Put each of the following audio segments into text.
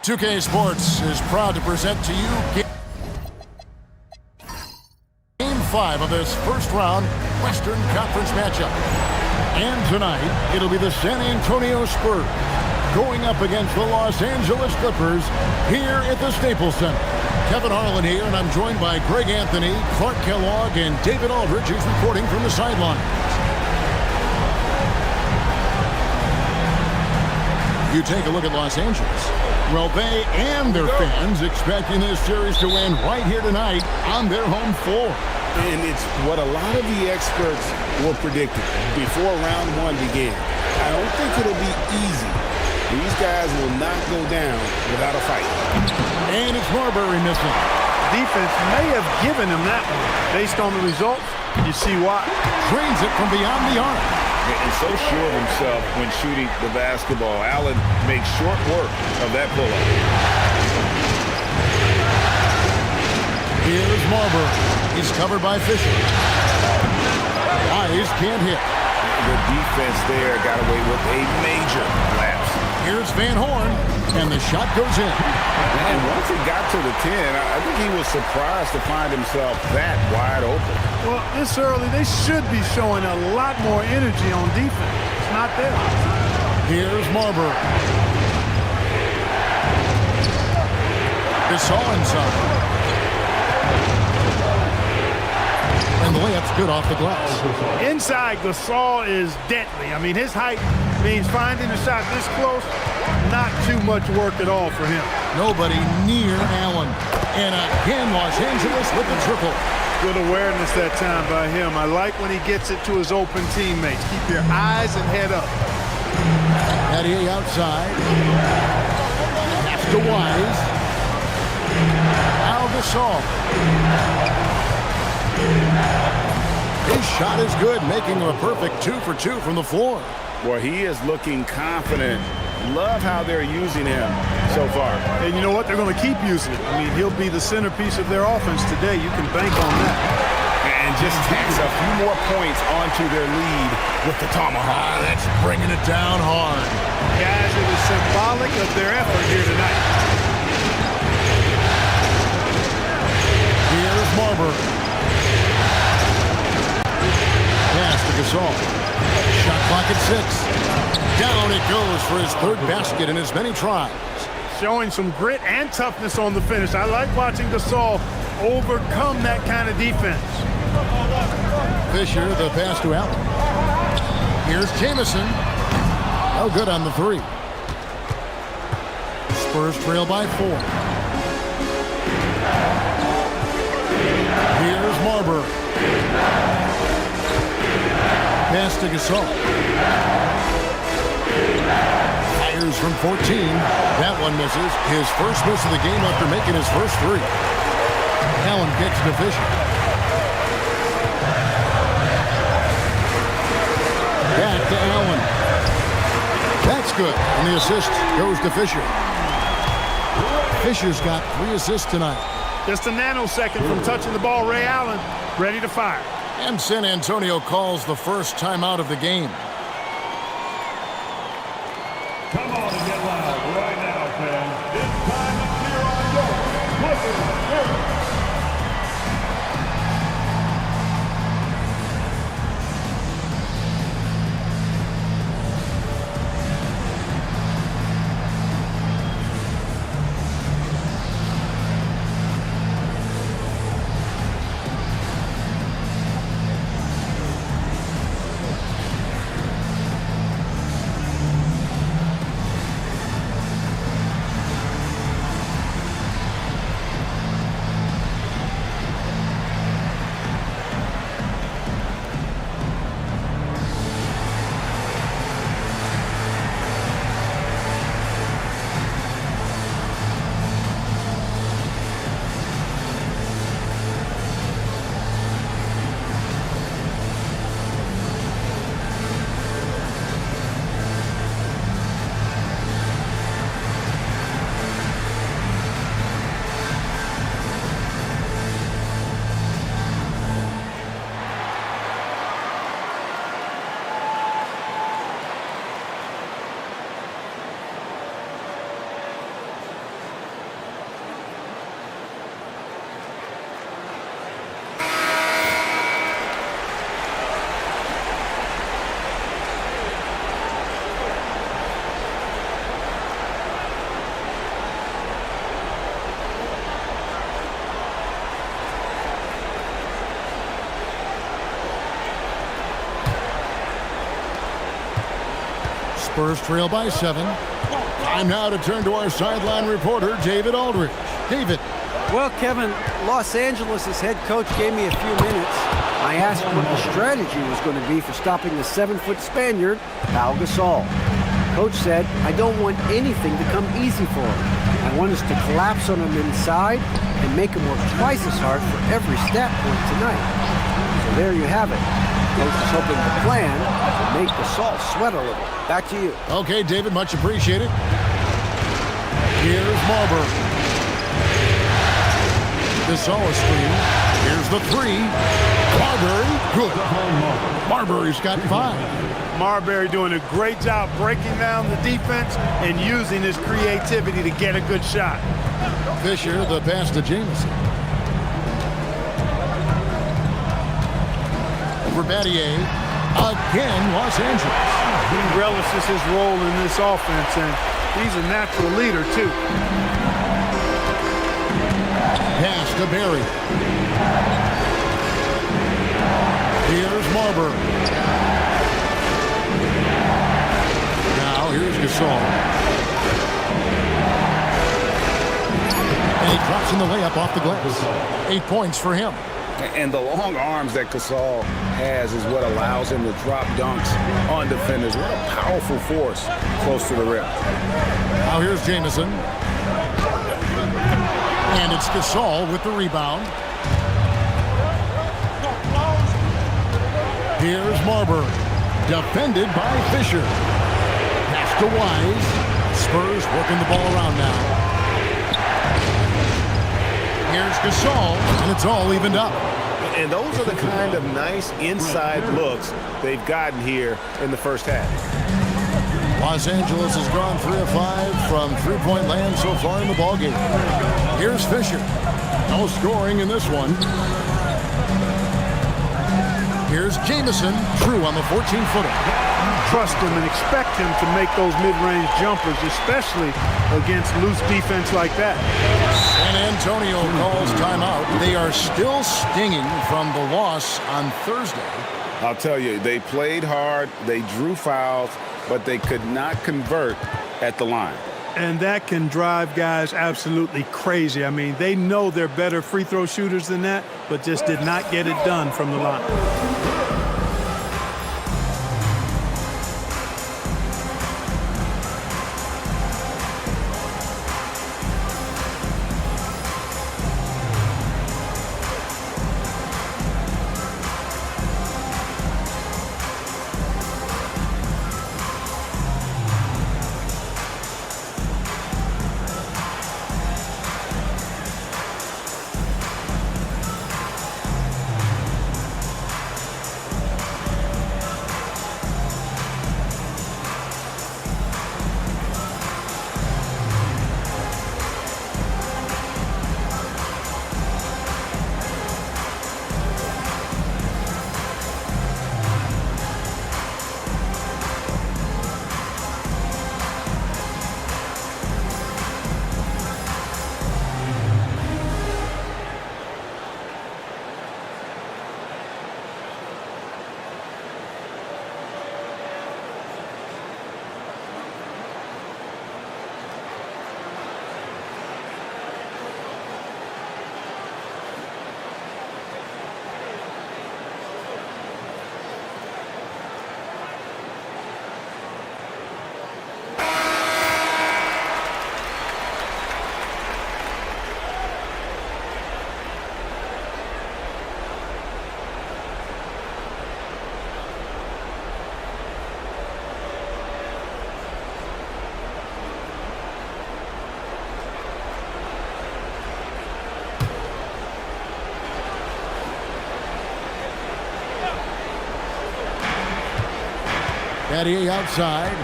2K Sports is proud to present to you Game 5 of this first-round Western Conference matchup. And tonight, it'll be the San Antonio Spurs going up against the Los Angeles Clippers here at the Staples Center. Kevin Harlan here, and I'm joined by Greg Anthony, Clark Kellogg, and David Aldridge, who's reporting from the sideline. You take a look at Los Angeles. Well, they and their fans expecting this series to win right here tonight on their home floor. And it's what a lot of the experts were predicting before round one began. I don't think it'll be easy. These guys will not go down without a fight. And it's Marbury missing. Defense may have given him that one. Based on the results, you see why. Drains it from beyond the arc. And so sure of himself when shooting the basketball. Allen makes short work of that pull-up. Here's Marbury. He's covered by Fisher. Eyes can't hit. The defense there got away with a major lapse. Here's Van Horn, and the shot goes in. And once it got to the 10, I think he was surprised to find himself that wide open. Well, this early, they should be showing a lot more energy on defense. It's not there. Here's Marbury. Gasol inside. And the layup's good off the glass. Inside, Gasol is deadly. I mean, his height means finding a shot this close, not too much work at all for him. Nobody near Allen. And again, Los Angeles with the triple. Good awareness that time by him. I like when he gets it to his open teammates. Keep your eyes and head up. Eddie outside. Pass to Wise. Al Gasol. His shot is good, making him a perfect 2 for 2 from the floor. Well, he is looking confident. Love how they're using him so far. And you know what? They're going to keep using him. I mean, he'll be the centerpiece of their offense today. You can bank on that. And just tacks a few more points onto their lead with the tomahawk. That's bringing it down hard. Guys, it was symbolic of their effort here tonight. Here's Marbury. Pass to Gasol. Shot clock at 6. Down it goes for his third basket in as many tries. Showing some grit and toughness on the finish. I like watching Gasol overcome that kind of defense. Fisher, the pass to Allen. Here's Jamison. No good on the 3. Spurs trail by 4. Here's Marbury. Pass to Gasol. Fires from 14. That one misses. His first miss of the game after making his first 3. Allen kicks to Fisher. Back to Allen. That's good. And the assist goes to Fisher. Fisher's got 3 assists tonight. Just a nanosecond from touching the ball. Ray Allen ready to fire. And San Antonio calls the first timeout of the game. Come on and get loud right now, fans. It's time to cheer on your Clippers. Spurs trail by 7. Time now to turn to our sideline reporter, David Aldridge. David. Well, Kevin, Los Angeles' head coach gave me a few minutes. I asked what the strategy was going to be for stopping the 7-foot Spaniard, Pau Gasol. Coach said, I don't want anything to come easy for him. I want us to collapse on him inside and make him work twice as hard for every stat point tonight. So there you have it. Coach is hoping the plan will make Gasol sweat a little. Back to you. Okay, David, much appreciated. Here's Marbury. Gasol is screen. Here's the 3. Marbury, good. Marbury's got 5. Marbury doing a great job breaking down the defense and using his creativity to get a good shot. Fisher, the pass to Jamison. For Battier, again, Los Angeles. He relishes his role in this offense, and he's a natural leader, too. Pass to Barry. Here's Marbury. Now here's Gasol. And he drops in the layup off the glass. 8 points for him. And the long arms that Gasol has is what allows him to drop dunks on defenders. What a powerful force close to the rim. Now here's Jamison. And it's Gasol with the rebound. Here's Marbury. Defended by Fisher. Pass to Wise. Spurs working the ball around now. Here's Gasol, and it's all evened up. And those are the kind of nice inside looks they've gotten here in the first half. Los Angeles has gone 3 of 5 from three-point land so far in the ballgame. Here's Fisher. No scoring in this one. Here's Jamison. True on the 14-footer. Trust him and expect him to make those mid-range jumpers, especially against loose defense like that. San Antonio calls timeout. They are still stinging from the loss on Thursday. I'll tell you, they played hard, they drew fouls, but they could not convert at the line. And that can drive guys absolutely crazy. I mean, they know they're better free throw shooters than that, but just did not get it done from the line. Battier outside.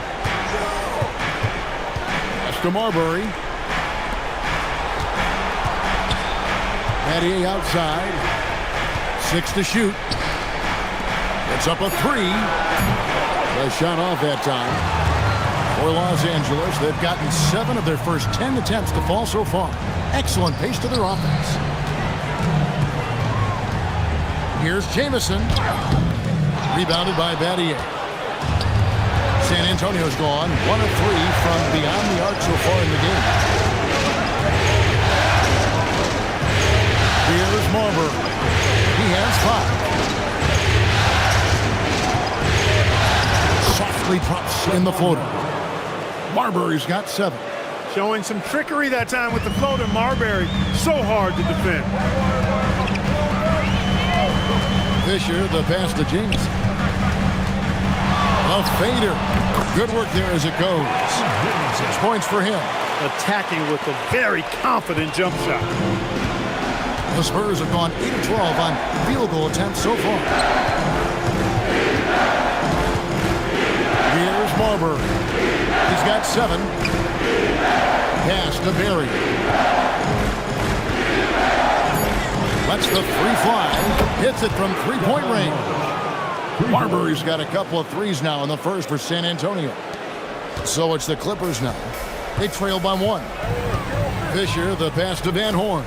Pass to Marbury. Battier outside. 6 to shoot. It's up a 3. The shot off that time. For Los Angeles, they've gotten 7 of their first 10 attempts to fall so far. Excellent pace to their offense. Here's Jamison. Rebounded by Battier. San Antonio's gone 1 of 3 from beyond the arc so far in the game. Here's Marbury. He has 5. Softly drops in the floater. Marbury's got 7. Showing some trickery that time with the floater. Marbury, so hard to defend. Fisher, the pass to Jameson. A fader. Good work there as it goes. 6 points for him. Attacking with a very confident jump shot. The Spurs have gone 8 of 12 on field goal attempts so far. Here's Marbury. He's got 7. Pass to Berry. Lets the free fly. Hits it from 3-point range. Marbury's got a couple of threes now in the first for San Antonio. So it's the Clippers now. They trail by 1. Fisher, the pass to Van Horn.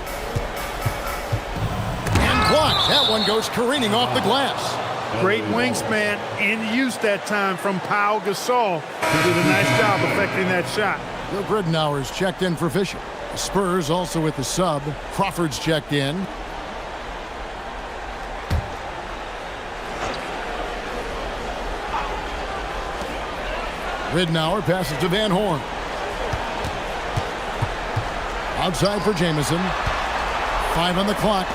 And blocked. That one goes careening off the glass. Great wingspan in use that time from Pau Gasol. He did a nice job affecting that shot. Bill Griddenauer's checked in for Fisher. The Spurs also with the sub. Crawford's checked in. Ridnour passes to Van Horn. Outside for Jamison. 5 on the clock.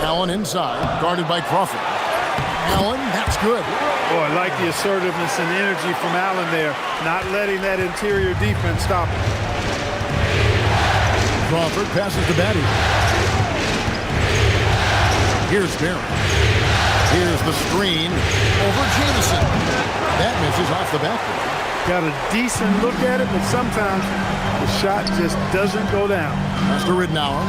Allen inside, guarded by Crawford. Allen, that's good. Oh, I like the assertiveness and energy from Allen there, not letting that interior defense stop him. Crawford passes to Batty. Here's Barron. Here's the screen over Jamison. That misses off the backboard. Got a decent look at it, but sometimes the shot just doesn't go down. Pass to Ridnour.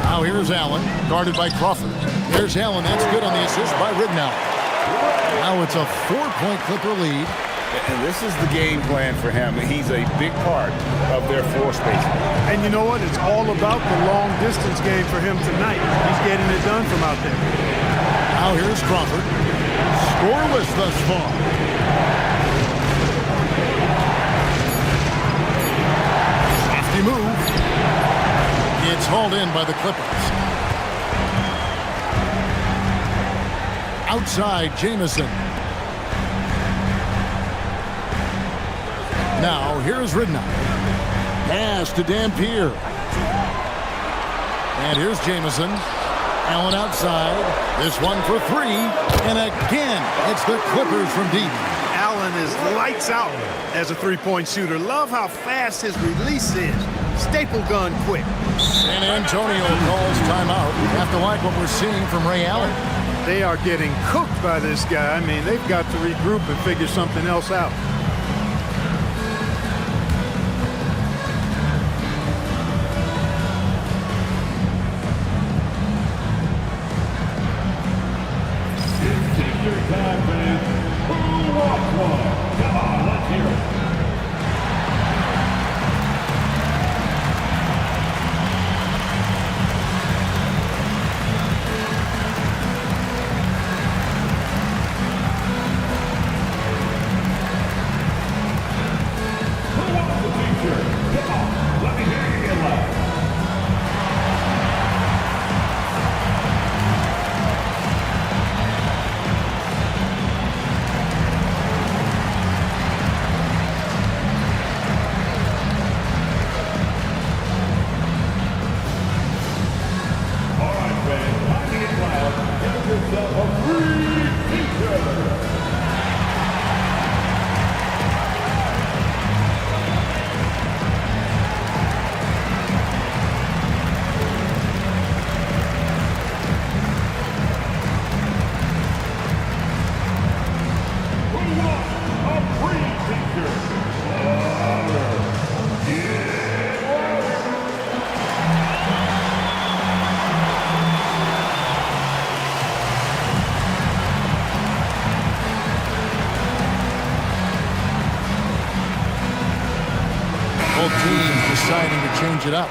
Now here's Allen, guarded by Crawford. There's Allen. That's good on the assist by Ridnour. Now it's a 4-point Clipper lead. And this is the game plan for him. He's a big part of their floor spacing. And you know what? It's all about the long distance game for him tonight. He's getting it done from out there. Now here's Crawford. Scoreless thus far. Safety move. It's hauled in by the Clippers. Outside, Jamison. Now, here's Ridnour. Pass to Dampier. And here's Jamison. Allen outside. This one for 3. And again, it's the Clippers from deep. Allen is lights out as a three-point shooter. Love how fast his release is. Staple gun quick. San Antonio calls timeout. Have to like what we're seeing from Ray Allen. They are getting cooked by this guy. I mean, they've got to regroup and figure something else out. Deciding to change it up.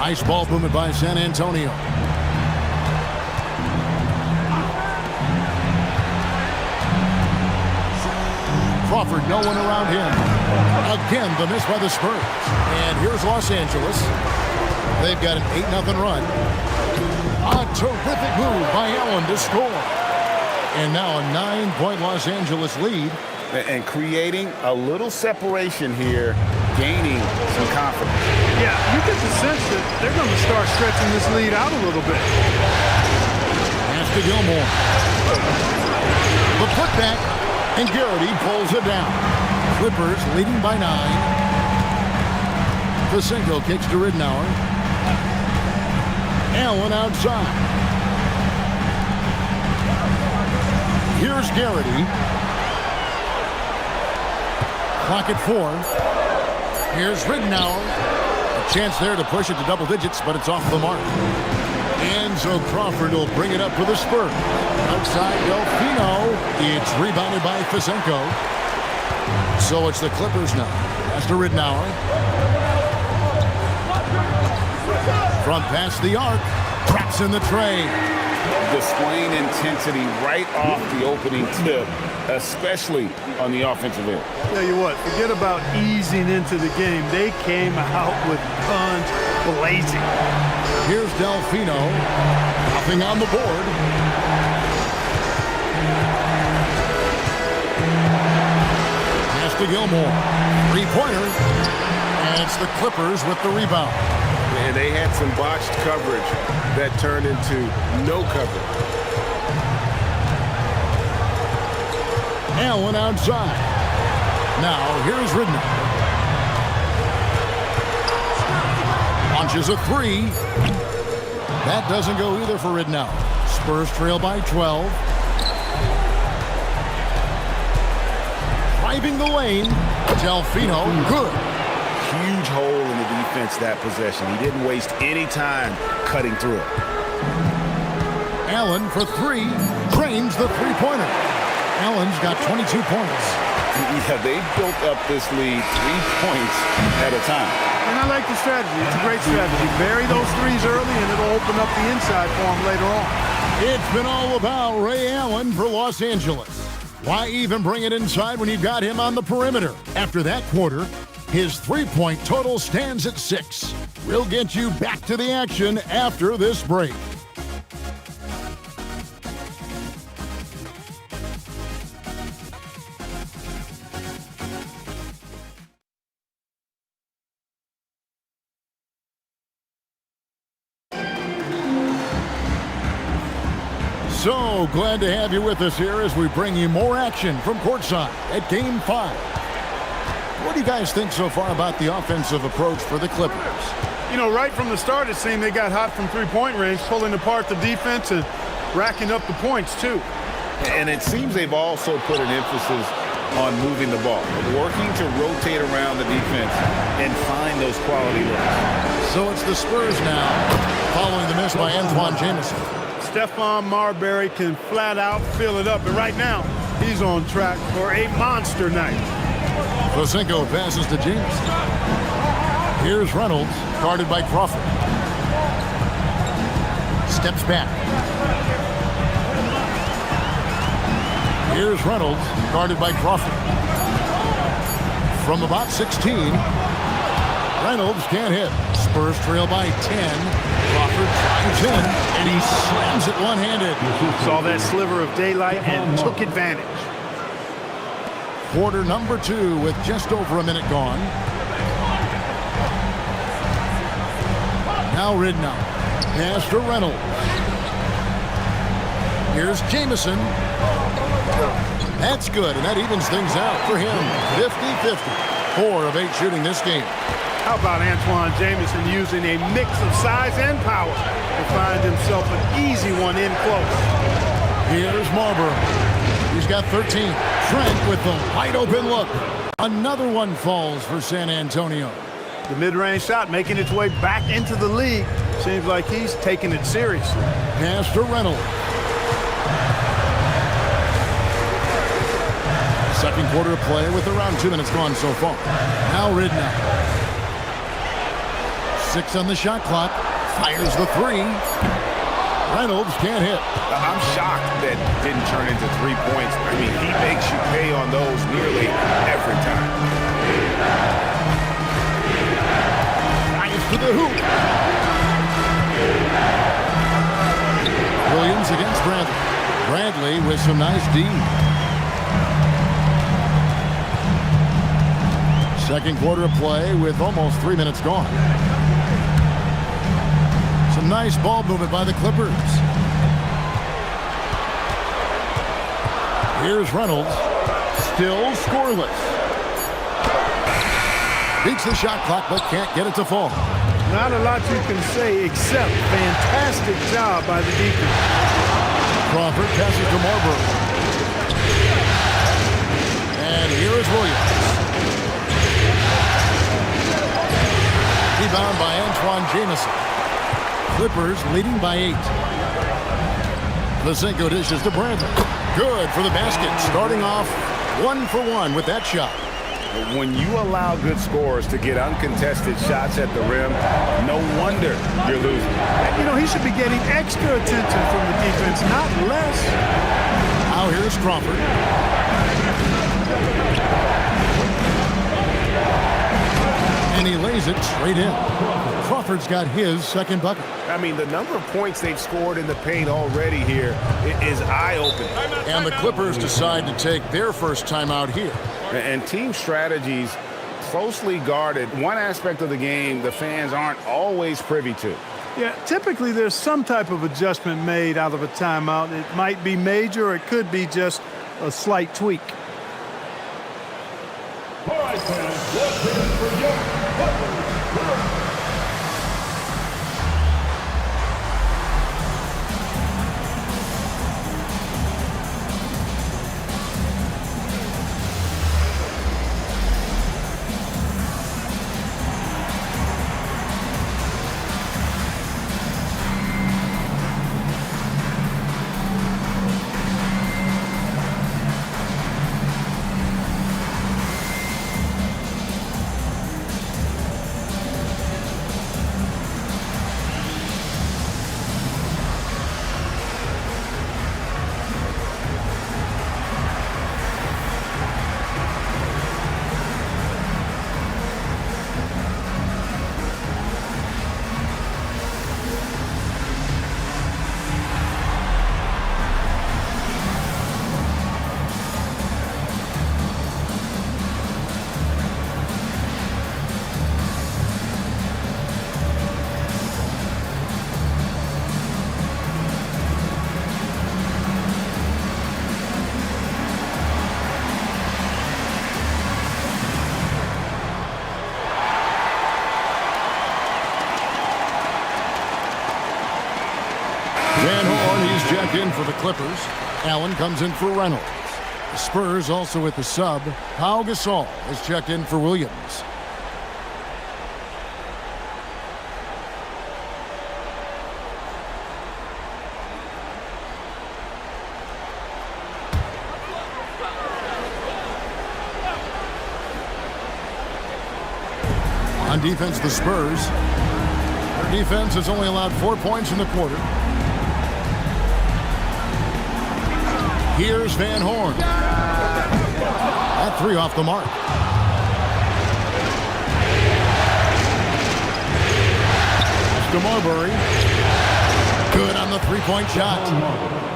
Nice ball movement by San Antonio. Crawford, no one around him. Again, the miss by the Spurs. And here's Los Angeles. They've got an 8-0 run. A terrific move by Allen to score. And now a 9-point Los Angeles lead. And creating a little separation here, gaining some confidence. Yeah, you get the sense that they're going to start stretching this lead out a little bit. Pass to Gilmore. The putback, and Garrity pulls it down. Clippers leading by 9. Pasenko kicks to Ridnour. Allen outside. Here's Garrity. Clock at 4. Here's Ridnour. A chance there to push it to double digits, but it's off the mark. And so Crawford will bring it up for the Spurs. Outside Delfino. It's rebounded by Pasenko. So it's the Clippers now. Pass to Ridnour. From past the arc. Traps in the tray. Displaying intensity right off the opening tip, especially on the offensive end. Tell you what, forget about easing into the game. They came out with guns blazing. Here's Delfino. Nothing on the board. Pass to Gilmore. 3-pointer. And it's the Clippers with the rebound. And they had some botched coverage that turned into no coverage. Allen outside. Now here's Ridnour. Launches a 3. That doesn't go either for Ridnour. Spurs trail by 12. Driving the lane. Delfino, good. Huge hole in the defense that possession. He didn't waste any time cutting through it. Allen for 3. Drains the 3-pointer. Allen's got 22 points. Yeah, they built up this lead 3 points at a time. And I like the strategy. It's a great strategy. Bury those threes early, and it'll open up the inside for them later on. It's been all about Ray Allen for Los Angeles. Why even bring it inside when you've got him on the perimeter? After that quarter, his 3-point total stands at 6. We'll get you back to the action after this break. So glad to have you with us here as we bring you more action from courtside at Game 5. What do you guys think so far about the offensive approach for the Clippers? You know, right from the start, it seemed they got hot from three-point range, pulling apart the defense and racking up the points, too. And it seems they've also put an emphasis on moving the ball, working to rotate around the defense and find those quality looks. So it's the Spurs now, following the miss by Antoine Jamison. Stephon Marbury can flat out fill it up, and right now, he's on track for a monster night. Pasenko passes to Jamison. Here's Reynolds, guarded by Crawford. Steps back. Here's Reynolds, guarded by Crawford. From about 16, Reynolds can't hit. Spurs trail by 10. Crawford drives in, and he slams it one-handed. Saw that sliver of daylight and took advantage. Quarter number 2 with just over a minute gone. Now Ridnour. Pass to Reynolds. Here's Jamison. That's good, and that evens things out for him. 50-50. 4 of 8 shooting this game. How about Antoine Jamison using a mix of size and power to find himself an easy one in close? Here's Marbury. He's got 13. Trent with the wide open look. Another one falls for San Antonio. The mid-range shot making its way back into the league. Seems like he's taking it seriously. Pass to Reynolds. Second quarter of play with around 2 minutes gone so far. Now Ridnour. 6 on the shot clock. Fires the 3. Reynolds can't hit. I'm shocked that didn't turn into 3 points. I mean, he makes you pay on those nearly every time. Drives to the hoop. Williams against Bradley. Bradley with some nice D. Second quarter of play with almost 3 minutes gone. Some nice ball movement by the Clippers. Here's Reynolds. Still scoreless. Beats the shot clock but can't get it to fall. Not a lot you can say except fantastic job by the defense. Crawford passes to Marbury. And here is Williams. Rebound by Antoine Jamison. Clippers leading by 8. Lisenko dishes to Bradley. Good for the basket. Starting off 1 for 1 with that shot. When you allow good scorers to get uncontested shots at the rim, no wonder you're losing. You know, he should be getting extra attention from the defense, not less. Now here's Crawford. And he lays it straight in. Crawford's got his second bucket. I mean, the number of points they've scored in the paint already here is eye-opening. And the Clippers decide to take their first timeout here. And team strategies closely guarded. One aspect of the game the fans aren't always privy to. Yeah, typically there's some type of adjustment made out of a timeout. It might be major or it could be just a slight tweak. All right, fans, let's hear it for your Clippers. Van Horn, he's checked in for the Clippers. Allen comes in for Reynolds. The Spurs also at the sub. Pau Gasol is checked in for Williams. On defense, the Spurs. Their defense has only allowed 4 points in the quarter. Here's Van Horn. That 3 off the mark. To Marbury. Good on the 3-point shot.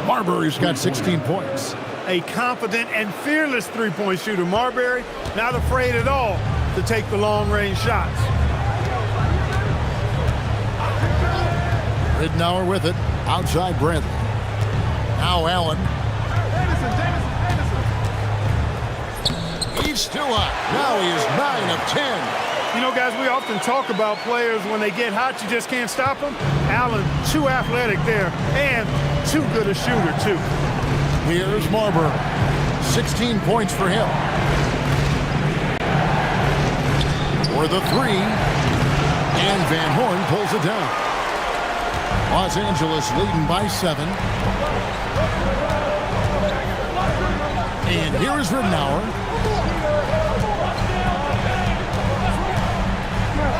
Marbury's got 16 points. A confident and fearless three-point shooter. Marbury, not afraid at all to take the long-range shots. Ridnour with it. Outside Bradley. Now Allen. He's still up. Now he is 9 of 10. You know, guys, we often talk about players when they get hot, you just can't stop them. Allen, too athletic there and too good a shooter, too. Here's Marbury. 16 points for him. For the 3. And Van Horn pulls it down. Los Angeles leading by 7. And here is Ridnour.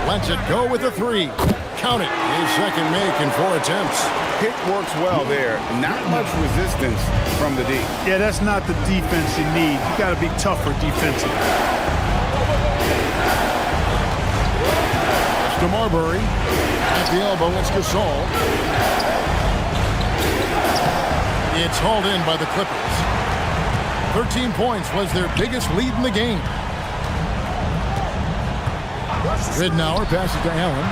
Lets it go with a 3. Count it. His second make in 4 attempts. Pick works well there. Not much resistance from the D. Yeah, that's not the defense you need. You got to be tougher defensively. To Marbury. At the elbow, it's Gasol. It's hauled in by the Clippers. 13 points was their biggest lead in the game. Ridnour passes to Allen.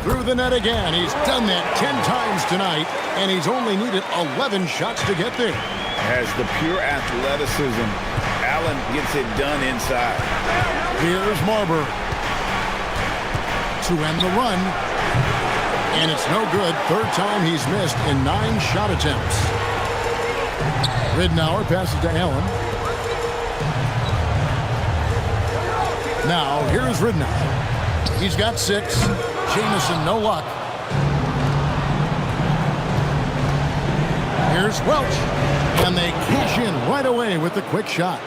Through the net again. He's done that 10 times tonight, and he's only needed 11 shots to get there. Has the pure athleticism. Allen gets it done inside. Here's Marbury to end the run. And it's no good. Third time he's missed in 9 shot attempts. Ridnour passes to Allen. Now, here's Ridnour. He's got 6. Jamison, no luck. Here's Welch. And they cash in right away with the quick shot.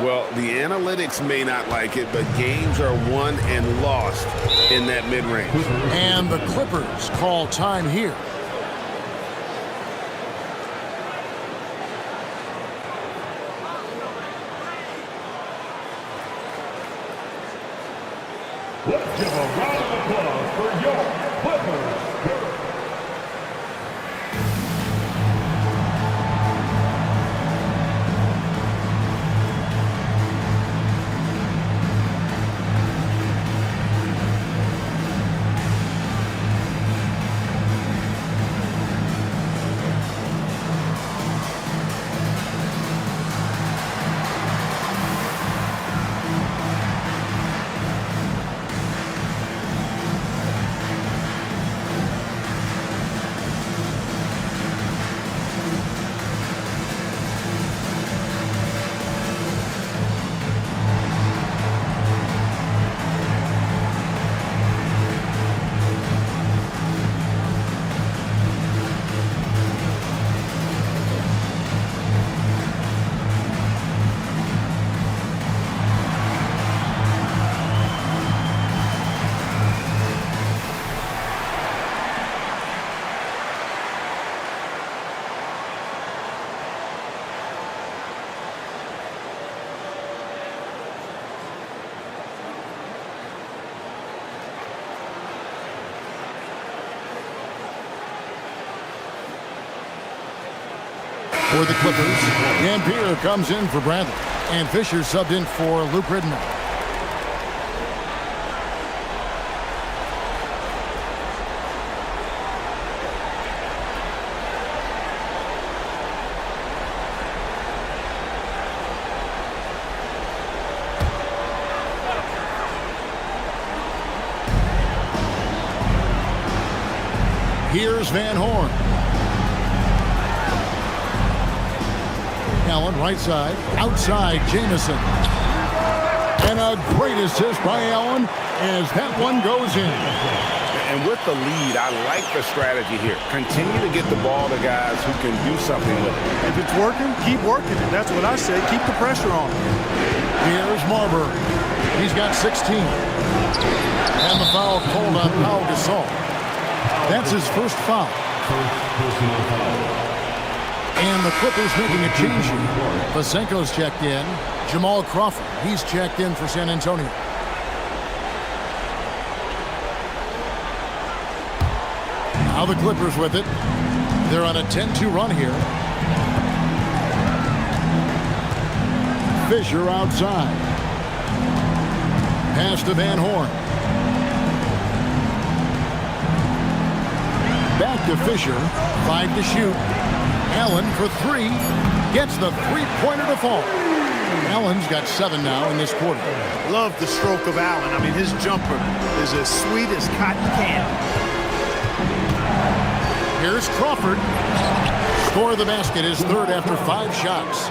Well, the analytics may not like it, but games are won and lost in that mid-range. And the Clippers call time here. Let's give a round of applause for your Clippers. For the Clippers, Dampier comes in for Bradley, and Fisher subbed in for Luke Ridnour. Here's Van Horn. Allen, right side, outside Jamison. And a great assist by Allen as that one goes in. And with the lead, I like the strategy here. Continue to get the ball to guys who can do something with it. If it's working, keep working it. That's what I say. Keep the pressure on. Here's Marbury. He's got 16. And the foul called on Pau Gasol. That's his first foul. And the Clippers making a change here. Vasenko's checked in. Jamal Crawford, he's checked in for San Antonio. Now the Clippers with it. They're on a 10-2 run here. Fisher outside. Pass to Van Horn. Back to Fisher. 5 to shoot. Allen for 3. Gets the three-pointer to fall. Allen's got 7 now in this quarter. Love the stroke of Allen. I mean, his jumper is as sweet as cotton candy. Here's Crawford. Score of the basket is third after 5 shots.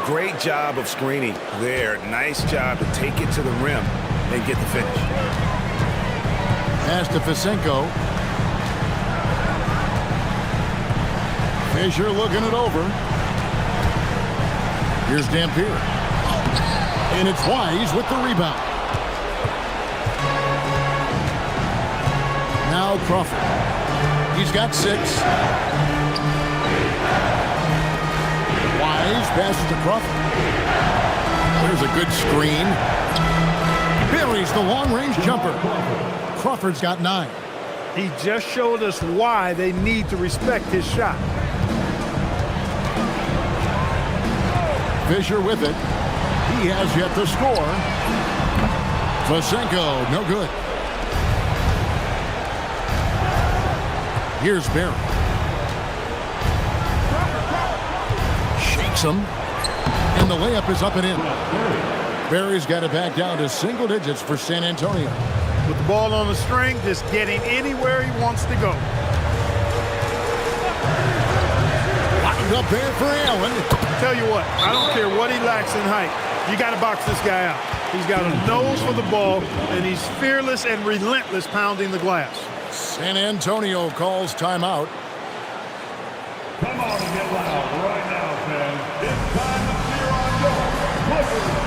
Great job of screening there. Nice job to take it to the rim and get the finish. Pass to Vasenko. Fisher looking it over. Here's Dampier. And it's Wise with the rebound. Now Crawford. He's got 6. Wise passes to Crawford. There's a good screen. Buries the long-range jumper. Crawford's got 9. He just showed us why they need to respect his shot. Fisher with it. He has yet to score. Vasenko, no good. Here's Barry. Shakes him. And the layup is up and in. Barry's got it back down to single digits for San Antonio. With the ball on the string, just getting anywhere he wants to go. Lined up there for Allen. Tell you what, I don't care what he lacks in height. You got to box this guy out. He's got a nose for the ball, and he's fearless and relentless pounding the glass. San Antonio calls timeout. Come on and get loud right now, fans. It's time to cheer on Jowa. Clippers.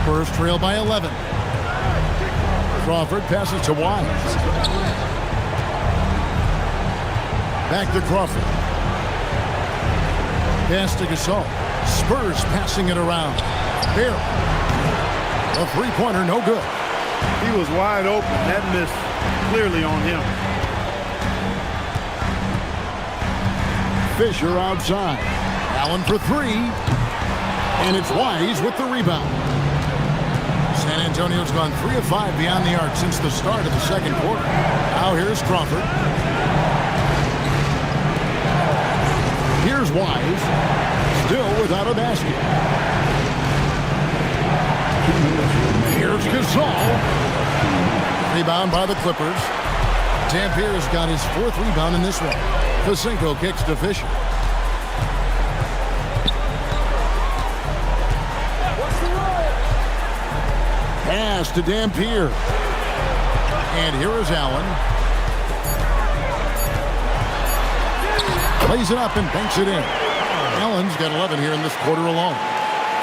Spurs trail by 11. Crawford passes to Wise. Back to Crawford. Pass to Gasol. Spurs passing it around. Barry. A three-pointer, no good. He was wide open. That miss clearly on him. Fisher outside. Allen for 3. And it's Wise with the rebound. San Antonio's gone 3 of 5 beyond the arc since the start of the second quarter. Now here's Crawford. Here's Wise. Still without a basket. Here's Gasol. Rebound by the Clippers. Dampier's got his 4th rebound in this one. Vasenko kicks to Fisher. Pass to Dampier. And here is Allen. Plays it up and banks it in. Allen's got 11 here in this quarter alone.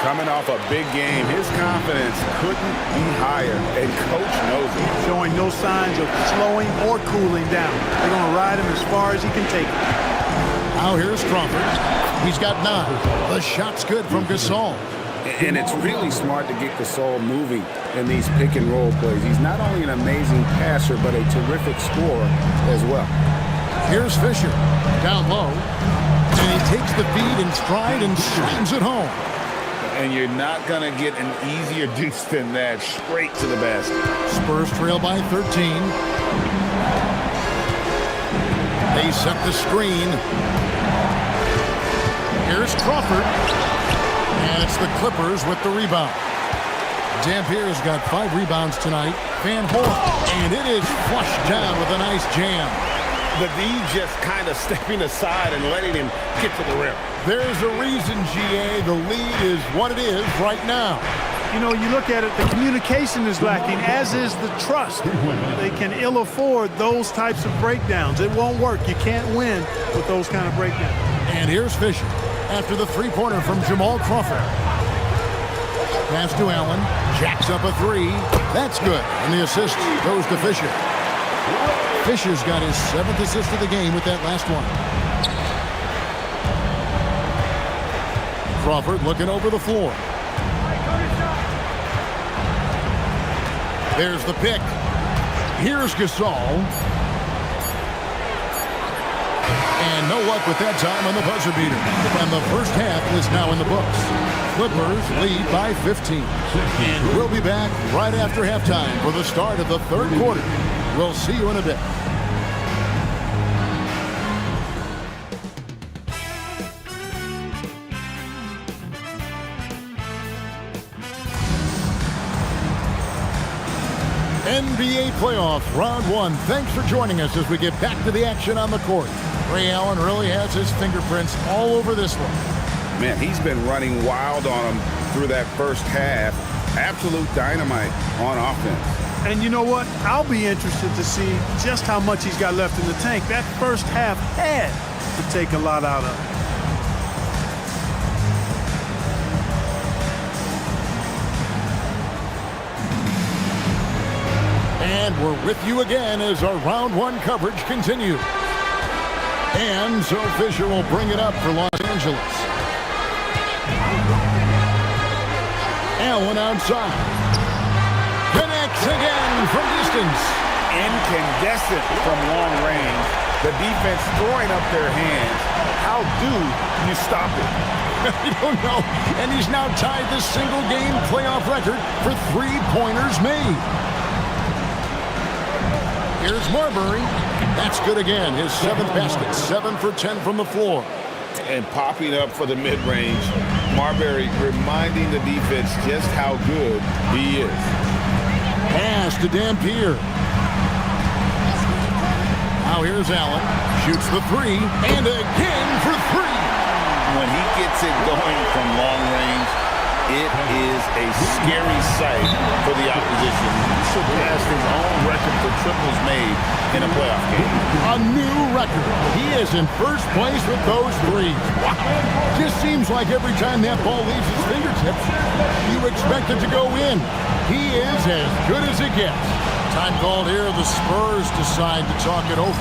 Coming off a big game, his confidence couldn't be higher, and coach knows it. Showing no signs of slowing or cooling down. They're going to ride him as far as he can take it. Now here's Crawford. He's got 9. The shot's good from Gasol. And it's really smart to get Gasol moving in these pick and roll plays. He's not only an amazing passer, but a terrific scorer as well. Here's Fisher. Down low. And he takes the feed in stride and slams it home. And you're not going to get an easier deuce than that. Straight to the basket. Spurs trail by 13. They set the screen. Here's Crawford. And it's the Clippers with the rebound. Dampier's got 5 rebounds tonight. Van Horn. And it is flushed down with a nice jam. The D just kind of stepping aside and letting him get to the rim. There's a reason, GA. The lead is what it is right now. You know, you look at it, the communication is lacking, as is the trust. They can ill afford those types of breakdowns. It won't work. You can't win with those kind of breakdowns. And here's Fisher after the three-pointer from Jamal Crawford. Pass to Allen. Jacks up a 3. That's good. And the assist goes to Fisher. Fisher's got his 7th assist of the game with that last one. Crawford looking over the floor. There's the pick. Here's Gasol. And no luck with that time on the buzzer beater. And the first half is now in the books. Clippers lead by 15. And we'll be back right after halftime for the start of the third quarter. We'll see you in a bit. NBA playoffs, round 1. Thanks for joining us as we get back to the action on the court. Ray Allen really has his fingerprints all over this one. Man, he's been running wild on him through that first half. Absolute dynamite on offense. And you know what? I'll be interested to see just how much he's got left in the tank. That first half had to take a lot out of him. And we're with you again as our round 1 coverage continues. And so Fisher will bring it up for Los Angeles. Allen outside. Connects again from distance. Incandescent from long range. The defense throwing up their hands. How do you stop it? I don't know. And he's now tied the single-game playoff record for three-pointers made. Here's Marbury. That's good again. His 7th basket. 7 for 10 from the floor. And popping up for the mid-range. Marbury reminding the defense just how good he is. Pass to Dampier. Now here's Allen. Shoots the 3. And again for 3. When he gets it going from long range, it is a scary sight for the opposition. He surpassed his own record for triples made in a playoff game. A new record. He is in first place with those 3s. Wow. Just seems like every time that ball leaves his fingertips, you expect it to go in. He is as good as it gets. Time called here. The Spurs decide to talk it over.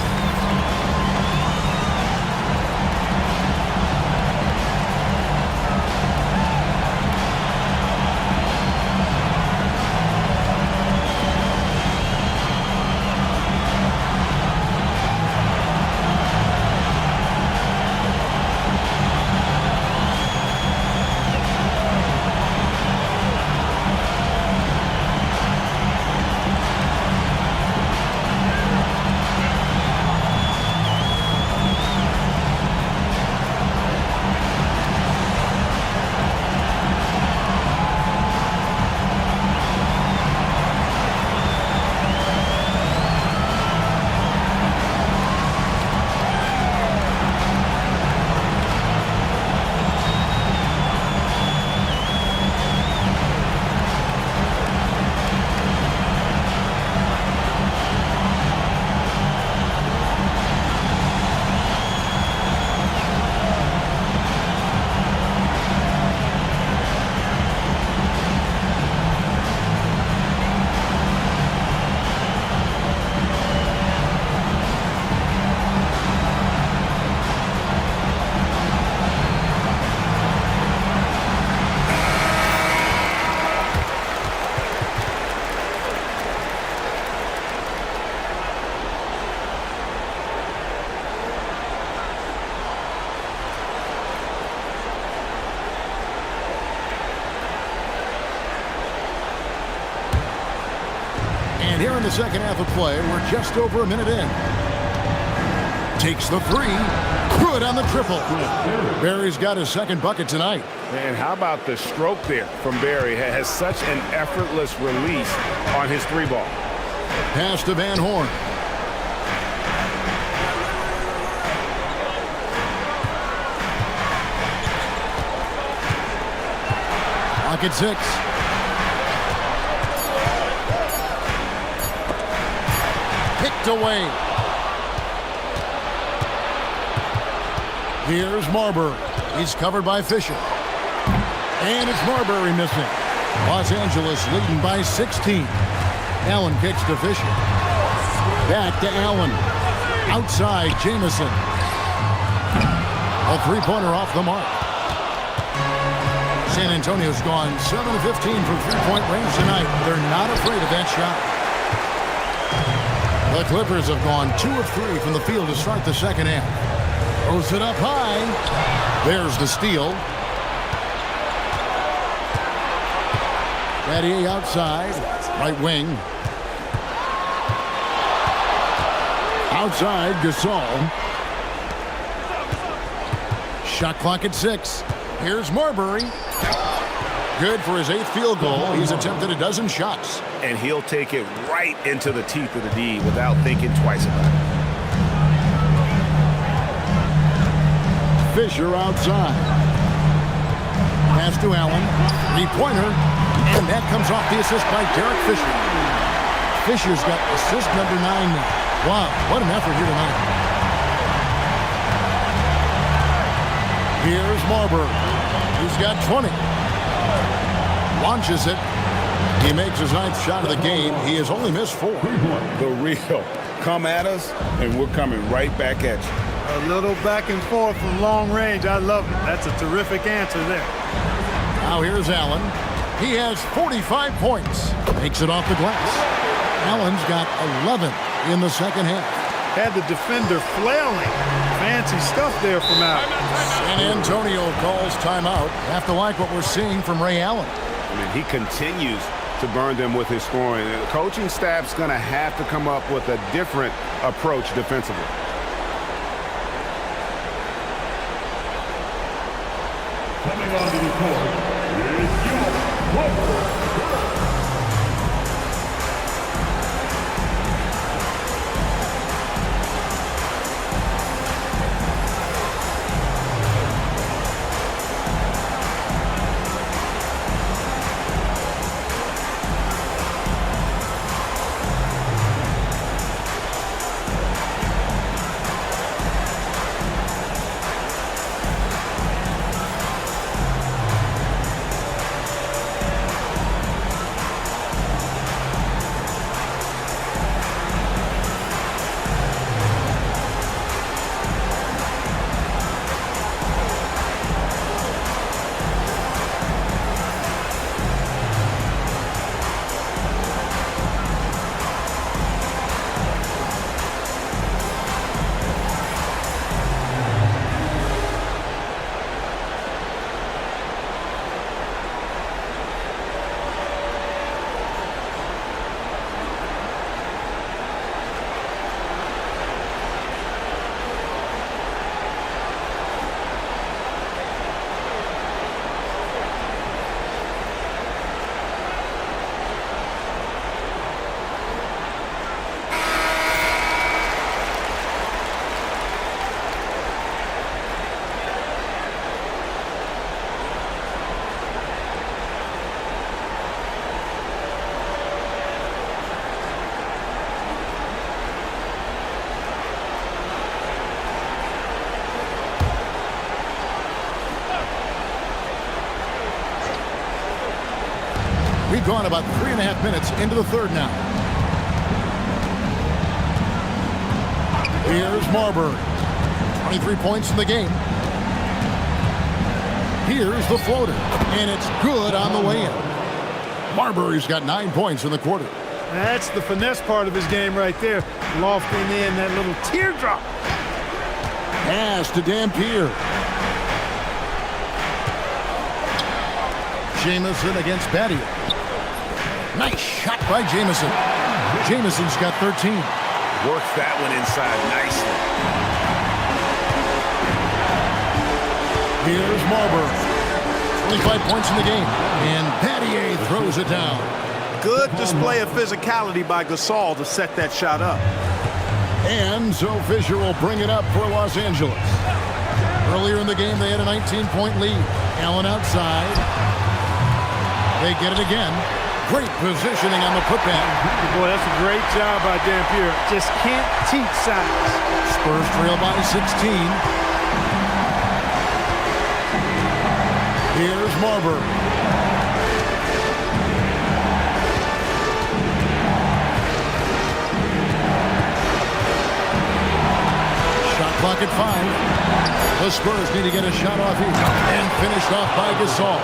Here in the second half of play, we're just over a minute in. Takes the 3. Good on the triple. Barry's got his 2nd bucket tonight. And how about the stroke there from Barry? Has such an effortless release on his 3-ball. Pass to Van Horn. Clock at 6. Picked away. Here's Marbury. He's covered by Fisher. And it's Marbury missing. Los Angeles leading by 16. Allen kicks to Fisher. Back to Allen. Outside, Jamison. A three-pointer off the mark. San Antonio's gone 7 of 15 from three-point range tonight. They're not afraid of that shot. The Clippers have gone 2 of 3 from the field to start the second half. Throws it up high. There's the steal. Battier outside. Right wing. Outside, Gasol. Shot clock at 6. Here's Marbury. Good for his 8th field goal. He's attempted a dozen shots. And he'll take it right into the teeth of the D without thinking twice about it. Fisher outside. Pass to Allen. Three-pointer. And that comes off the assist by Derek Fisher. Fisher's got assist number 9 now. Wow, what an effort here tonight. Here's Marbury. He's got 20. Launches it. He makes his 9th shot of the game. He has only missed 4. The real. Come at us, and we're coming right back at you. A little back and forth from long range. I love it. That's a terrific answer there. Now here's Allen. He has 45 points. Makes it off the glass. Allen's got 11 in the second half. Had the defender flailing. Fancy stuff there from Allen. San Antonio calls timeout. Have to like what we're seeing from Ray Allen. I mean, he continues to burn them with his scoring. The coaching staff's going to have to come up with a different approach defensively. Coming onto the court is Jowa. We've gone about 3.5 minutes into the third now. Here's Marbury. 23 points in the game. Here's the floater. And it's good on the way in. Marbury's got 9 points in the quarter. That's the finesse part of his game right there. Lofting in that little teardrop. Pass to Dampier. Jamison against Battier. Nice shot by Jamison. Jamison's got 13. Works that one inside nicely. Here's Marbury. 25 points in the game. And Battier throws it down. Good display of physicality by Gasol to set that shot up. And so Fisher will bring it up for Los Angeles. Earlier in the game, they had a 19-point lead. Allen outside. They get it again. Great positioning on the putback. Boy, that's a great job by Dampier. Just can't teach size. Spurs trail by 16. Here's Marbury. at 5. The Spurs need to get a shot off here. And finished off by Gasol.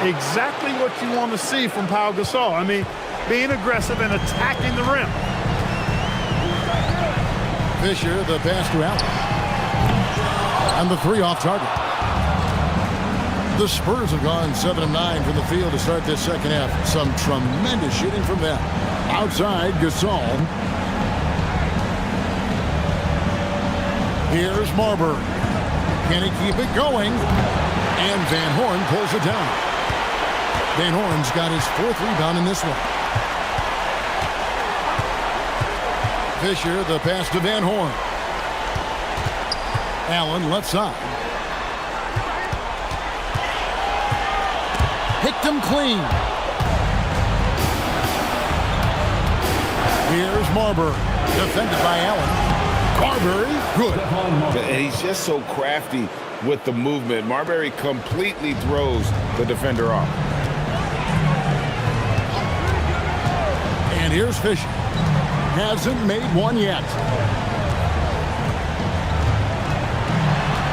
Exactly what you want to see from Pau Gasol. I mean, being aggressive and attacking the rim. Fisher, the pass to Allen. And the 3 off target. The Spurs have gone 7 of 9 from the field to start this second half. Some tremendous shooting from them. Outside, Gasol. Here's Marbury. Can he keep it going? And Van Horn pulls it down. Van Horn's got his 4th rebound in this one. Fisher, the pass to Van Horn. Allen, left side. Picked him clean. Here's Marbury. Defended by Allen. Marbury, good. And he's just so crafty with the movement. Marbury completely throws the defender off. And here's Fisher. Hasn't made one yet.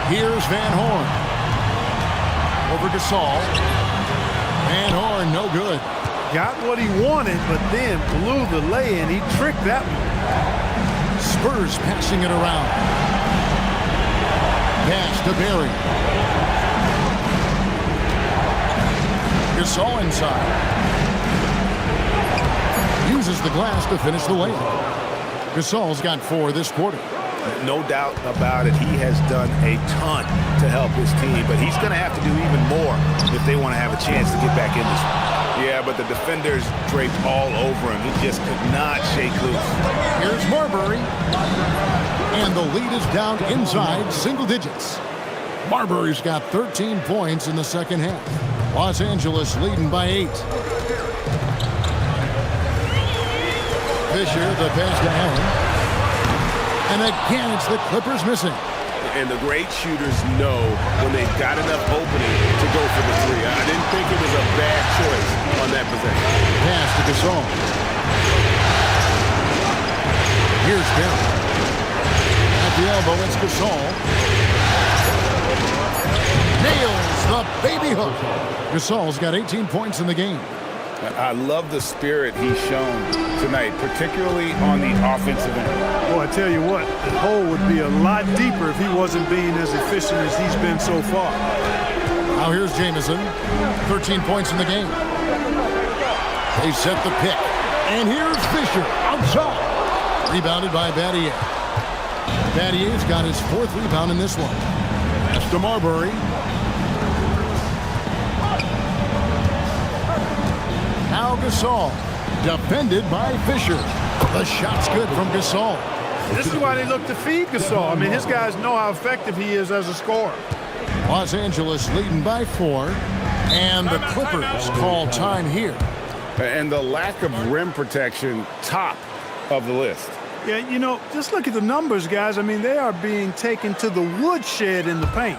Here's Van Horn. Over Gasol. Van Horn, no good. Got what he wanted, but then blew the lay-in. He tricked that one. Spurs passing it around. Pass to Barry. Gasol inside. Uses the glass to finish the layup. Gasol's got 4 this quarter. No doubt about it. He has done a ton to help his team, but he's going to have to do even more if they want to have a chance to get back in this one. Yeah, but the defenders draped all over him. He just could not shake loose. Here's Marbury. And the lead is down inside single digits. Marbury's got 13 points in the second half. Los Angeles leading by 8. Fisher, the pass to Allen. And again, it's the Clippers missing. And the great shooters know when they've got enough opening to go for the 3. I didn't think it was a bad choice on that possession. Pass to Gasol. Here's Barry. At the elbow, it's Gasol. Nails the baby hook. Gasol's got 18 points in the game. I love the spirit he's shown tonight, particularly on the offensive end. Boy, I tell you what, the hole would be a lot deeper if he wasn't being as efficient as he's been so far. Now here's Jamison. 13 points in the game. They set the pick. And here's Fisher outside. Rebounded by Battier. Battier's got his 4th rebound in this one. Pass to Marbury. Now Gasol. Defended by Fisher. The shot's good from Gasol. This is why they look to feed Gasol. I mean, his guys know how effective he is as a scorer. Los Angeles leading by 4. And the Clippers call time here. And the lack of rim protection, top of the list. Yeah, you know, just look at the numbers, guys. I mean, they are being taken to the woodshed in the paint.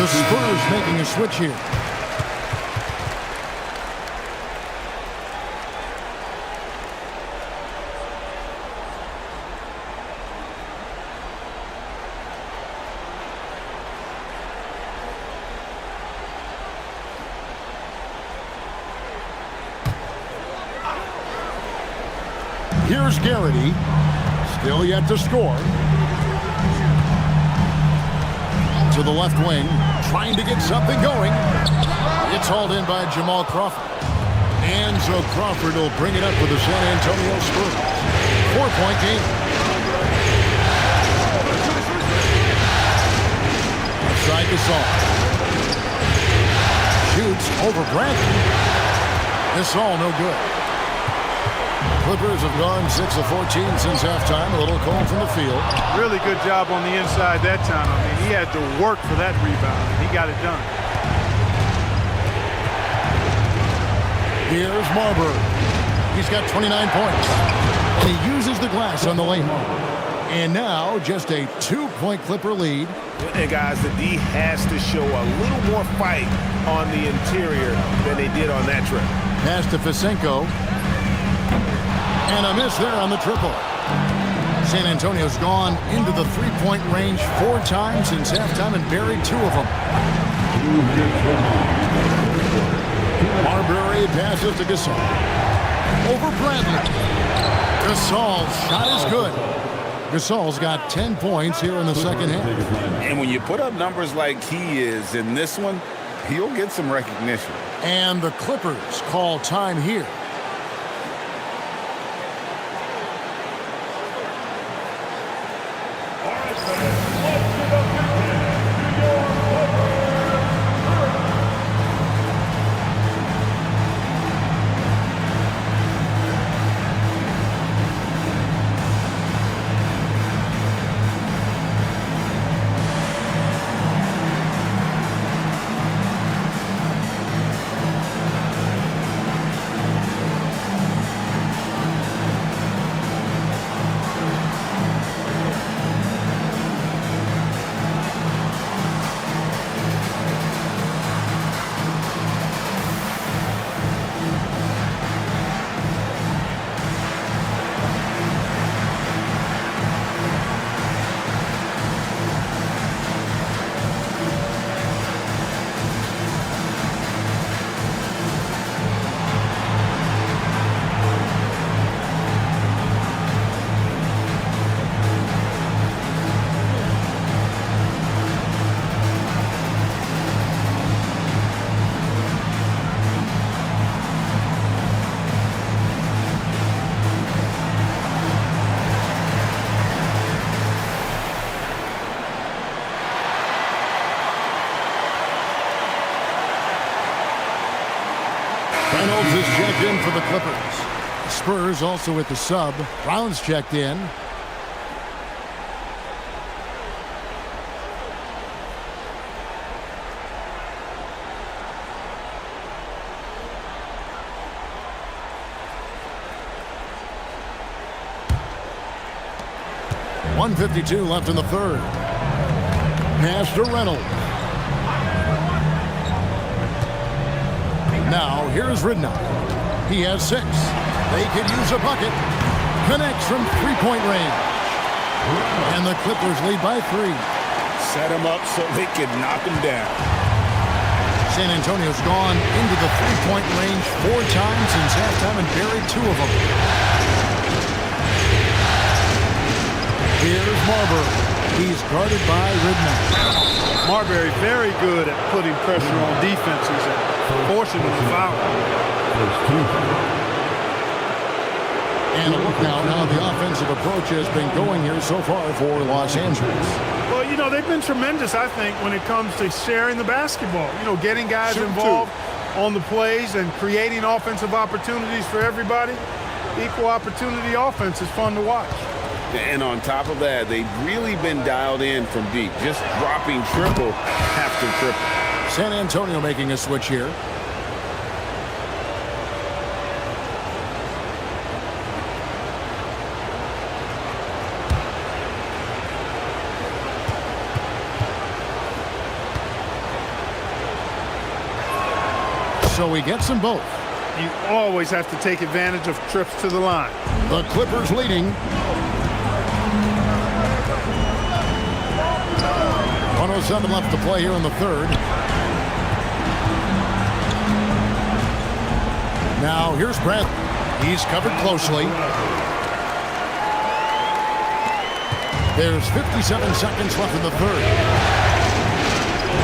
The Spurs making a switch here. Here's Garrity. Still yet to score. To the left wing, trying to get something going. It's hauled in by Jamal Crawford. And so Crawford will bring it up for the San Antonio Spurs. 4-point game. Outside Gasol. Shoots over Bradley. Gasol no good. Clippers have gone 6 of 14 since halftime. A little cold from the field. Really good job on the inside that time. I mean, he had to work for that rebound, and he got it done. Here's Marbury. He's got 29 points. And he uses the glass on the lane. And now just a 2-point Clipper lead. And guys, the D has to show a little more fight on the interior than they did on that trip. Pass to Fisenko. And a miss there on the triple. San Antonio's gone into the three-point range 4 times since halftime and buried 2 of them. Marbury passes to Gasol. Over Bradley. Gasol's shot is good. Gasol's got 10 points here in the second half. And when you put up numbers like he is in this one, he'll get some recognition. And the Clippers call time here. Reynolds is checked in for the Clippers. Spurs also with the sub. Brown's checked in. .152 left in the third. Pass to Reynolds. Now, here's Ridnow. He has 6. They could use a bucket. Connects from three-point range. And the Clippers lead by 3. Set him up so they can knock him down. San Antonio's gone into the three-point range 4 times since halftime and buried 2 of them. Here's Marbury. He's guarded by Ridnow. Marbury very good at putting pressure on defenses and forcing them to foul. And a look now how the offensive approach has been going here so far for Los Angeles. Well, you know, they've been tremendous, I think, when it comes to sharing the basketball. You know, getting guys involved on the plays and creating offensive opportunities for everybody. Equal opportunity offense is fun to watch. And on top of that, they've really been dialed in from deep, just dropping triple after triple. San Antonio making a switch here. so he gets them both. You always have to take advantage of trips to the line. The Clippers leading. 1:07 left to play here in the third. Now here's Brent. He's covered closely. There's 57 seconds left in the third.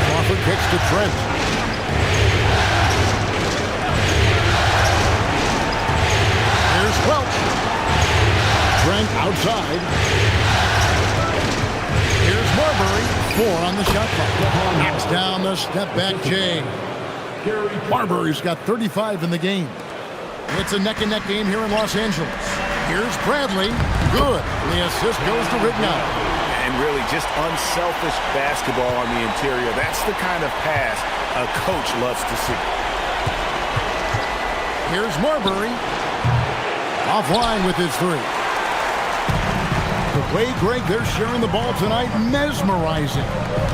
Crawford kicks to Trent. Here's Welch. Trent outside. Here's Marbury. 4 on the shot clock. Knocks down the step back Jay. Marbury's got 35 in the game. It's a neck-and-neck game here in Los Angeles. Here's Bradley. Good. The assist goes to Rittenhour. And really just unselfish basketball on the interior. That's the kind of pass a coach loves to see. Here's Marbury. Offline with his three. The way, Greg, they're sharing the ball tonight, mesmerizing.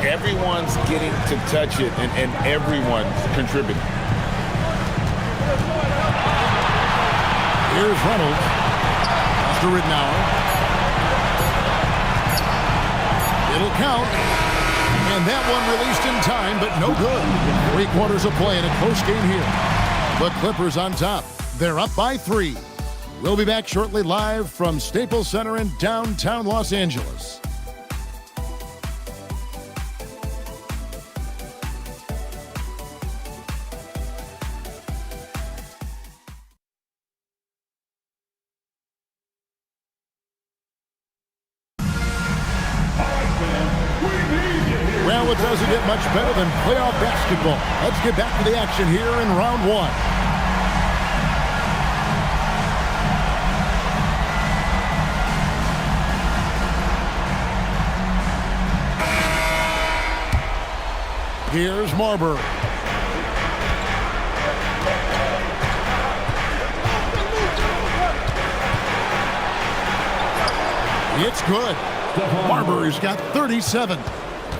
Everyone's getting to touch it, and everyone's contributing. Here's Reynolds. To Rittenhour. It'll count. And that one released in time, but no good. 3 quarters of play in a close game here. The Clippers on top. They're up by 3. We'll be back shortly live from Staples Center in downtown Los Angeles. Well, it doesn't get much better than playoff basketball. Let's get back to the action here in round 1. Here's Marbury. It's good. Marbury's got 37.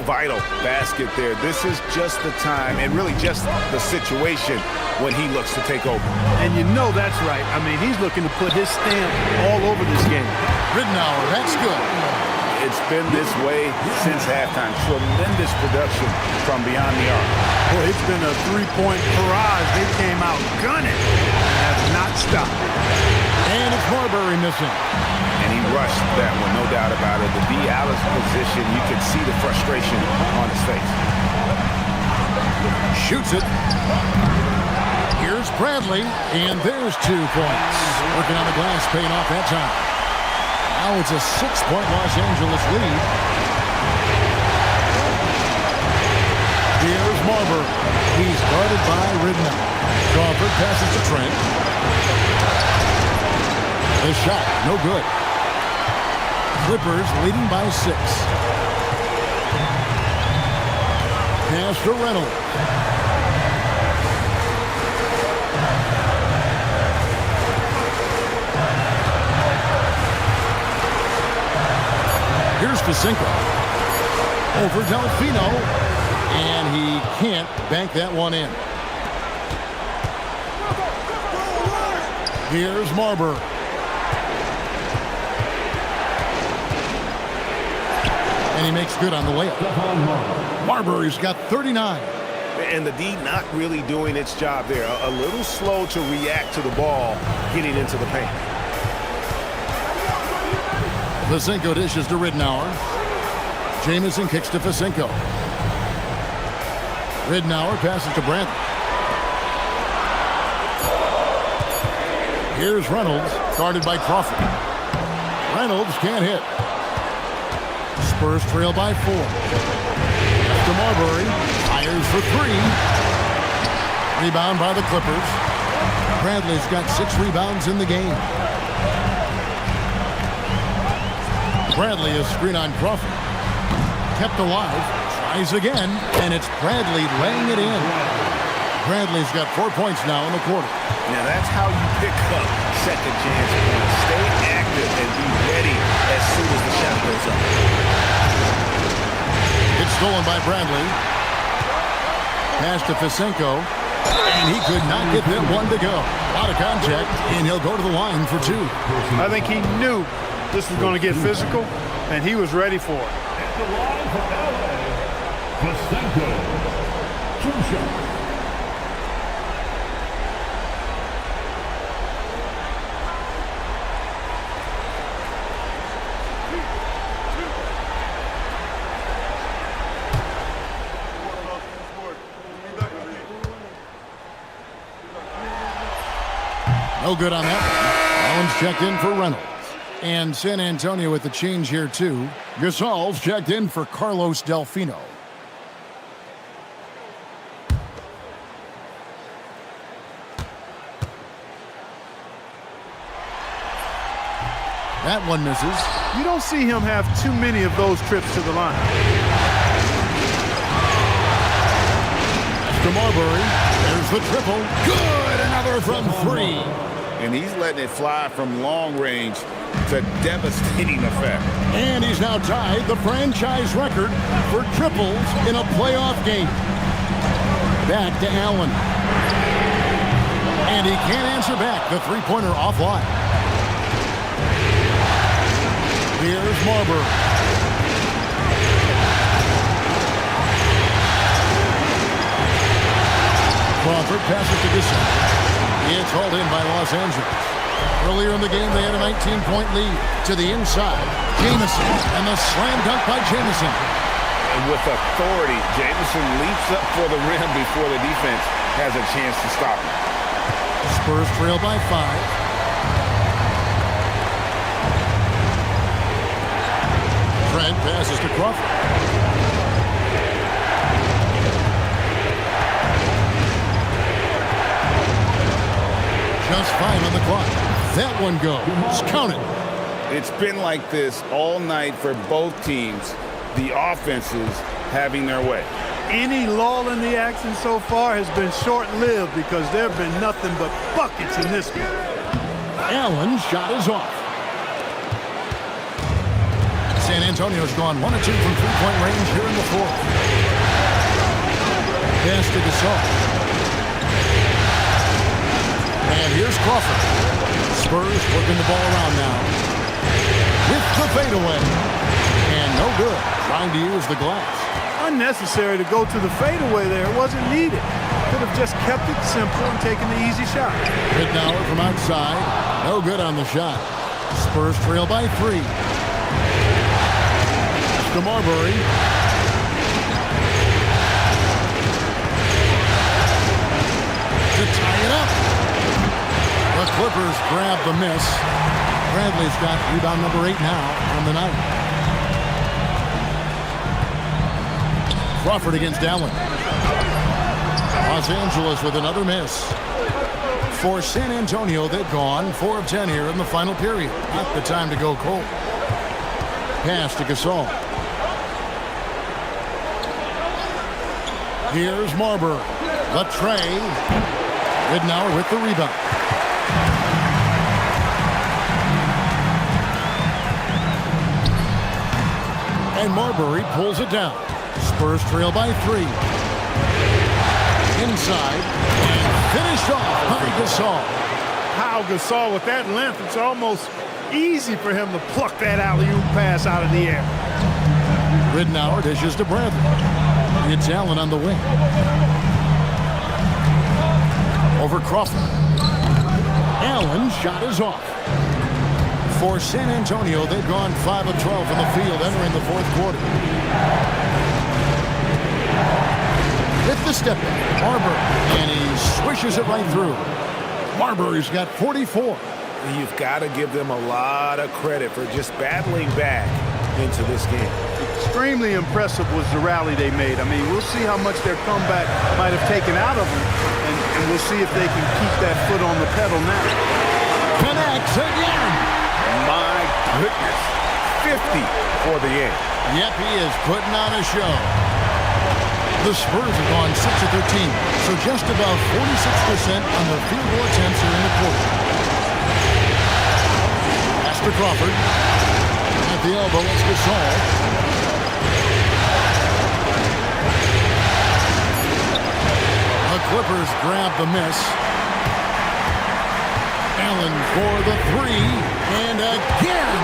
Vital basket there. This is just the time and really just the situation when he looks to take over. And you know that's right. I mean, he's looking to put his stamp all over this game. Rittenhour, that's good. It's been this way since halftime. Tremendous production from beyond the arc. Boy, it's been a three-point barrage. They came out gunning and have not stopped. And it's Marbury missing. And he rushed that one, no doubt about it. To be out of position, you could see the frustration on his face. Shoots it. Here's Bradley, and there's 2 points. Working on the glass, paying off that time. Now it's a 6-point Los Angeles lead. Here's Marbury. He's guarded by Rittenhour. Crawford passes to Trent. The shot, no good. Clippers leading by 6. Pass to Reynolds. Here's Fisenko. Over Delfino. And he can't bank that one in. Here's Marbury. And he makes good on the layup. Marbury's got 39. And the D not really doing its job there. A little slow to react to the ball getting into the paint. Fisenko dishes to Rittenhour. Jamison kicks to Fisenko. Rittenhour passes to Brantley. Here's Reynolds, guarded by Crawford. Reynolds can't hit. Spurs trail by 4. To Marbury. Fires for 3. Rebound by the Clippers. Bradley's got 6 rebounds in the game. Bradley is screen on Crawford. Kept alive. Tries again. And it's Bradley laying it in. Bradley's got 4 points now in the quarter. Now that's how you pick up second chance points. Stay active and be ready as soon as the shot goes up. It's stolen by Bradley. Pass to Fisenko. And he could not get that one to go. Out of contact, and he'll go to the line for 2. I think he knew this was going to get physical, and he was ready for it. At the line for LA, Vicente. 2 shots. No good on that one. Allen's checked in for Reynolds. And San Antonio with the change here, too. Gasol's checked in for Carlos Delfino. That one misses. You don't see him have too many of those trips to the line. To Marbury. There's the triple. Good! Another from 3. And he's letting it fly from long range to devastating effect. And he's now tied the franchise record for triples in a playoff game. Back to Allen. And he can't answer back the three-pointer offline. Here's Marbury. Crawford passes to Gasol. It's hauled in by Los Angeles. Earlier in the game, they had a 19-point lead. To the inside, Jamison, and the slam dunk by Jamison. And with authority, Jamison leaps up for the rim before the defense has a chance to stop him. Spurs trail by 5. Trent passes to Crawford. Just 5 on the clock. That one goes. Count it. It's been like this all night for both teams. The offenses having their way. Any lull in the action so far has been short-lived because there have been nothing but buckets in this one. Allen's shot is off. San Antonio's gone 1 of 2 from three-point range here in the 4th. Pass to Gasol. And here's Crawford. Spurs working the ball around now. With the fadeaway. And no good. Trying to use the glass. Unnecessary to go to the fadeaway there. It wasn't needed. Could have just kept it simple and taken the easy shot. Ridnour from outside. No good on the shot. Spurs trail by 3. To Marbury. To tie it up. The Clippers grab the miss. Bradley's got rebound number 8 now on the night. Crawford against Allen. Los Angeles with another miss. For San Antonio, they've gone 4 of 10 here in the final period. Not the time to go cold. Pass to Gasol. Here's Marbury. The tray. Ridnour with the rebound. And Marbury pulls it down. Spurs trail by 3. Inside. And finished off by Gasol. How Gasol with that length, it's almost easy for him to pluck that alley-oop pass out of the air. Ridnour dishes to Bradley. It's Allen on the wing. Over Crawford. Allen's shot is off. For San Antonio, they've gone 5 of 12 from the field entering the 4th quarter. With the step back, Marbury, and he swishes it right through. Marbury's got 44. You've got to give them a lot of credit for just battling back into this game. Extremely impressive was the rally they made. I mean, we'll see how much their comeback might have taken out of them, and we'll see if they can keep that foot on the pedal now. Connects again. My goodness. 50 for the end. Yep, he is putting on a show. The Spurs have gone 6 of 13, so just about 46% on their field goal attempts here in the quarter. Pass to Crawford. At the elbow, it's Gasol. A Clippers grab the miss. Allen for the three, and again.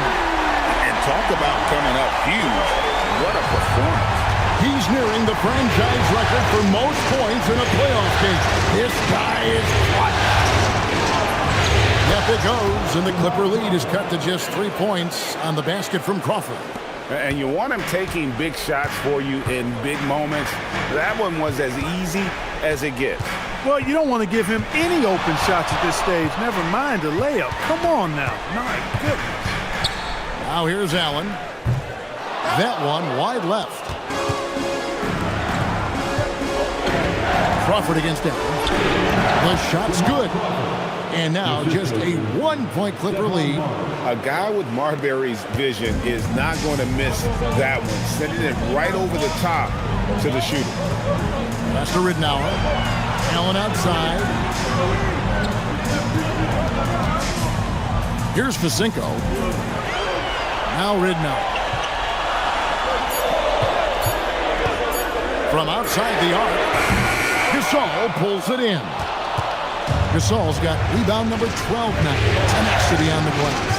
And talk about coming up huge. What a performance. He's nearing the franchise record for most points in a playoff game. This guy is clutch. Yep, it goes, and the Clipper lead is cut to just 3 points on the basket from Crawford. And you want him taking big shots for you in big moments. That one was as easy as it gets. Well, you don't want to give him any open shots at this stage. Never mind a layup. Come on now. My goodness. Now here's Allen. That one wide left. Crawford against Allen. The shot's good. And now just a 1-point Clipper lead. A guy with Marbury's vision is not going to miss that one. Sending it right over the top to the shooter. Pass to Ridnour. Allen outside. Here's Facinko. Now Ridnour. From outside the arc, Gasol pulls it in. Gasol's got rebound number 12 now. Tenacity on the glass.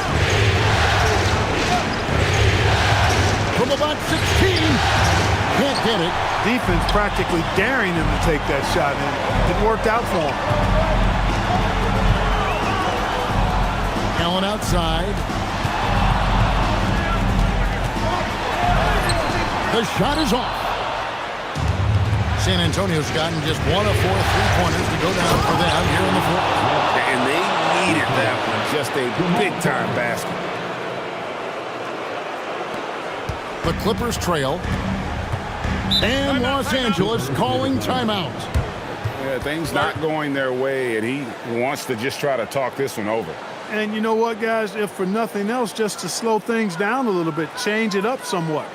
From about 16. Can't get it. Defense practically daring him to take that shot, and it worked out for him. Allen outside. The shot is off. San Antonio's gotten just 1 of 4 3-pointers to go down for them here in the fourth. And they needed that one. Just a big-time basket. The Clippers trail. And Los Angeles calling timeout. Yeah, things not going their way, and he wants to just try to talk this one over. And you know what, guys? If for nothing else, just to slow things down a little bit, change it up somewhat.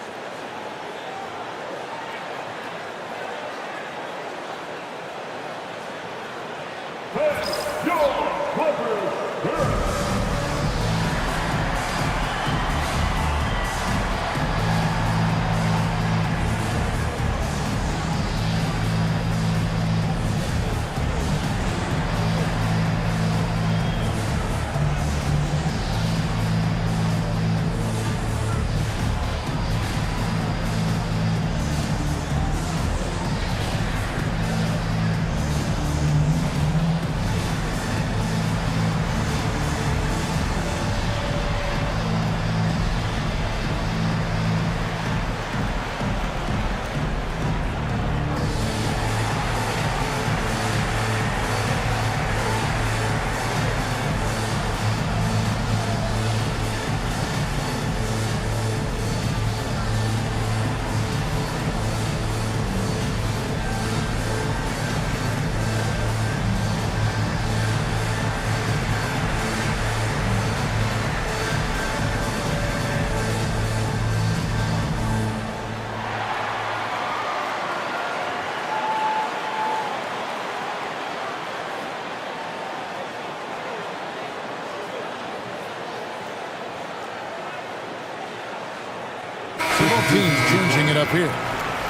Both teams changing it up here.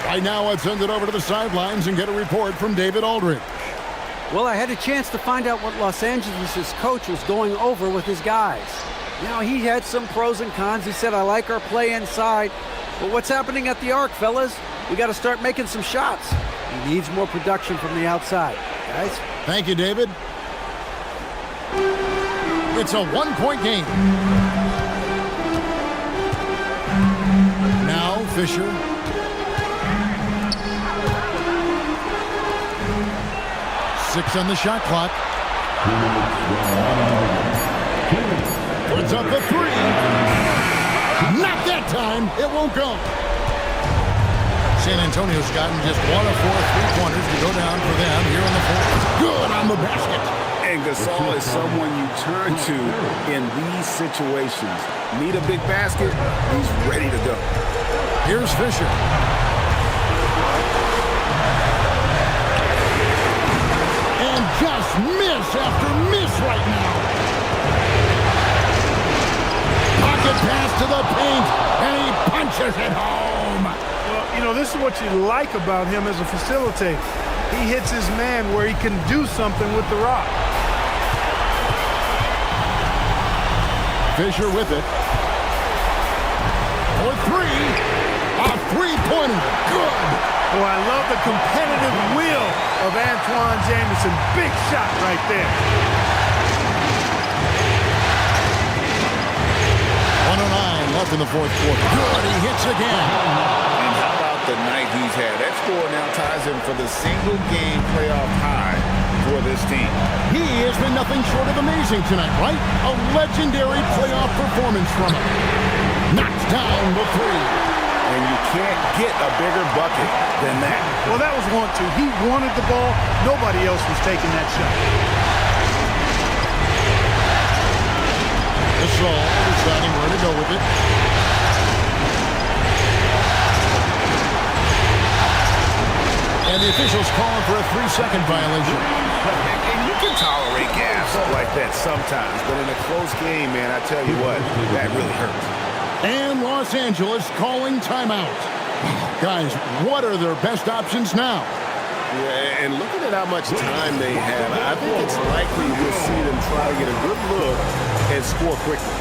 Right now, let's send it over to the sidelines and get a report from David Aldridge. Well, I had a chance to find out what Los Angeles' coach was going over with his guys. Now, he had some pros and cons. He said, I like our play inside. But what's happening at the arc, fellas? We got to start making some shots. He needs more production from the outside. Guys? Thank you, David. It's a 1-point game. Now, Fisher. Six on the shot clock. Puts up a three. Not that time. It won't go. San Antonio's gotten just 1 of 4 3-pointers to go down for them here in the fourth. Good on the basket. And Gasol is someone you turn to in these situations. Need a big basket, he's ready to go. Here's Fisher. And just miss after miss right now. Pocket pass to the paint, and he punches it home. Well, You know, this is what you like about him as a facilitator. He hits his man where he can do something with the rock. Fisher with it. For three. A three-pointer. Good. Oh, I love the competitive will of Antoine Jamison. Big shot right there. 109 left in the fourth quarter. Good. He hits again. And how about the night he's had? That score now ties him for the single-game playoff high for this team. He has been nothing short of amazing tonight, right? A legendary playoff performance from him. Knocks down the three. And you can't get a bigger bucket than that. Well, that was 1-2. He wanted the ball. Nobody else was taking that shot. Gasol deciding where to go with it. And the officials calling for a 3-second violation. And you can tolerate gas like that sometimes, but in a close game, man, I tell you what, that really hurts. And Los Angeles calling timeout. Guys, what are their best options now? Yeah, and looking at how much time they have, I think it's likely we'll see them try to get a good look and score quickly.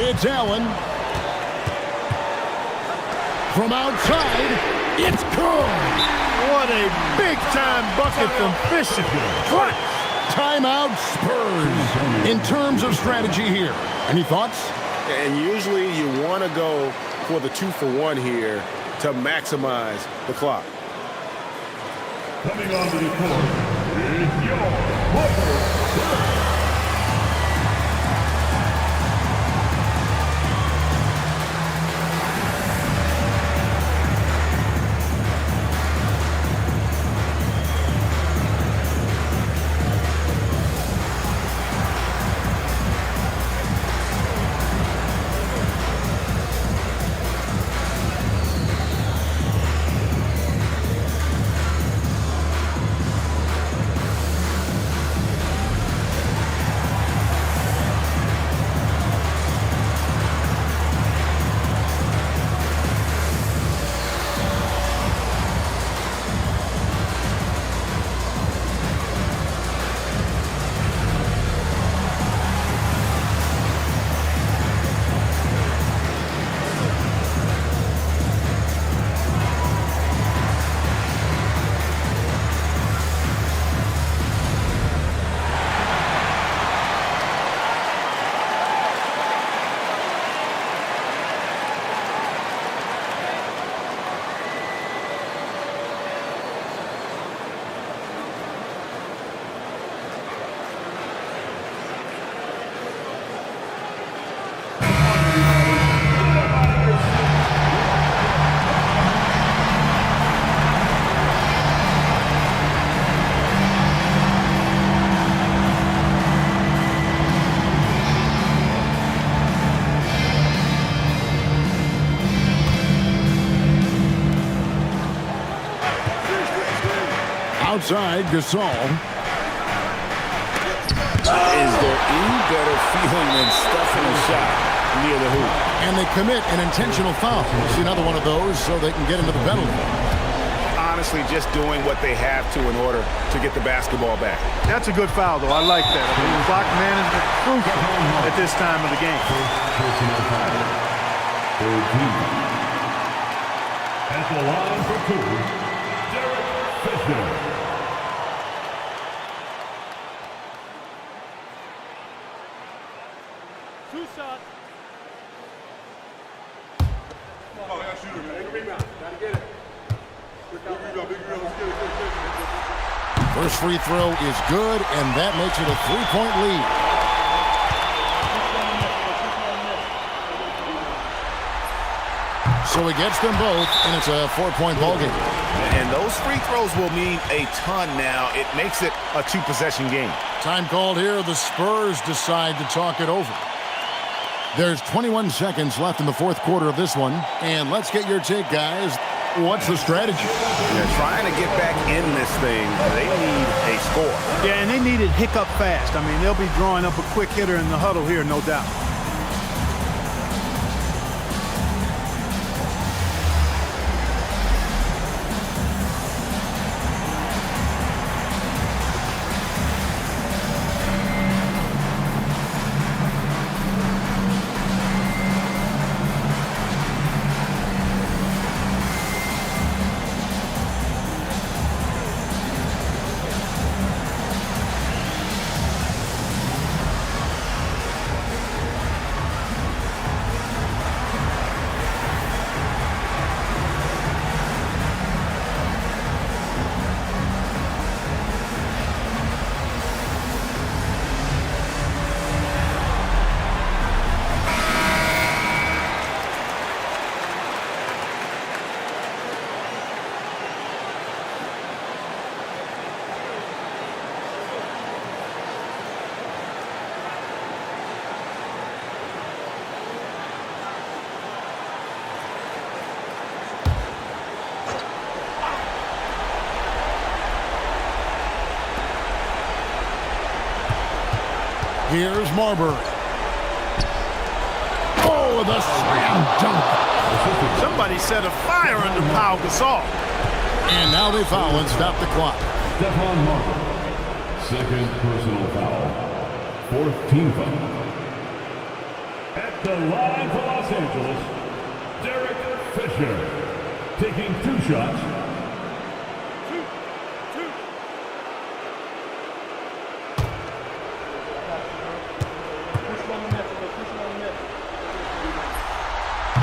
It's Allen. From outside, it's good. What a big-time bucket from Fisher. Clutch. Timeout Spurs. In terms of strategy here, any thoughts? And usually you want to go for the 2-for-1 here to maximize the clock. Coming onto the court is your Booker. outside, Gasol. Is there any better feeling than stuffing a shot near the hoop? And they commit an intentional foul. See another one of those so they can get into the penalty. Honestly, just doing what they have to in order to get the basketball back. That's a good foul, though. I like that. I mean, clock management crucial at this time of the game. At the line for two, Derek Fisher. Two shots. Oh, yeah, shooter, man. Big rebound. Gotta get it. Big rebound, big rebound. Let's get it. First free throw is good, and that makes it a 3-point lead. So he gets them both, and it's a 4-point ballgame. And those free throws will mean a ton now. It makes it a 2-possession game. Time called here. The Spurs decide to talk it over. There's 21 seconds left in the fourth quarter of this one. And let's get your take, guys. What's the strategy? They're trying to get back in this thing. They need a score. Yeah, and they need it hiccup fast. I mean, they'll be drawing up a quick hitter in the huddle here, no doubt. Here's Marbury. Oh, the slam dunk. Somebody set a fire under Pau Gasol. And now they foul and stop the clock. Stephon Marbury, second personal foul, fourth team foul. At the line for Los Angeles, Derek Fisher, taking 2 shots.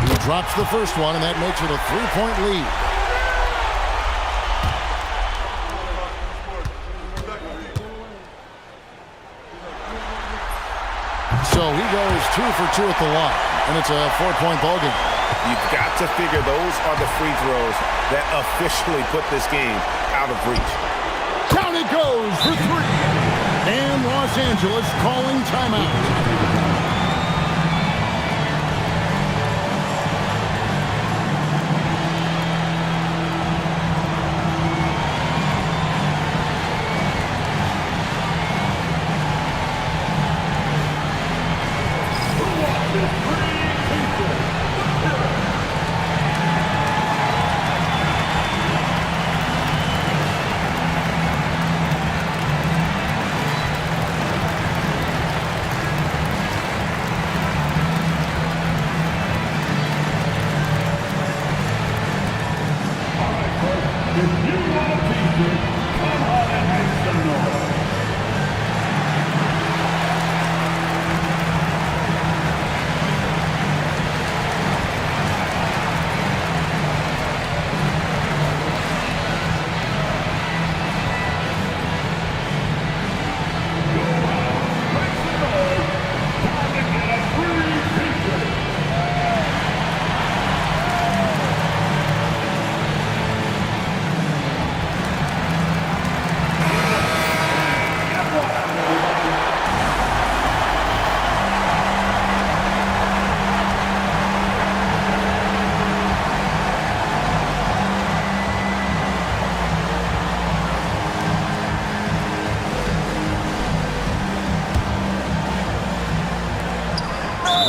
He drops the first one, and that makes it a 3-point lead. So he goes 2 for 2 at the line, and it's a 4-point ballgame. You've got to figure those are the free throws that officially put this game out of reach. Down it goes for 3. And Los Angeles calling timeout.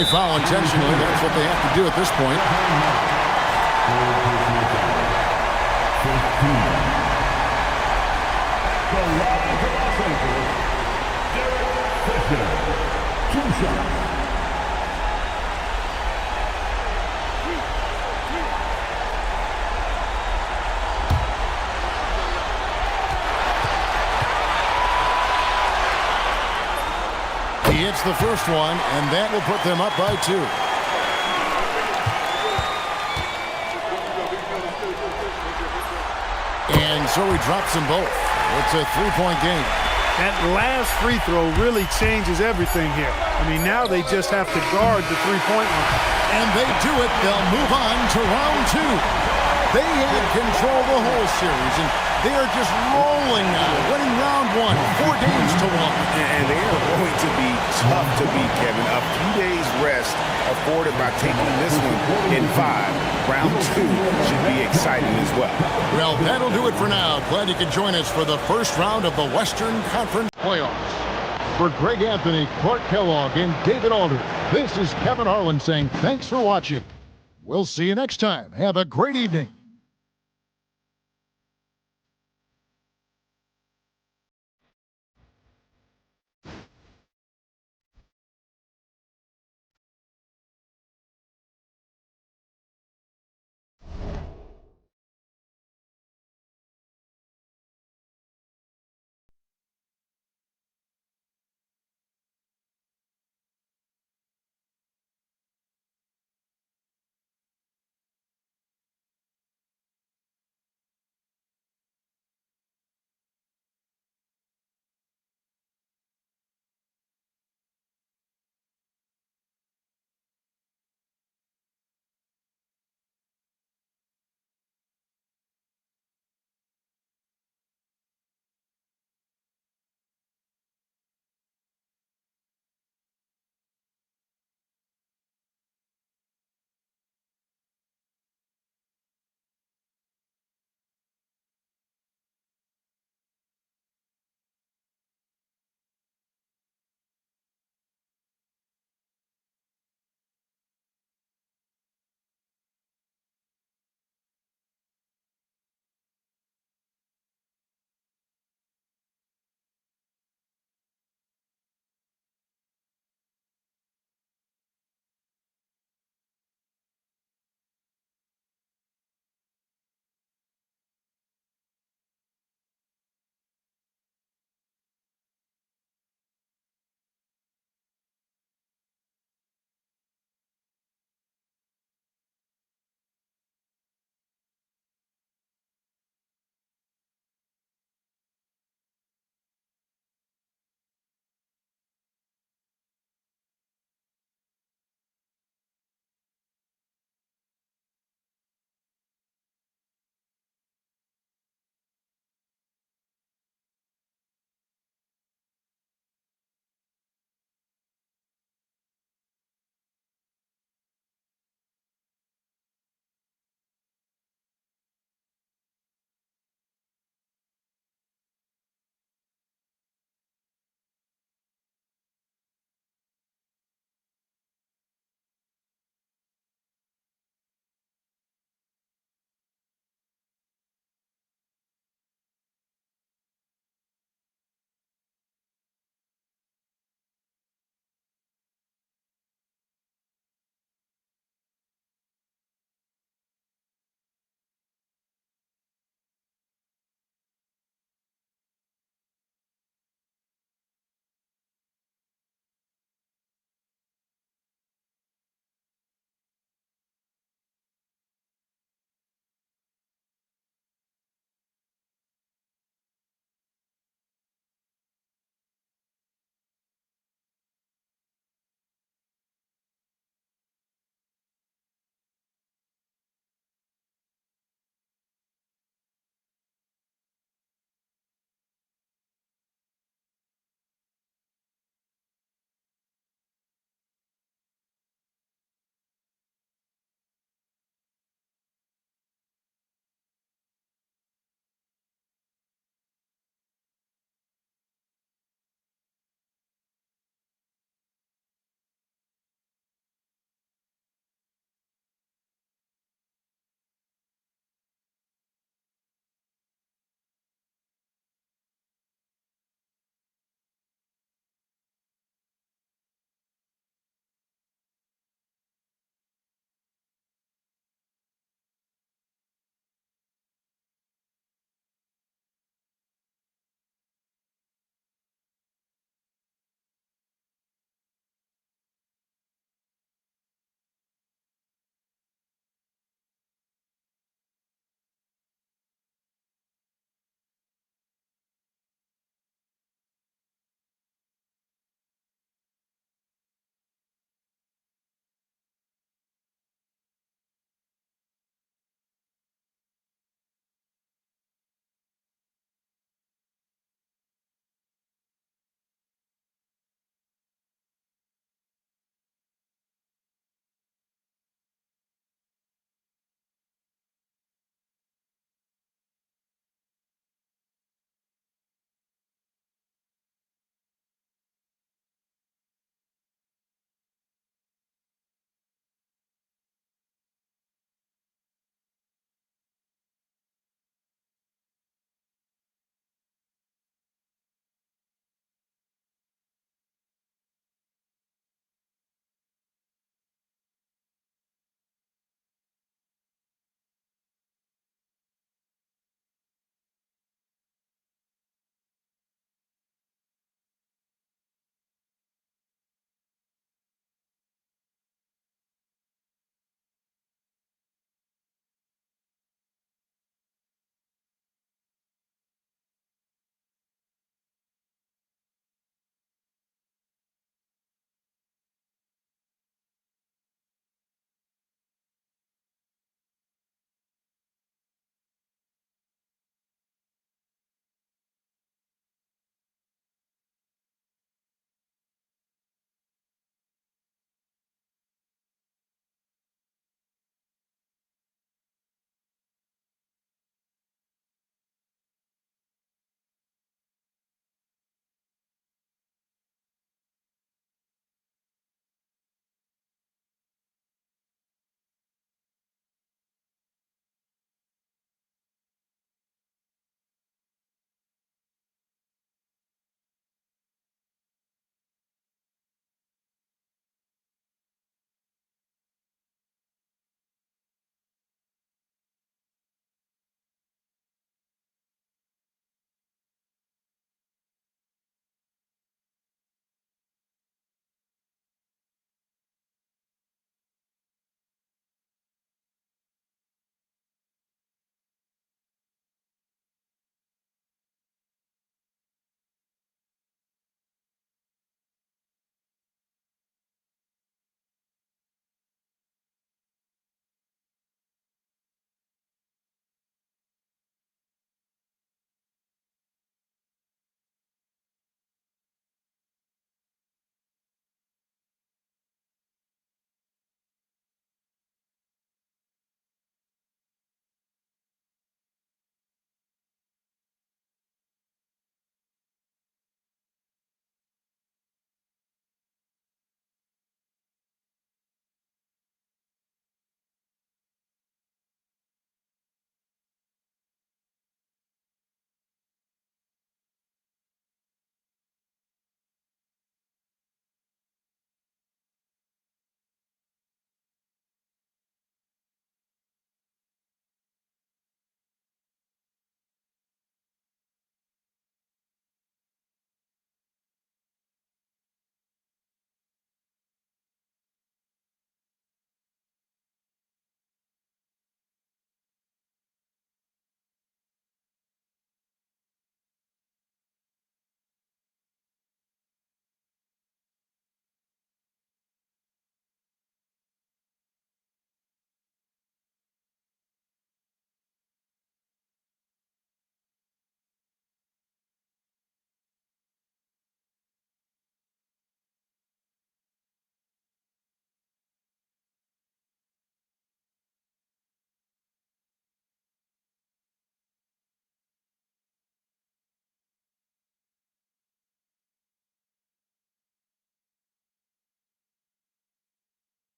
they foul intentionally. That's what they have to do at this point. The line for Los Angeles, Derek Fisher. 2 shots. He hits the first one, and that will put them up by 2. And so he drops them both. It's a 3-point game. That last free throw really changes everything here. I mean, now they just have to guard the three-point line. And they do it. They'll move on to round 2. They had control of the whole series, and they are just rolling now, winning round 1, 4 games to 1. And they are going to be tough to beat, Kevin. A few days rest afforded by taking this one in 5. Round 2 should be exciting as well. Well, that'll do it for now. Glad you could join us for the first round of the Western Conference playoffs. For Greg Anthony, Clark Kellogg, and David Alder, this is Kevin Harlan saying thanks for watching. We'll see you next time. Have a great evening.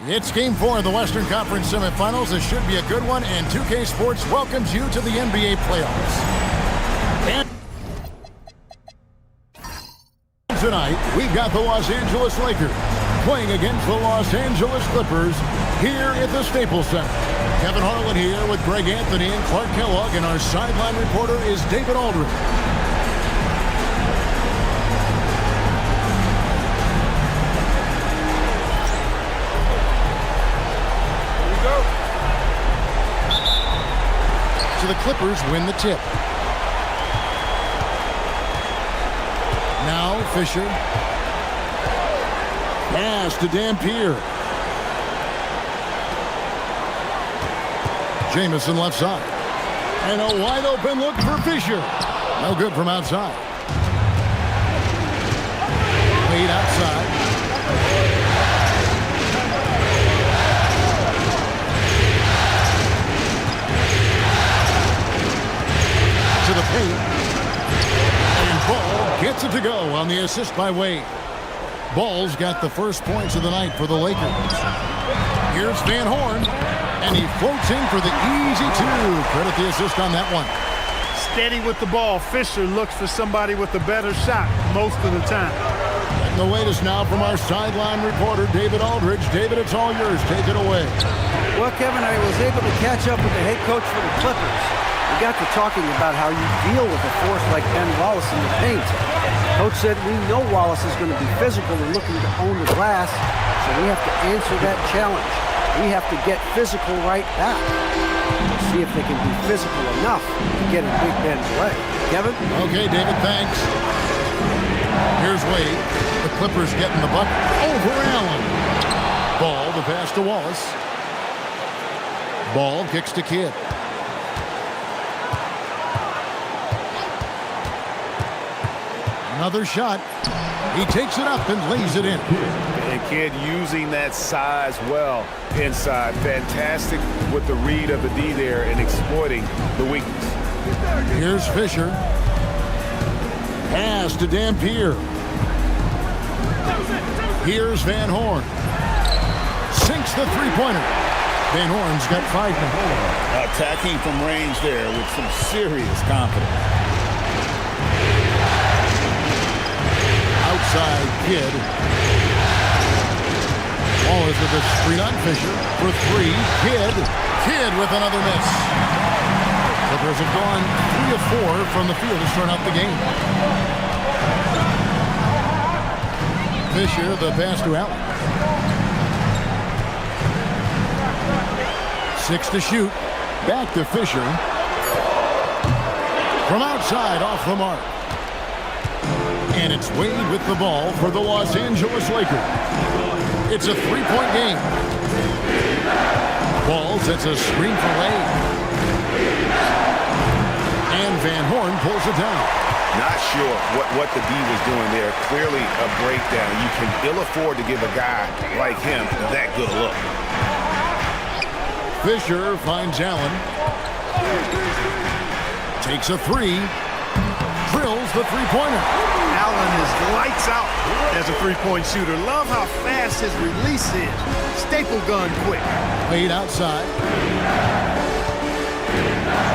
It's Game 4 of the Western Conference semifinals. This should be a good one, and 2K Sports welcomes you to the NBA playoffs. And tonight, we've got the Los Angeles Lakers playing against the Los Angeles Clippers here at the Staples Center. Kevin Harlan here with Greg Anthony and Clark Kellogg, and our sideline reporter is David Aldridge. So the Clippers win the tip. Now Fisher. Pass to Dampier. Jamison left side. And a wide open look for Fisher. No good from outside. Played outside. To the paint. And Ball gets it to go on the assist by Wade. Ball's got the first points of the night for the Lakers. Here's Van Horn, and he floats in for the easy two. Credit the assist on that one. Steady with the ball. Fisher looks for somebody with a better shot most of the time. And the latest now from our sideline reporter, David Aldridge. David, it's all yours. Take it away. Well, Kevin, I was able to catch up with the head coach for the Clippers. We got to talking about how you deal with a force like Ben Wallace in the paint. Coach said, we know Wallace is going to be physical and looking to own the glass, so we have to answer that challenge. We have to get physical right back. We'll see if they can be physical enough to get in Big Ben's way. Kevin? Okay, David, thanks. Here's Wade. The Clippers getting the bucket over Allen. Ball, the pass to Wallace. Ball kicks to Kidd. Another shot. He takes it up and lays it in. And Kidd using that size well inside. Fantastic with the read of the D there and exploiting the weakness. Here's Fisher. Pass to Dampier. Here's Van Horn. Sinks the three-pointer. Van Horn's got 5 now. Attacking from range there with some serious confidence. Outside Kidd. Wallace with a screen on Fisher for 3. Kidd with another miss. Clippers have gone 3 of 4 from the field to start out the game. Fisher, the pass to Allen. 6 to shoot. Back to Fisher. From outside, off the mark. And it's Wade with the ball for the Los Angeles Lakers. It's a 3-point game. Ball sets a screen for Wade. And Van Horn pulls it down. Not sure what the D was doing there. Clearly a breakdown. You can ill afford to give a guy like him that good a look. Fisher finds Allen. Takes a 3. Drills the three-pointer. Allen is lights out as a three-point shooter. Love how fast his release is. Staple gun quick. Played outside.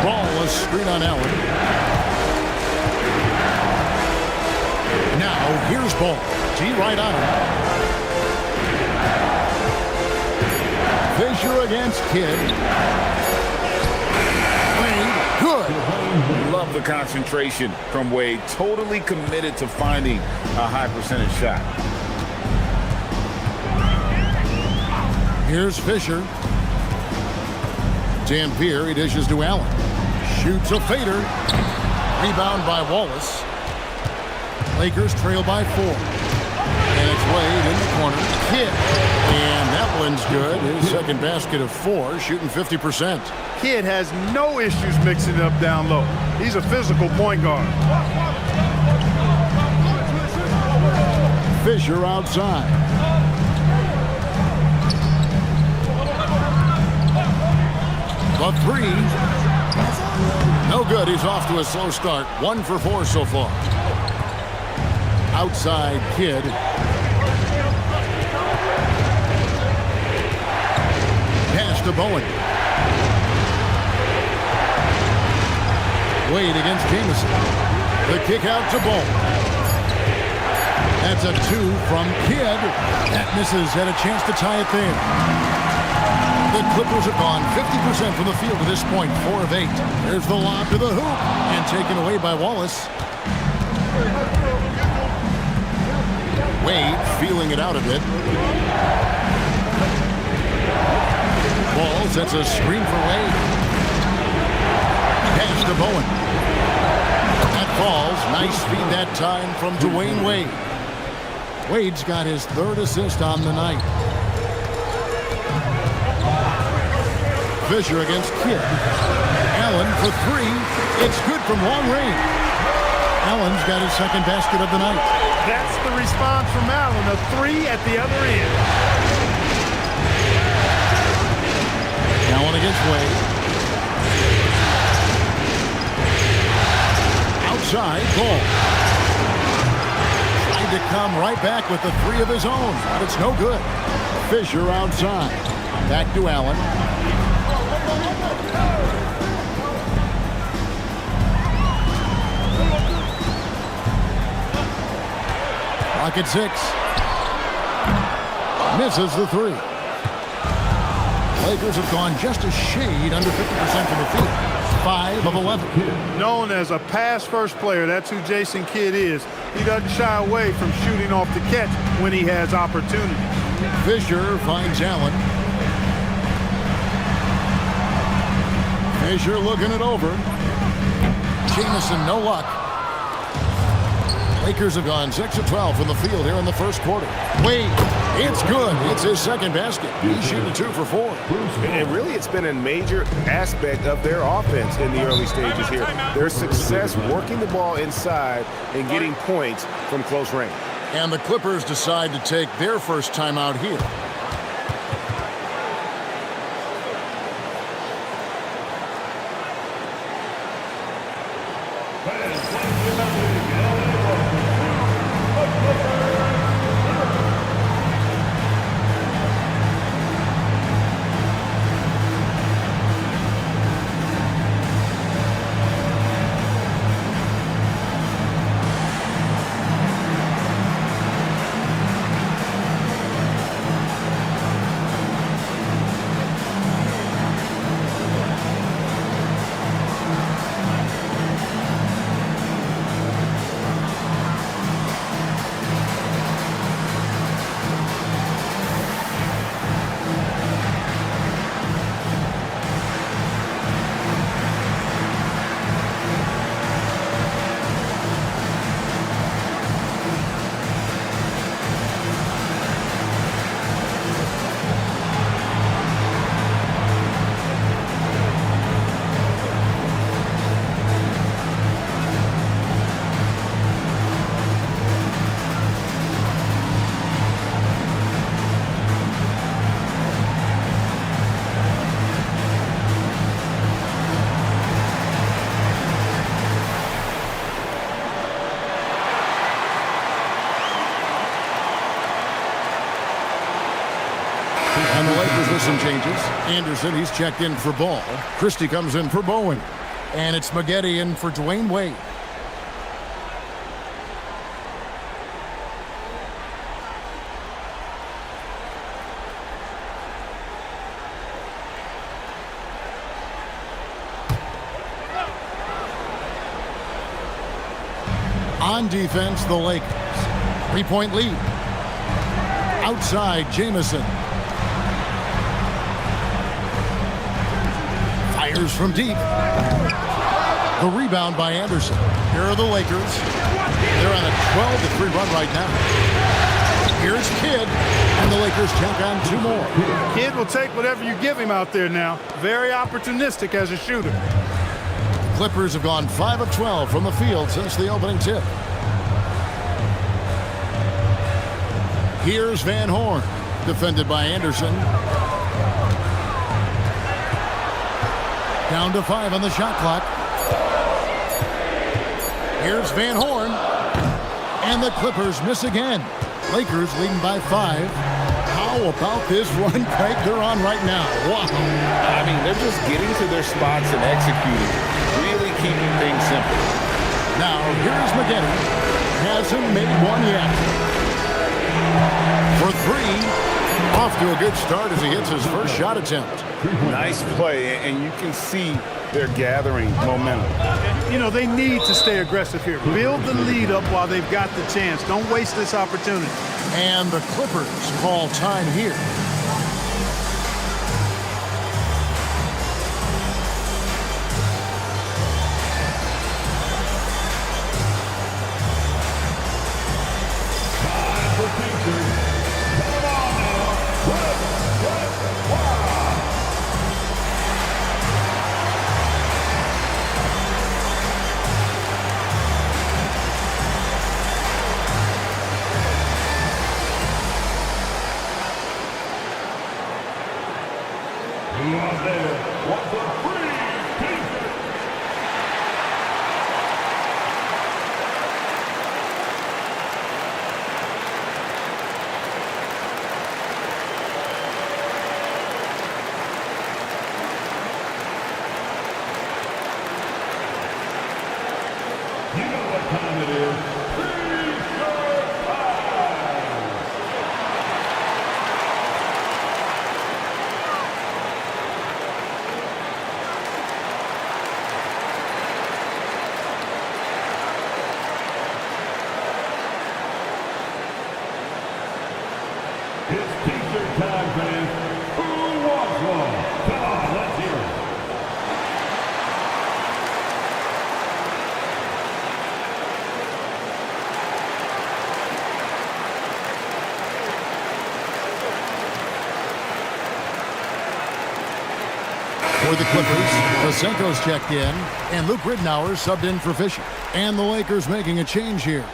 Ball a screen on Allen. Now here's Ball. T right on him. Fisher against Kidd. Good. Love the concentration from Wade. Totally committed to finding a high percentage shot. Here's Fisher. Dampier, he dishes to Allen. Shoots a fader. Rebound by Wallace. Lakers trail by 4. And it's Wade in the corner. Kidd. And that one's good. His second basket of 4, shooting 50%. Kidd has no issues mixing it up down low. He's a physical point guard. Fisher outside. The 3. No good. He's off to a slow start. 1 for 4 so far. Outside Kidd. Pass to Bowen. Wade against Jameson. The kick out to Bowen. That's a 2 from Kidd. That misses. Had a chance to tie it there. The Clippers have gone 50% from the field to this point, 4 of 8. There's the lob to the hoop and taken away by Wallace. Wade feeling it out a bit. Ball sets a screen for Wade. Pass to Bowen. That falls. Nice feed that time from Dwayne Wade. Wade's got his 3rd assist on the night. Fisher against Kidd. Allen for 3. It's good from long range. Allen's got his 2nd basket of the night. That's the response from Allen, a 3 at the other end. Allen against Wade. Outside, Ball. Tried to come right back with the 3 of his own, but it's no good. Fisher outside. Back to Allen. Clock at 6. Misses the 3. Lakers have gone just a shade under 50% from the field. 5 of 11. Known as a pass-first player, that's who Jason Kidd is. He doesn't shy away from shooting off the catch when he has opportunity. Fisher finds Allen. Fisher looking it over. Jameson, no luck. Lakers have gone 6 of 12 from the field here in the first quarter. Wade, it's good. It's his 2nd basket. He's shooting 2 for 4. And really, it's been a major aspect of their offense in the early stages here. Their success working the ball inside and getting points from close range. And the Clippers decide to take their first timeout here. And the Lakers with some changes. Anderson, he's checked in for Ball. Christie comes in for Bowen. And it's Maggette in for Dwayne Wade. On defense, the Lakers. 3-point lead. Outside, Jameson. Fires from deep. The rebound by Anderson. Here are the Lakers. They're on a 12-3 run right now. Here's Kidd, and the Lakers tack on 2 more. Kidd will take whatever you give him out there now. Very opportunistic as a shooter. Clippers have gone 5 of 12 from the field since the opening tip. Here's Van Horn, defended by Anderson. Down to 5 on the shot clock. Here's Van Horn. And the Clippers miss again. Lakers leading by 5. How How about this run break they're on right now? Wow. I mean, they're just getting to their spots and executing, really keeping things simple. Now, here's McGetty. Hasn't made one yet. For three. Off to a good start as he hits his first shot attempt. Nice play, and you can see they're gathering momentum. You know, they need to stay aggressive here. Build the lead up while they've got the chance. Don't waste this opportunity. And the Clippers call time here. You know what time it is. It's t-shirt time, fans. Who wants one? Come on, let's hear it. For the Clippers, Pasenko's checked in, and Luke Ridnour subbed in for Fisher. And the Lakers making a change here.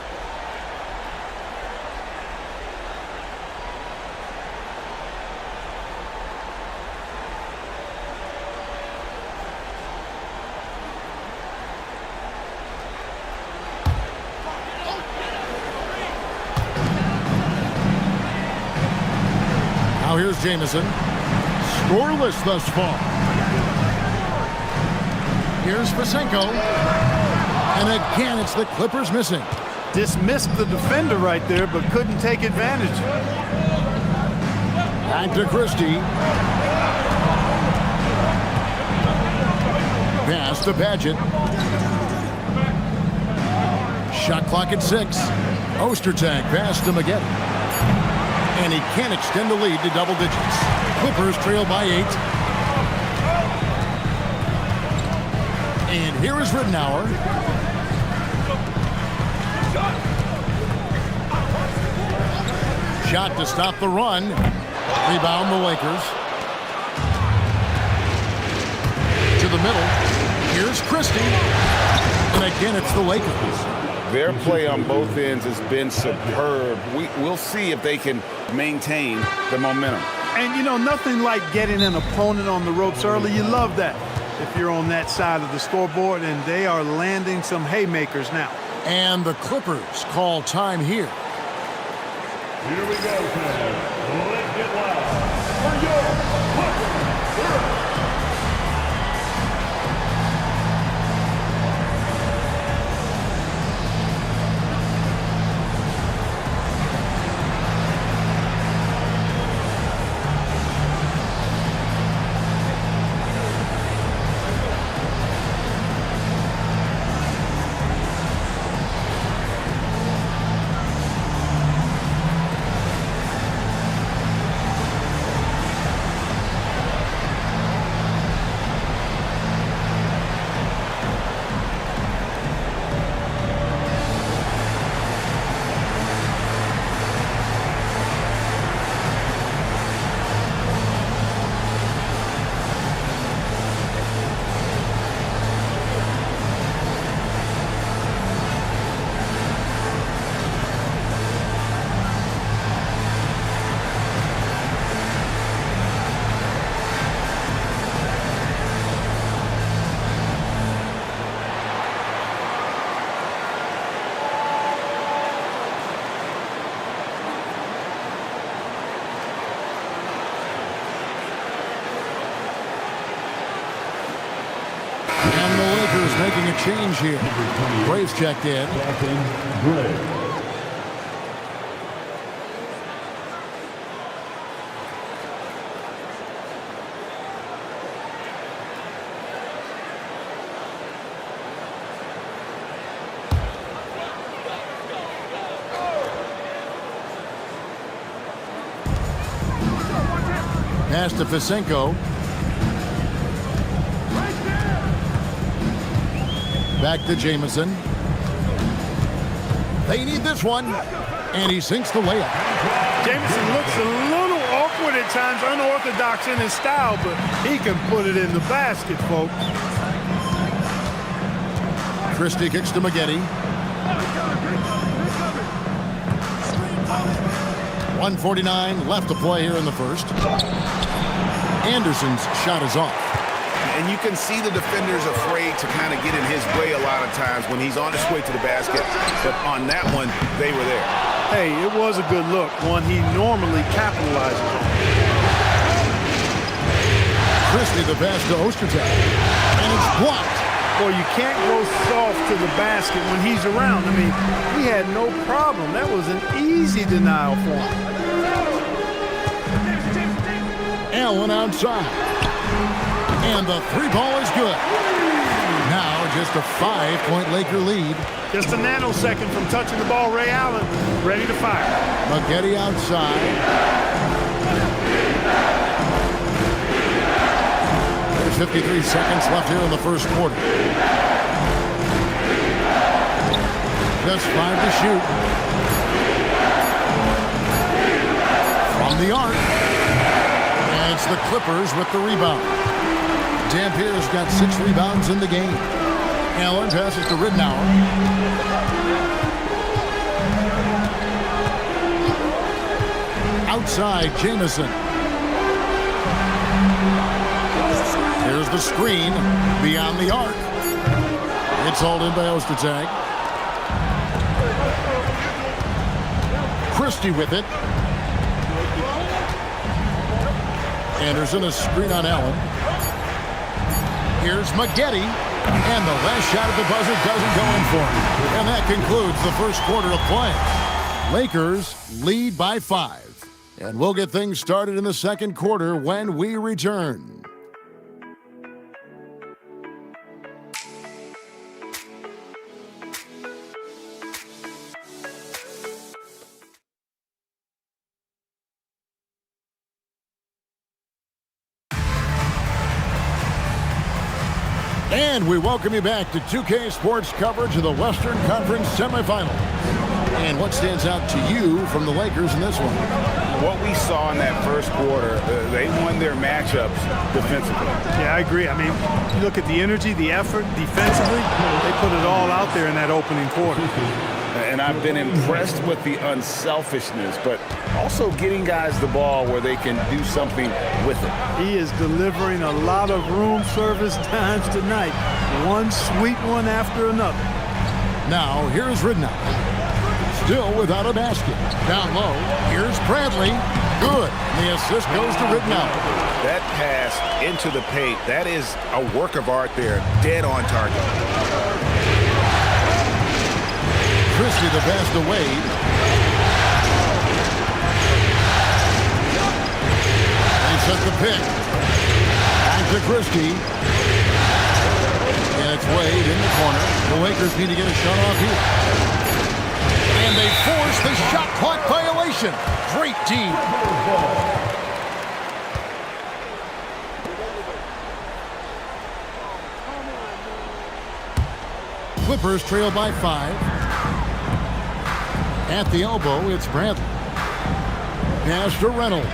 Now here's Jamison. Scoreless thus far. Here's Pasenko. And again, it's the Clippers missing. Dismissed the defender right there, but couldn't take advantage. Back to Christie. Pass to Paget. Shot clock at 6. Ostertag pass to McGetty. And he can't extend the lead to double digits. Clippers trail by 8. And here is Ridnour. Shot to stop the run. Rebound the Lakers. To the middle. Here's Christie. And again, it's the Lakers. Their play on both ends has been superb. We'll see if they can maintain the momentum. And, you know, nothing like getting an opponent on the ropes early. You love that if you're on that side of the scoreboard, and they are landing some haymakers now. And the Clippers call time here. Here we go, fans. Let's get loud. For your Clippers. And the Lakers making a change here. Braves checked in. Pass to Fisenko. Back to Jamison. They need this one. And he sinks the layup. Jamison looks a little awkward at times, unorthodox in his style, but he can put it in the basket, folks. Christie kicks to Maggette. 1:49 left to play here in the first. Anderson's shot is off. And you can see the defenders afraid to kind of get in his way a lot of times when he's on his way to the basket. But on that one, they were there. Hey, it was a good look, one he normally capitalizes on. Christie the pass to Ostertag. And it's blocked. Boy, you can't go soft to the basket when he's around. I mean, he had no problem. That was an easy denial for him. Allen outside. And the three ball is good. Now just a 5-point Laker lead. Just a nanosecond from touching the ball, Ray Allen ready to fire. Maggette outside. There's 53 seconds left here in the first quarter. Just 5 to shoot. From the arc. And it's the Clippers with the rebound. Dampier's got 6 rebounds in the game. Allen passes to Ridnour. Outside, Jamison. Here's the screen beyond the arc. It's hauled in by Ostertag. Christie with it. Anderson, a screen on Allen. Here's Maggette. And the last shot at the buzzer doesn't go in for him. And that concludes the first quarter of play. Lakers lead by 5. And we'll get things started in the second quarter when we return. And we welcome you back to 2K Sports coverage of the Western Conference semifinal. And what stands out to you from the Lakers in this one? What we saw in that first quarter, they won their matchups defensively. Yeah, I agree. I mean, you look at the energy, the effort defensively, they put it all out there in that opening quarter. And I've been impressed with the unselfishness, but also getting guys the ball where they can do something with it. He is delivering a lot of room service times tonight. One sweet one after another. Now, here's Ridnour. Still without a basket. Down low, here's Bradley. Good. The assist goes to Ridnour. That pass into the paint, that is a work of art there. Dead on target. Christie the pass to Wade. They set the pick. Back to Christie. And it's Wade in the corner. The Lakers need to get a shot off here. And they force the shot clock violation. Great team. Clippers trail by 5. At the elbow, it's Bradley. Pass to Reynolds.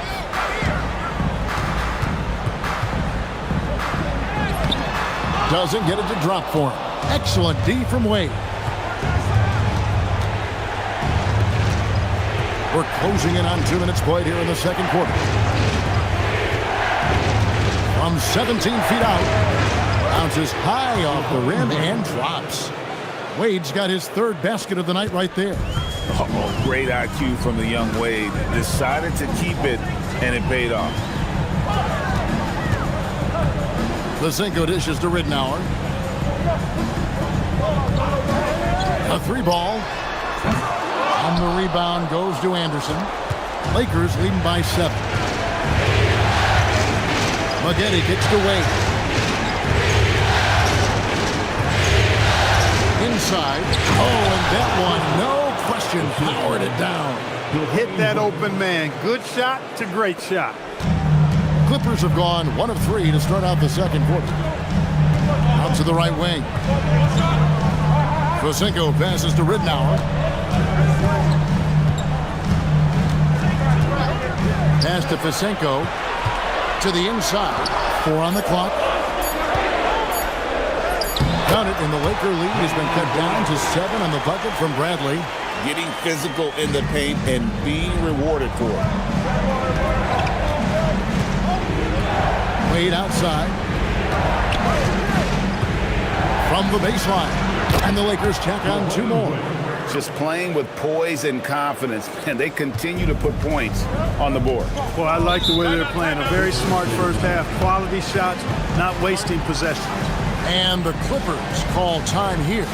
Doesn't get it to drop for him. Excellent D from Wade. We're closing in on 2 minutes played here in the second quarter. From 17 feet out, bounces high off the rim and drops. Wade's got his 3rd basket of the night right there. Oh, great IQ from the young Wade. Decided to keep it, and it paid off. Fisenko dishes to Ridnour. A 3-ball. On the rebound goes to Anderson. Lakers leading by 7. Maggette kicks to Wade. Inside. Oh, and that one, no question, powered it down. Hit that open man. Good shot to great shot. Clippers have gone 1 of 3 to start out the second quarter. Out to the right wing. Fosenko passes to Ridnour. Pass to Fosenko. To the inside. 4 on the clock. Count it, and the Laker lead has been cut down to 7 on the bucket from Bradley. Getting physical in the paint and being rewarded for it. Wade outside. From the baseline. And the Lakers tack on 2 more. Just playing with poise and confidence, and they continue to put points on the board. Well, I like the way they're playing. A very smart first half. Quality shots, not wasting possession. And the Clippers call time here.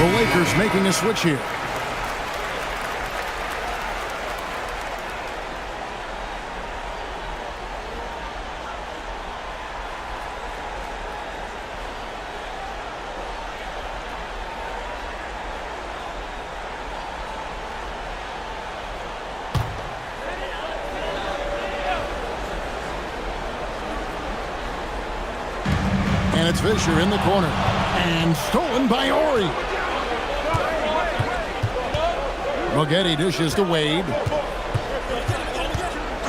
The Lakers making a switch here. And it's Fisher in the corner. And stolen by Ori. Maggette dishes to Wade.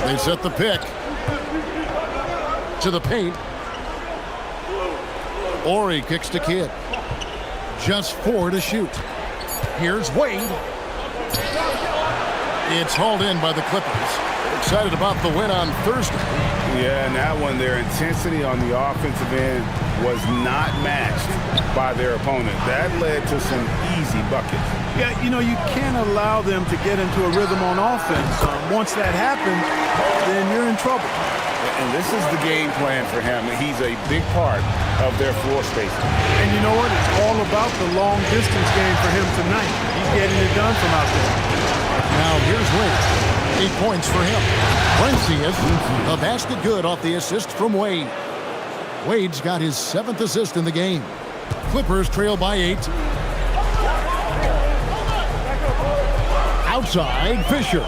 They set the pick. To the paint. Ori kicks to Kidd. Just 4 to shoot. Here's Wade. It's hauled in by the Clippers. Excited about the win on Thursday. Yeah, and that one, their intensity on the offensive end was not matched by their opponent. That led to some easy buckets. Yeah, you know, you can't allow them to get into a rhythm on offense. Once that happens, then you're in trouble. And this is the game plan for him. He's a big part of their floor spacing. And you know what? It's all about the long distance game for him tonight. He's getting it done from out there. Now here's Wade. 8 points for him. Valencius, a basket good off the assist from Wade. Wade's got his 7th assist in the game. Clippers trail by 8. Outside, Fisher.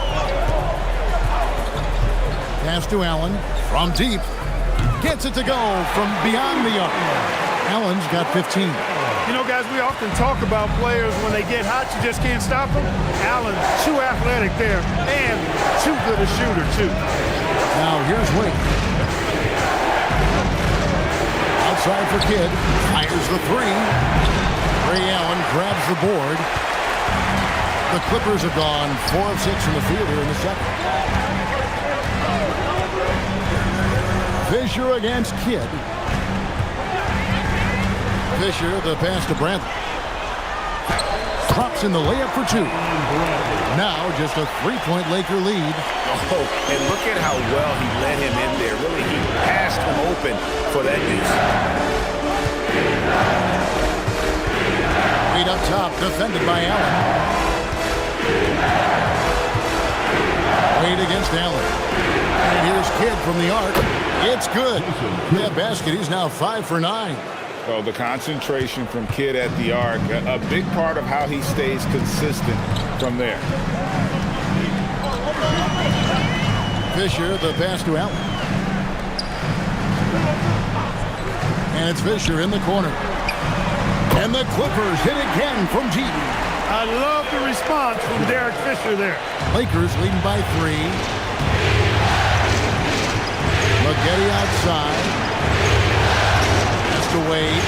Pass to Allen from deep. Gets it to go from beyond the arc. Allen's got 15. You know, guys, we often talk about players when they get hot, you just can't stop them. Allen's too athletic there and too good a shooter, too. Now here's Wade. Outside for Kidd. Fires the 3. Ray Allen grabs the board. The Clippers have gone 4 of 6 in the field here in the second. Fisher against Kidd. Fisher, the pass to Bradley. Drops in the layup for two. Now just a 3-point Laker lead. Oh, and look at how well he let him in there. Really, he passed him open for that deuce. Lead up top, defended by Allen. Wade against Allen. And here's Kidd from the arc. It's good. That basket, he's now 5 for 9. So the concentration from Kidd at the arc, a big part of how he stays consistent from there. Fisher, the pass to Allen. And it's Fisher in the corner. And the Clippers hit again from deep. I love the response from Derek Fisher there. Lakers leading by 3. Maggette outside. Pass to Wade.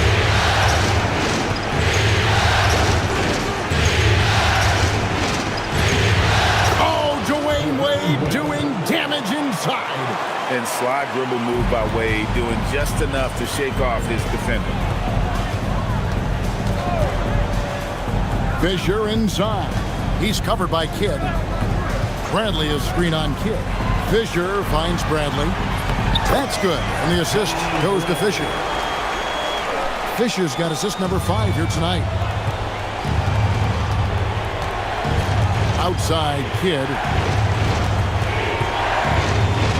Oh, Dwayne Wade doing damage inside. And slide dribble move by Wade, doing just enough to shake off his defender. Fisher inside. He's covered by Kidd. Bradley is screen on Kidd. Fisher finds Bradley. That's good. And the assist goes to Fisher. Fisher's got assist number 5 here tonight. Outside Kidd.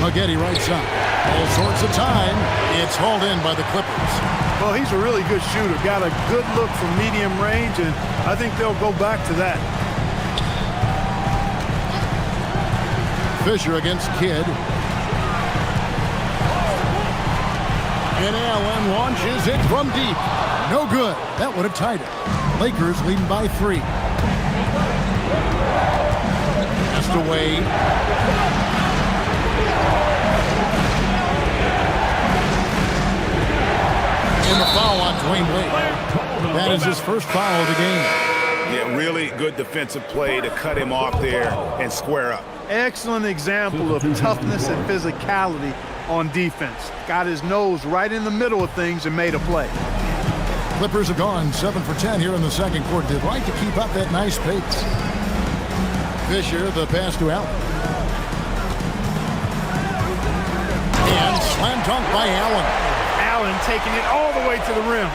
Maggette right side. All sorts of time. It's hauled in by the Clippers. Well, he's a really good shooter. Got a good look from medium range, and I think they'll go back to that. Fisher against Kidd. And Allen launches it from deep. No good. That would have tied it. Lakers leading by 3. That's the Wade. And the foul on Dwayne Wade. That is his first foul of the game. Yeah, really good defensive play to cut him off there and square up. Excellent example of toughness and physicality on defense. Got his nose right in the middle of things and made a play. Clippers have gone 7 for 10 here in the second quarter. They'd like to keep up that nice pace. Fisher, the pass to Allen. And slam dunk by Allen. Allen taking it all the way to the rim.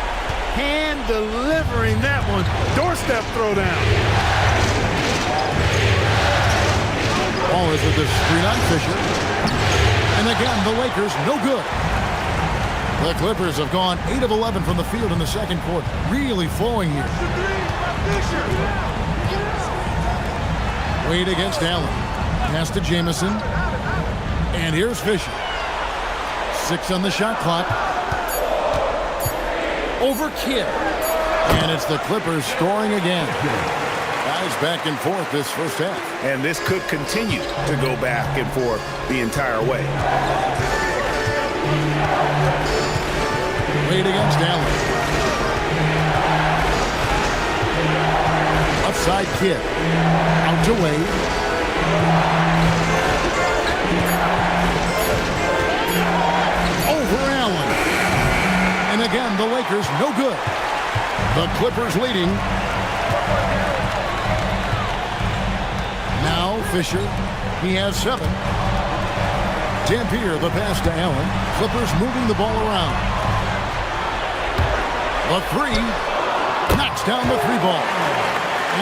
Hand delivering that one. Doorstep throwdown. Ball is with the screen on Fisher. And again, the Lakers no good. The Clippers have gone 8 of 11 from the field in the second quarter. Really flowing here. Wade against Allen. Pass to Jamison. And here's Fisher. 6 on the shot clock. Over Kidd. And it's the Clippers scoring again. Guys back and forth this first half. And this could continue to go back and forth the entire way. Wade against Allen. Left side Kidd. Out to Wade. Over Allen. And again, the Lakers no good. The Clippers leading. Now Fisher. He has 7. Dampier, the pass to Allen. Clippers moving the ball around. The 3. Knocks down the 3 ball.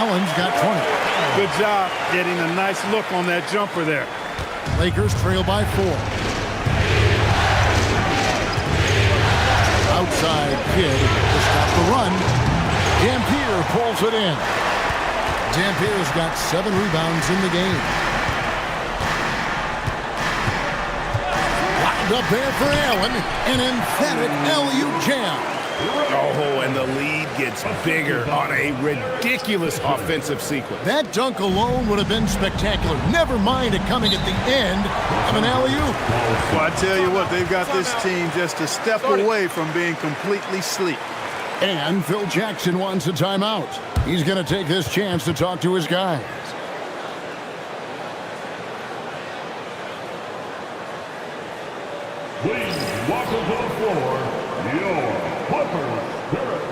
Allen's got 20. Good job getting a nice look on that jumper there. Lakers trail by 4. Outside Kidd to stop the run. Dampier pulls it in. Dampier's got 7 rebounds in the game. Lined up there for Allen. An emphatic alley-oop jam. Oh, and the lead gets bigger on a ridiculous offensive sequence. That dunk alone would have been spectacular. Never mind it coming at the end of an alley-oop. Well, I tell you what, they've got this team just a step away from being completely sleep. And Phil Jackson wants a timeout. He's going to take this chance to talk to his guys. Please welcome to the floor your Clippers Spirit.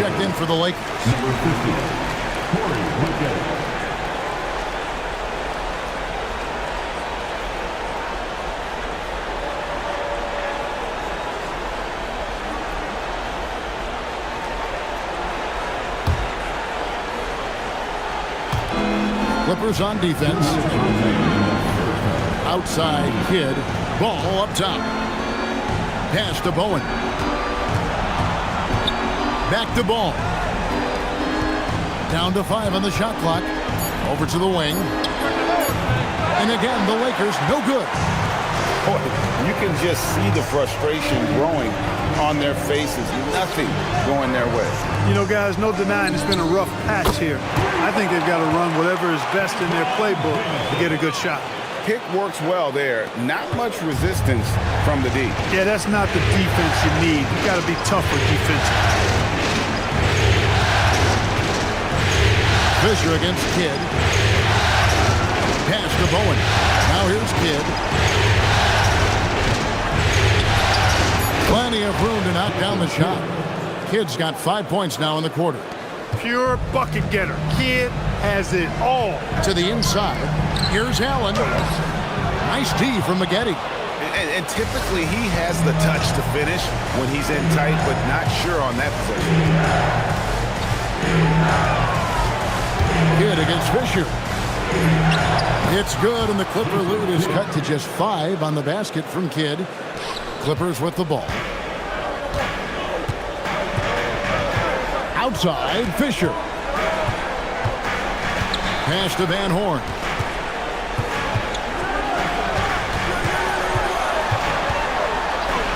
checked in for the Lakers. Clippers on defense. Outside Kidd. Ball up top. Pass to Bowen. Back to Ball. Down to 5 on the shot clock. Over to the wing. And again, the Lakers no good. Boy, you can just see the frustration growing on their faces. Nothing going their way. You know, guys, no denying it's been a rough patch here. I think they've got to run whatever is best in their playbook to get a good shot. Pick works well there. Not much resistance from the D. Yeah, that's not the defense you need. You got to be tougher defensively. Fisher against Kidd. Pass to Bowen. Now here's Kidd. Plenty of room to knock down the shot. Kidd's got 5 points now in the quarter. Pure bucket getter. Kidd has it all. To the inside. Here's Allen. Nice D from Maggetti. And typically he has the touch to finish when he's in tight, but not sure on that possession. Kidd against Fisher. It's good, and the Clipper lead is cut to just 5 on the basket from Kidd. Clippers with the ball. Outside, Fisher. Pass to Van Horn.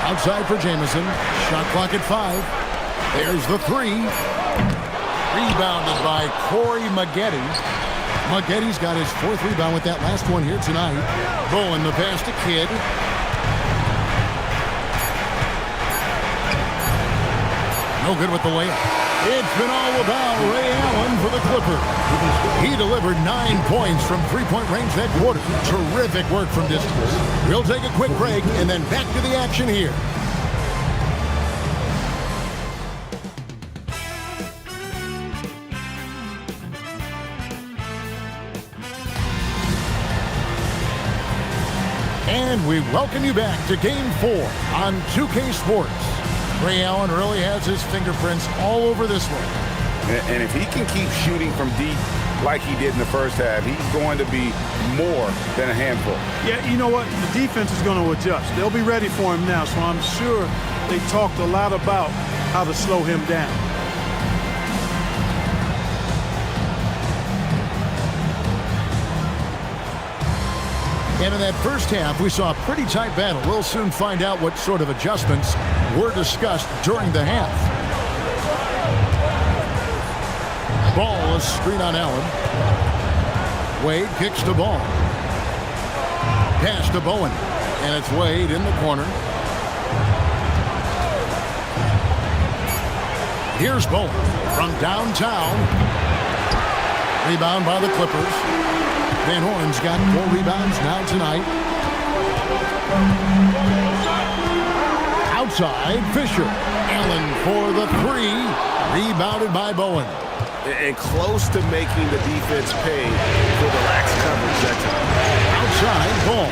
Outside for Jamison. Shot clock at 5. There's the 3. Rebounded by Corey Maggetti. Maggetti's got his 4th rebound with that last one here tonight. Bowen the pass to Kidd. No good with the layup. It's been all about Ray Allen for the Clippers. He delivered 9 points from three-point range that quarter. Terrific work from distance. We'll take a quick break and then back to the action here. And we welcome you back to Game 4 on 2K Sports. Ray Allen really has his fingerprints all over this one. And if he can keep shooting from deep like he did in the first half, he's going to be more than a handful. Yeah, you know what? The defense is going to adjust. They'll be ready for him now, so I'm sure they talked a lot about how to slow him down. And in that first half, we saw a pretty tight battle. We'll soon find out what sort of adjustments were discussed during the half. Ball is screen on Allen. Wade kicks to Ball. Pass to Bowen. And it's Wade in the corner. Here's Bowen from downtown. Rebound by the Clippers. Van Horn's got 4 rebounds now tonight. Outside, Fisher. Allen for the 3. Rebounded by Bowen. And close to making the defense pay for the lax coverage that time. Outside, Ball.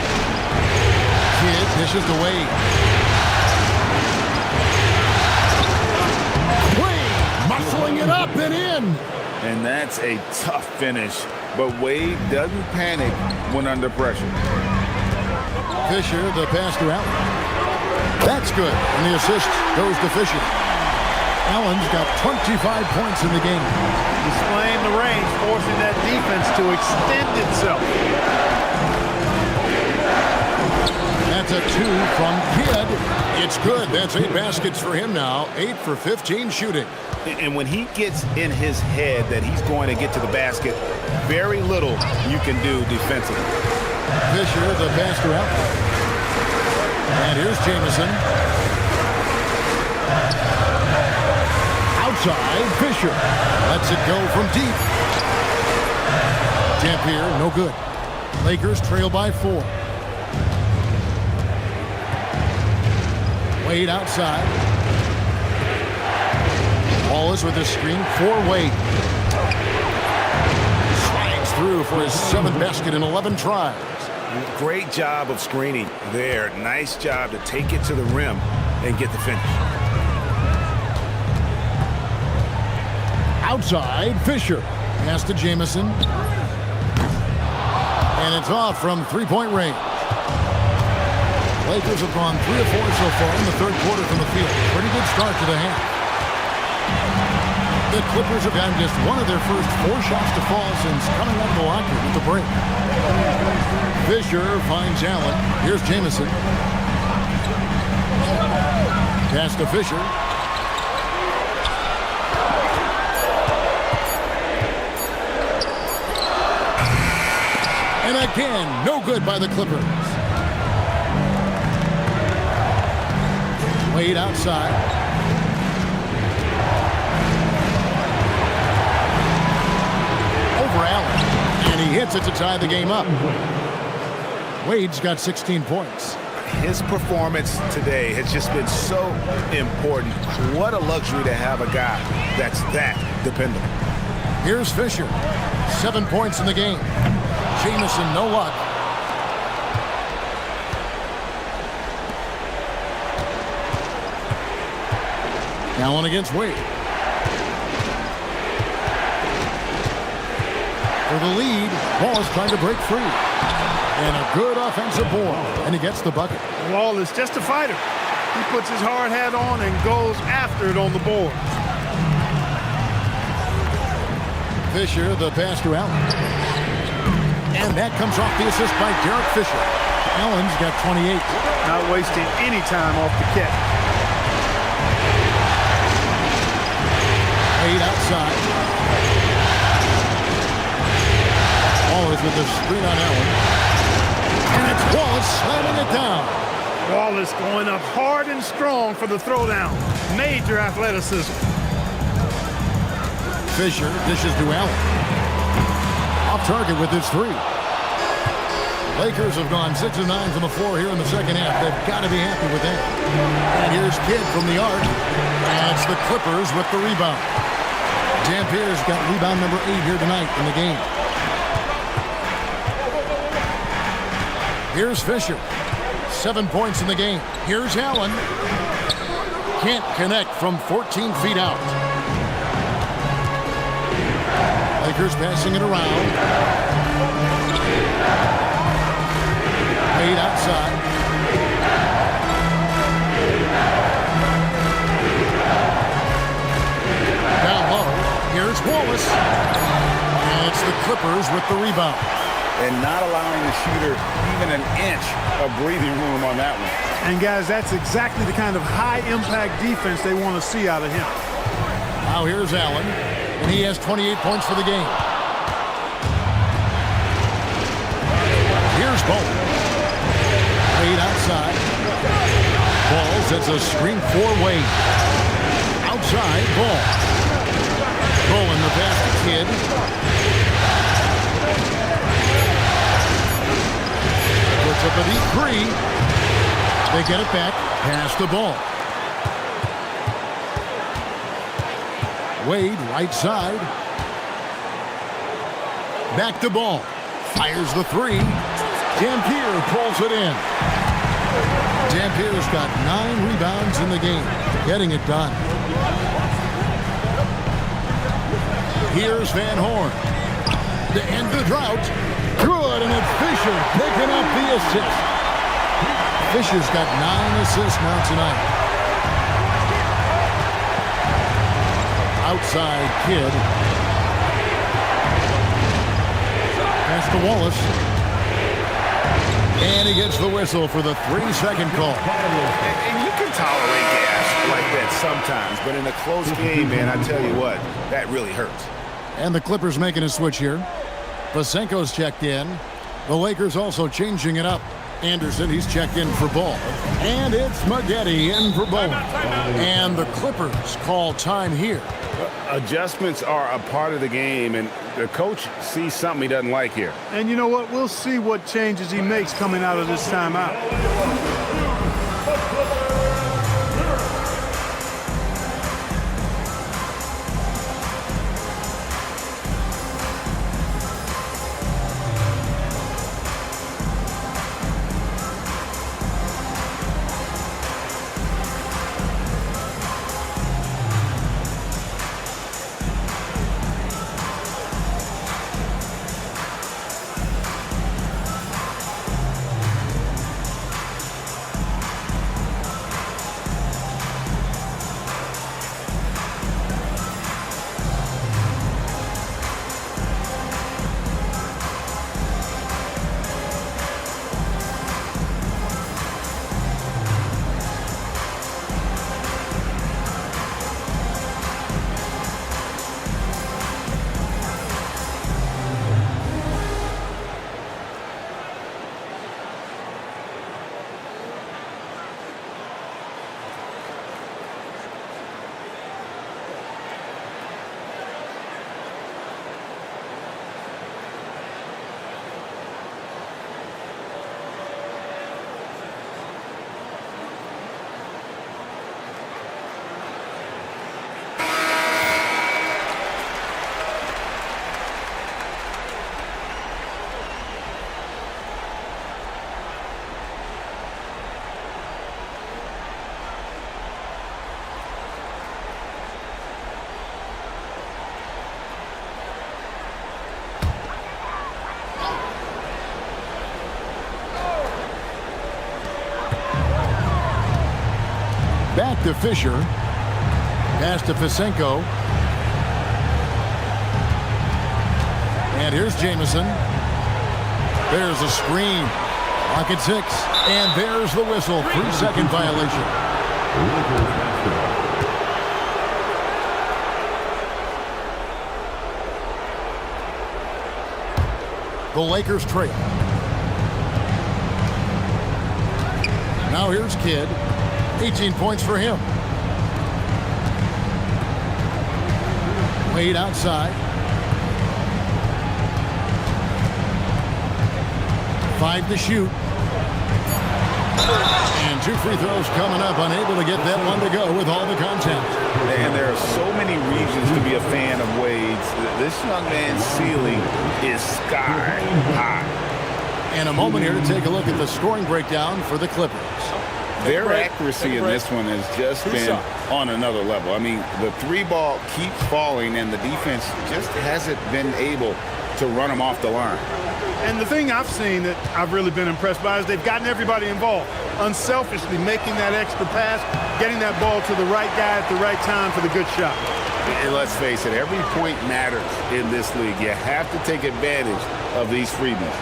Kidd dishes to Wade. Wade muscling it up and in. And that's a tough finish. But Wade doesn't panic when under pressure. Fisher, the pass to Allen. That's good. And the assist goes to Fisher. Allen's got 25 points in the game. Displaying the range, forcing that defense to extend itself. That's a 2 from Kidd. It's good. That's 8 baskets for him now. 8 for 15 shooting. And when he gets in his head that he's going to get to the basket, very little you can do defensively. Fisher, the pass to Allen. And here's Jamison. Outside, Fisher. Lets it go from deep. Dampier, no good. Lakers trail by 4. Wade outside. Ball is Wallace with a screen for Wade. Slides through for his 7th basket in 11 tries. Great job of screening there. Nice job to take it to the rim and get the finish. Outside, Fisher. Pass to Jamison. And it's off from three-point range. Lakers have gone 3 of 4 so far in the third quarter from the field. Pretty good start to the half. The Clippers have gotten just one of their first 4 shots to fall since coming out of the locker with the break. Fisher finds Allen. Here's Jamison. Pass to Fisher. And again, no good by the Clippers. Wade outside. Over Allen. And he hits it to tie the game up. Wade's got 16 points. His performance today has just been so important. What a luxury to have a guy that's that dependable. Here's Fisher. 7 points in the game. Jamison, no luck. Allen against Wade. For the lead, Wallace trying to break free. And a good offensive board. And he gets the bucket. Wallace, just a fighter. He puts his hard hat on and goes after it on the board. Fisher, the pass to Allen. And that comes off the assist by Derek Fisher. Allen's got 28. Not wasting any time off the catch. Wade outside. Wallace with the screen on Allen. And it's Wallace slamming it down. Wallace going up hard and strong for the throwdown. Major athleticism. Fisher dishes to Allen. Off target with his 3. Lakers have gone 6 of 9 from the floor here in the second half. They've got to be happy with that. And here's Kidd from the arc. And it's the Clippers with the rebound. Dampier's got rebound number 8 here tonight in the game. Here's Fisher. 7 points in the game. Here's Allen. Can't connect from 14 feet out. Lakers passing it around. Wade outside. Down low. Here's Wallace. And it's the Clippers with the rebound. And not allowing the shooter even an inch of breathing room on that one. And guys, that's exactly the kind of high-impact defense they want to see out of him. Now here's Allen, and he has 28 points for the game. Here's Ball. Wade outside. Ball sets a screen for Wade. Outside, Ball. Ball in the pass to Kidd. Puts up a deep 3. They get it back. Pass the ball. Wade, right side. Back to Ball. Fires the 3. Dampier pulls it in. Dampier's got 9 rebounds in the game. Getting it done. Here's Van Horn. To end the drought. Good, and it's Fisher picking up the assist. Fisher's got 9 assists now tonight. Outside Kidd. Pass to Wallace. And he gets the whistle for the 3-second call. And you can tolerate gas like that sometimes, but in a close game, man, I tell you what, that really hurts. And the Clippers making a switch here. Vasenko's checked in. The Lakers also changing it up. Anderson, he's checked in for Ball. And it's Maggette in for Ball. And the Clippers call time here. Adjustments are a part of the game, and the coach sees something he doesn't like here. And you know what? We'll see what changes he makes coming out of this timeout. to Fisher. Pass to Fisenko. And here's Jamison. There's a screen. Clock at 6. And there's the whistle. 3-second violation. The Lakers trail. Now here's Kidd. 18 points for him. Wade outside. 5 to shoot. And 2 free throws coming up. Unable to get that one to go with all the contact. And there are so many reasons to be a fan of Wade's. This young man's ceiling is sky high. And a moment here to take a look at the scoring breakdown for the Clippers. Their accuracy in this one has just been on another level. I mean, the 3-ball keeps falling, and the defense just hasn't been able to run them off the line. And the thing I've seen that I've really been impressed by is they've gotten everybody involved, unselfishly making that extra pass, getting that ball to the right guy at the right time for the good shot. And let's face it, every point matters in this league. You have to take advantage of these freebies.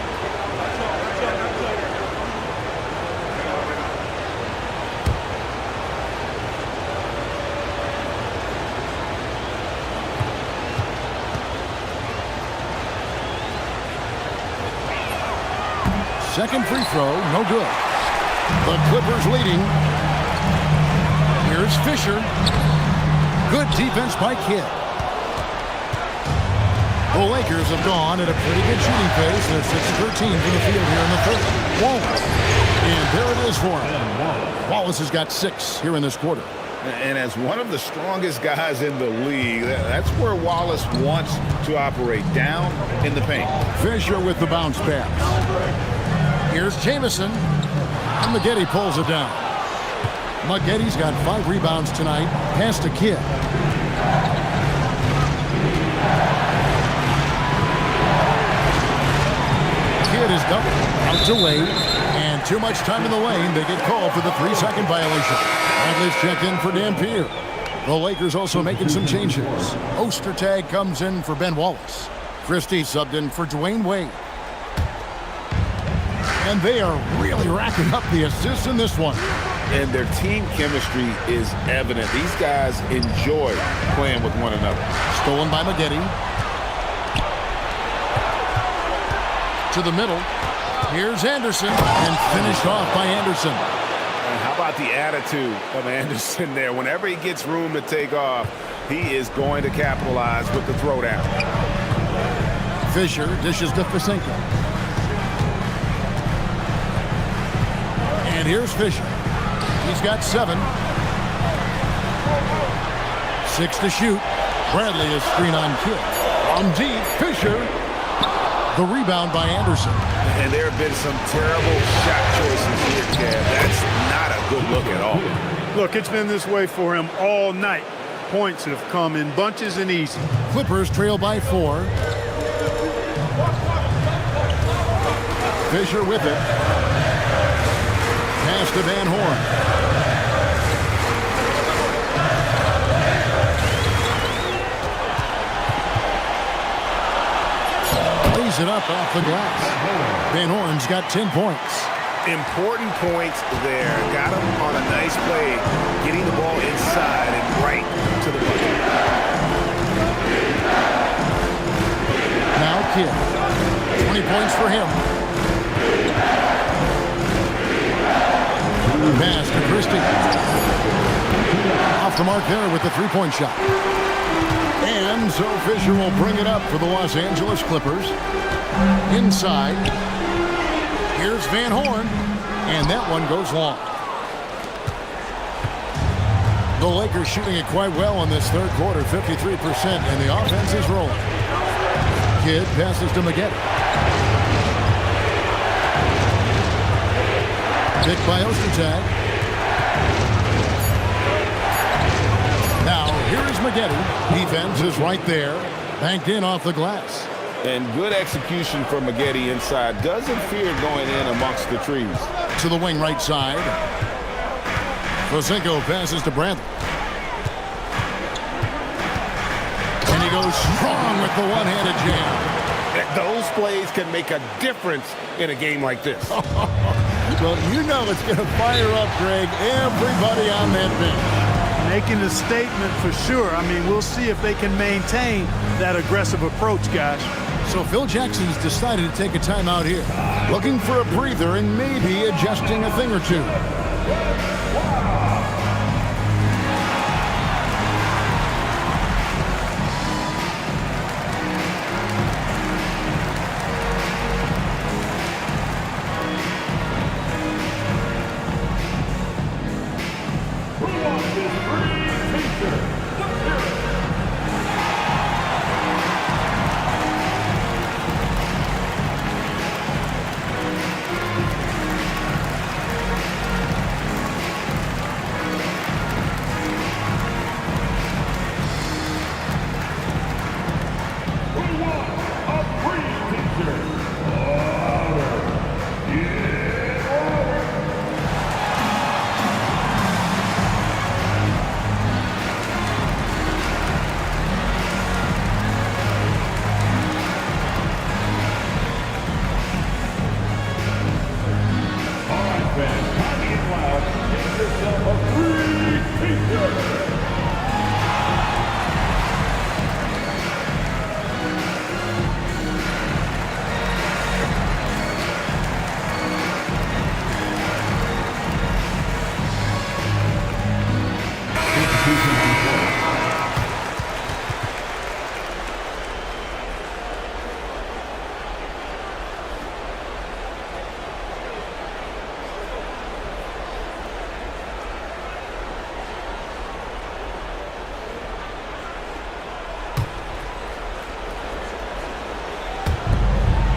Second free throw, no good. The Clippers leading. Here's Fisher. Good defense by Kidd. The Lakers have gone at a pretty good shooting pace. They're 6-13 from the field here in the third. Wallace. And there it is for him. Wallace has got 6 here in this quarter. And as one of the strongest guys in the league, that's where Wallace wants to operate, down in the paint. Fisher with the bounce pass. Here's Jamison. And Maggette pulls it down. Maggette's got 5 rebounds tonight. Pass to Kidd. Kidd is double. Out to Wade. And too much time in the lane. They get called for the 3-second violation. Bradley's checked in for Dampier. The Lakers also making some changes. Ostertag comes in for Ben Wallace. Christie subbed in for Dwayne Wade. And they are really racking up the assists in this one. And their team chemistry is evident. These guys enjoy playing with one another. Stolen by Maggette. To the middle. Here's Anderson. And finished off by Anderson. And how about the attitude of Anderson there? Whenever he gets room to take off, he is going to capitalize with the throwdown. Fisher dishes to Fisenko. And here's Fisher. He's got 7. 6 to shoot. Bradley is screen on Kidd. On deep, Fisher. The rebound by Anderson. And there have been some terrible shot choices here, Kev. That's not a good look at all. Look, it's been this way for him all night. Points have come in bunches and easy. Clippers trail by 4. Fisher with it. Pass to Van Horn. Lays it up off the glass. Van Horn's got 10 points. Important points there. Got him on a nice play, getting the ball inside and right to the bucket. Now Kidd. 20 points for him. Pass to Christie. Off the mark there with the 3-point shot. And so Fisher will bring it up for the Los Angeles Clippers. Inside. Here's Van Horn. And that one goes long. The Lakers shooting it quite well in this third quarter, 53%, and the offense is rolling. Kidd passes to Maggette. Picked by Ostertag. Now, here is Maggette. Defense is right there. Banked in off the glass. And good execution from Maggette inside. Doesn't fear going in amongst the trees. To the wing right side. Fosenko passes to Bradley. And he goes strong with the one-handed jam. Those plays can make a difference in a game like this. Well, you know it's going to fire up, Greg, everybody on that bench. Making a statement for sure. I mean, we'll see if they can maintain that aggressive approach, guys. So Phil Jackson's decided to take a timeout here, looking for a breather and maybe adjusting a thing or two.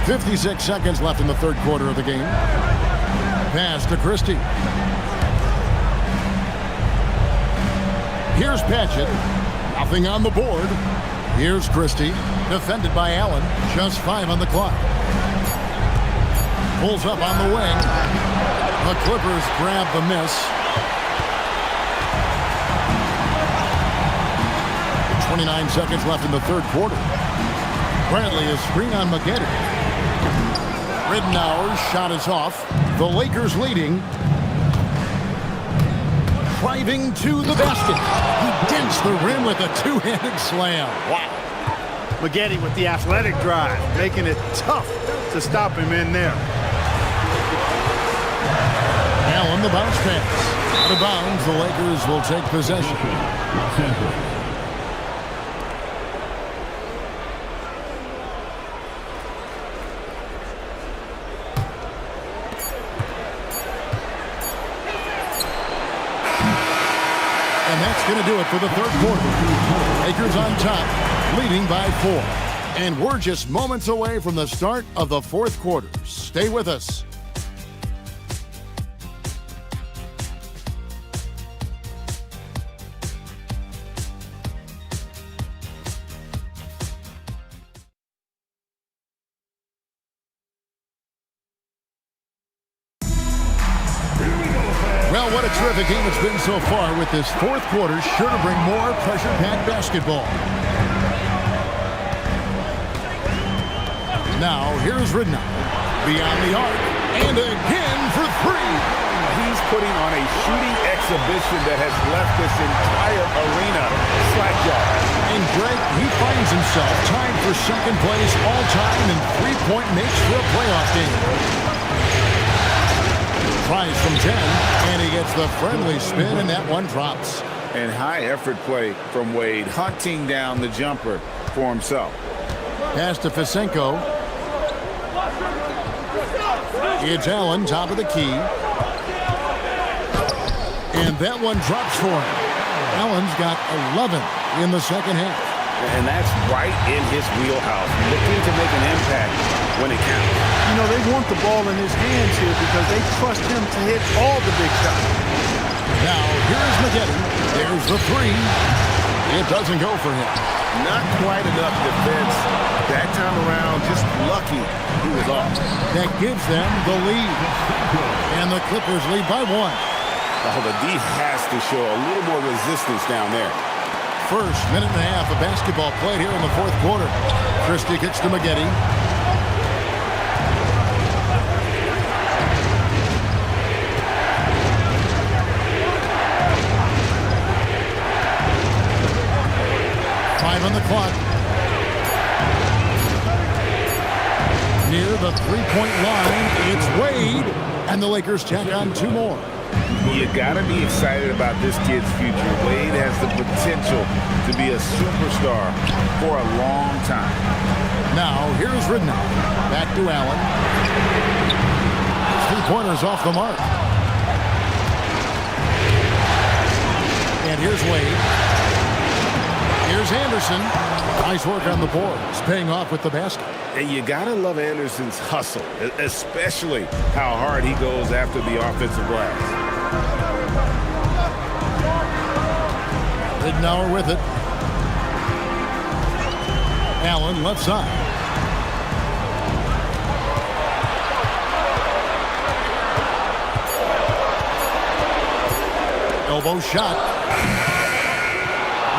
.56 seconds left in the third quarter of the game. Pass to Christie. Here's Patchett. Nothing on the board. Here's Christie. Defended by Allen. Just 5 on the clock. Pulls up on the wing. The Clippers grab the miss. 29 seconds left in the third quarter. Bradley is screen on McGetty. Ridenour's shot is off. The Lakers leading. Driving to the basket. He dents the rim with a two-handed slam. Wow. McGetty with the athletic drive, making it tough to stop him in there. Allen, the bounce pass. Out of bounds, the Lakers will take possession. And that's going to do it for the third quarter. Lakers on top, leading by 4. And we're just moments away from the start of the fourth quarter. Stay with us. Well, what a terrific game it's been so far, with this fourth quarter sure to bring more pressure-packed basketball. Now, here's Ridenour. Beyond the arc, and again for 3. He's putting on a shooting exhibition that has left this entire arena slack-jawed. And Greg, he finds himself tied for second place all-time in three-point makes for a playoff game. Tries from 10, and he gets the friendly spin, and that one drops. And high-effort play from Wade, hunting down the jumper for himself. Pass to Fosenko. It's Allen, top of the key. And that one drops for him. Allen's got 11 in the second half. And that's right in his wheelhouse, looking to make an impact when it counts. You know, they want the ball in his hands here because they trust him to hit all the big shots. Now, here's McGetty. There's the 3. It doesn't go for him. Not quite enough defense. That time around, just lucky he was off. That gives them the lead. And the Clippers lead by 1. Oh, the D has to show a little more resistance down there. First minute and a half of basketball played here in the fourth quarter. Christie kicks to Maggetti. On the clock. Near the three-point line, it's Wade, and the Lakers tack on 2 more. You got to be excited about this kid's future. Wade has the potential to be a superstar for a long time. Now, here's Ridnow. Back to Allen. 3-pointers off the mark. And here's Wade. Here's Anderson. Nice work on the boards, paying off with the basket. And you got to love Anderson's hustle, especially how hard he goes after the offensive glass. Ridnow with it. Allen left side. Elbow shot.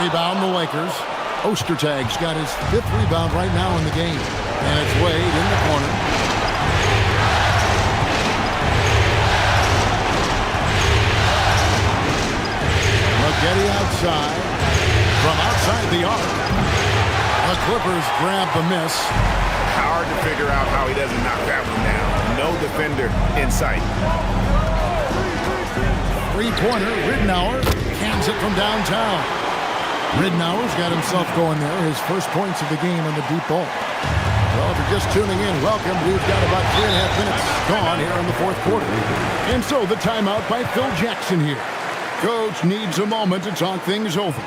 Rebound the Lakers. Ostertag's got his 5th rebound right now in the game. And it's Wade in the corner. Maggetti outside. From outside the arc. The Clippers grab the miss. Hard to figure out how he doesn't knock that one down. No defender in sight. 3-pointer. Ridnow cans it from downtown. Ridnow's got himself going there. His first points of the game on the deep ball. Well, if you're just tuning in, welcome. We've got about 3.5 minutes gone here in the fourth quarter. And so the timeout by Phil Jackson here. Coach needs a moment to talk things over.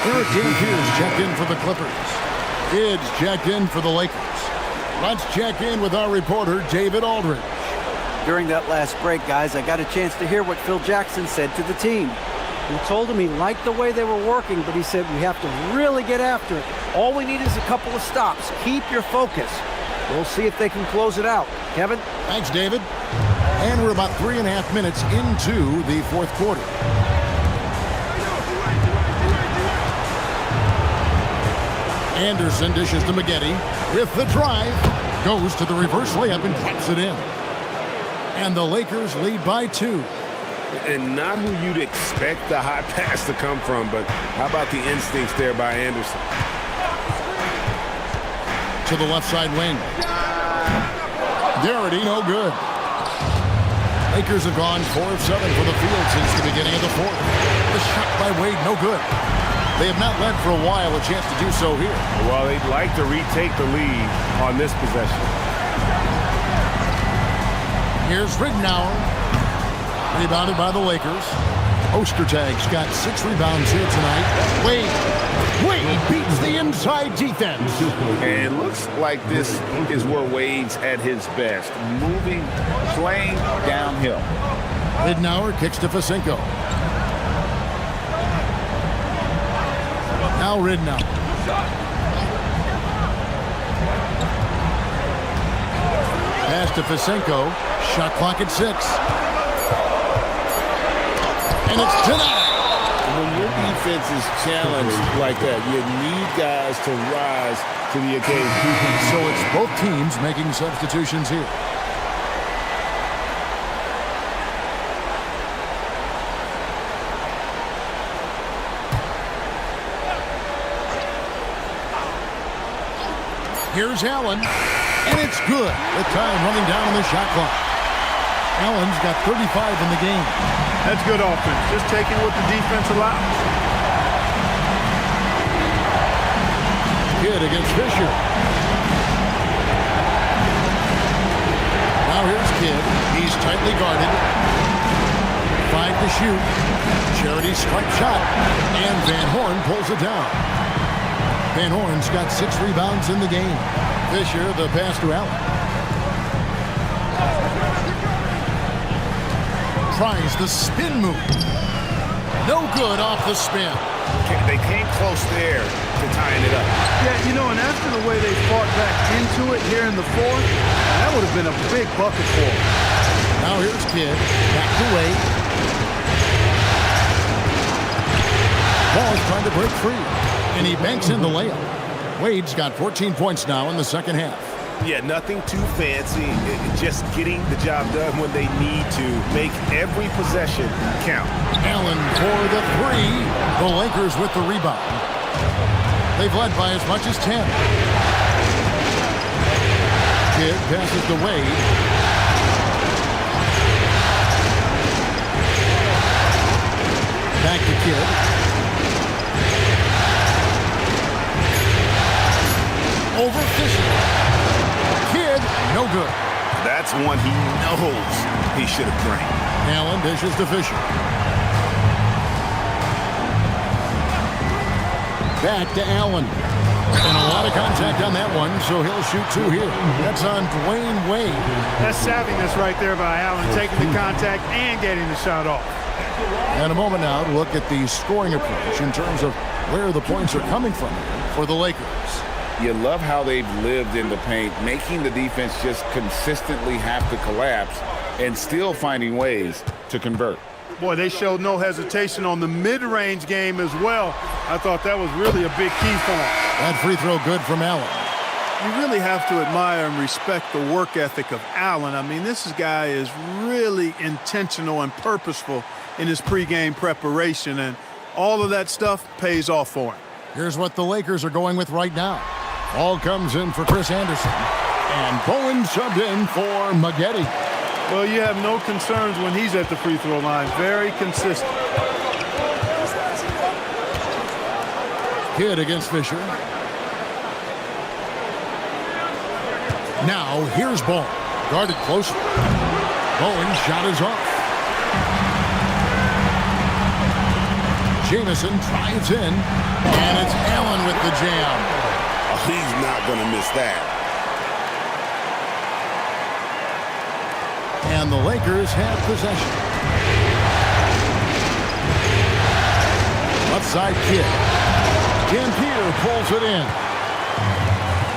Eric Pierce checked in for the Clippers. Kids checked in for the Lakers. Let's check in with our reporter, David Aldridge. During that last break, guys, I got a chance to hear what Phil Jackson said to the team. He told them he liked the way they were working, but he said we have to really get after it. All we need is a couple of stops. Keep your focus. We'll see if they can close it out. Kevin? Thanks, David. And we're about 3.5 minutes into the fourth quarter. Anderson dishes to Maggetti with the drive. Goes to the reverse layup and taps it in. And the Lakers lead by 2. And not who you'd expect the high pass to come from, but how about the instincts there by Anderson? To the left side wing. Garrity, no good. Lakers have gone 4 of 7 for the field since the beginning of the fourth. The shot by Wade, no good. They have not led for a while, a chance to do so here. Well, they'd like to retake the lead on this possession. Here's Ridnow. Rebounded by the Lakers. Ostertag's got 6 rebounds here tonight. Wade beats the inside defense. And it looks like this is where Wade's at his best. Moving, playing downhill. Ridnour kicks to Fasenko. Now Ridnour. Pass to Fasenko. Shot clock at 6. And it's denied. When your defense is challenged like that, you need guys to rise to the occasion. So it's both teams making substitutions here. Here's Allen, and it's good. The time running down on the shot clock. Allen's got 35 in the game. That's good offense. Just taking what the defense allows. Kidd against Fisher. Now here's Kidd. He's tightly guarded. 5 to shoot. Charity strike shot. And Van Horn pulls it down. Van Horn's got 6 rebounds in the game. Fisher, the pass to Allen. Tries the spin move. No good off the spin. They came close there to tying it up. Yeah, you know, and after the way they fought back into it here in the fourth, that would have been a big bucket for them. Now here's Kidd. Back to Wade. Ball's trying to break free. And he banks in the layup. Wade's got 14 points now in the second half. Yeah, nothing too fancy. Just getting the job done when they need to. Make every possession count. Allen for the 3. The Lakers with the rebound. They've led by as much as 10. Kidd passes to Wade. Back to Kidd. Over Fisher. Kidd, no good. That's one he knows he should have drained. Allen dishes to Fisher. Back to Allen. And a lot of contact on that one, so he'll shoot 2 here. That's on Dwayne Wade. That's savviness right there by Allen, taking the contact and getting the shot off. And a moment now to look at the scoring approach in terms of where the points are coming from for the Lakers. You love how they've lived in the paint, making the defense just consistently have to collapse and still finding ways to convert. Boy, they showed no hesitation on the mid-range game as well. I thought that was really a big key for them. That free throw good from Allen. You really have to admire and respect the work ethic of Allen. I mean, this guy is really intentional and purposeful in his pregame preparation, and all of that stuff pays off for him. Here's what the Lakers are going with right now. Ball comes in for Chris Anderson. And Bowen subbed in for Maggette. Well, you have no concerns when he's at the free throw line. Very consistent. Kidd against Fisher. Now here's Ball. Guarded closely. Bowen's shot is off. Jamison drives in. And it's Allen with the jam. He's not going to miss that. And the Lakers have possession. Left side Kidd. Dampier pulls it in.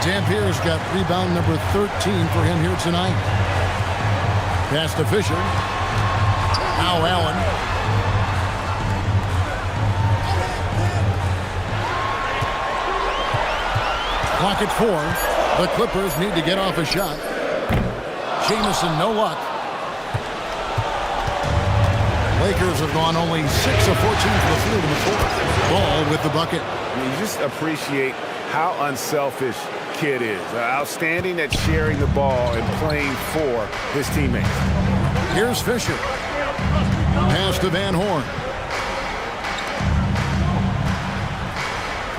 Dampier's got rebound number 13 for him here tonight. Pass to Fisher. Now Allen. Clock at 4. The Clippers need to get off a shot. Jamison, no luck. Lakers have gone only 6 of 14 to the field in the fourth. Ball with the bucket. I mean, you just appreciate how unselfish Kidd is. Outstanding at sharing the ball and playing for his teammates. Here's Fisher. Pass to Van Horn.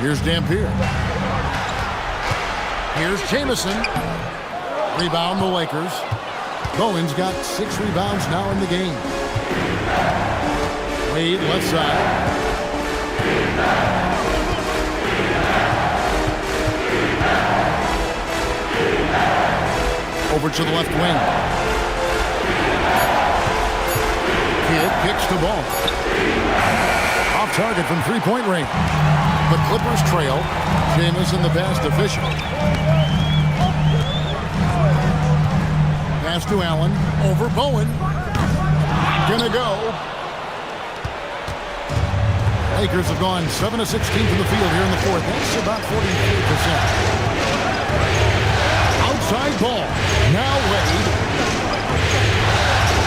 Here's Dampier. Here's Jamison. Rebound the Lakers. Bowen's got 6 rebounds now in the game. Wade, left side. Over to the left wing. Kidd kicks the ball. Off target from three-point range. The Clippers trail. Jamison, the best official. Pass to Allen. Over Bowen. Gonna go. Lakers have gone 7 of 16 from the field here in the fourth. That's about 43%. Outside ball. Now Wade.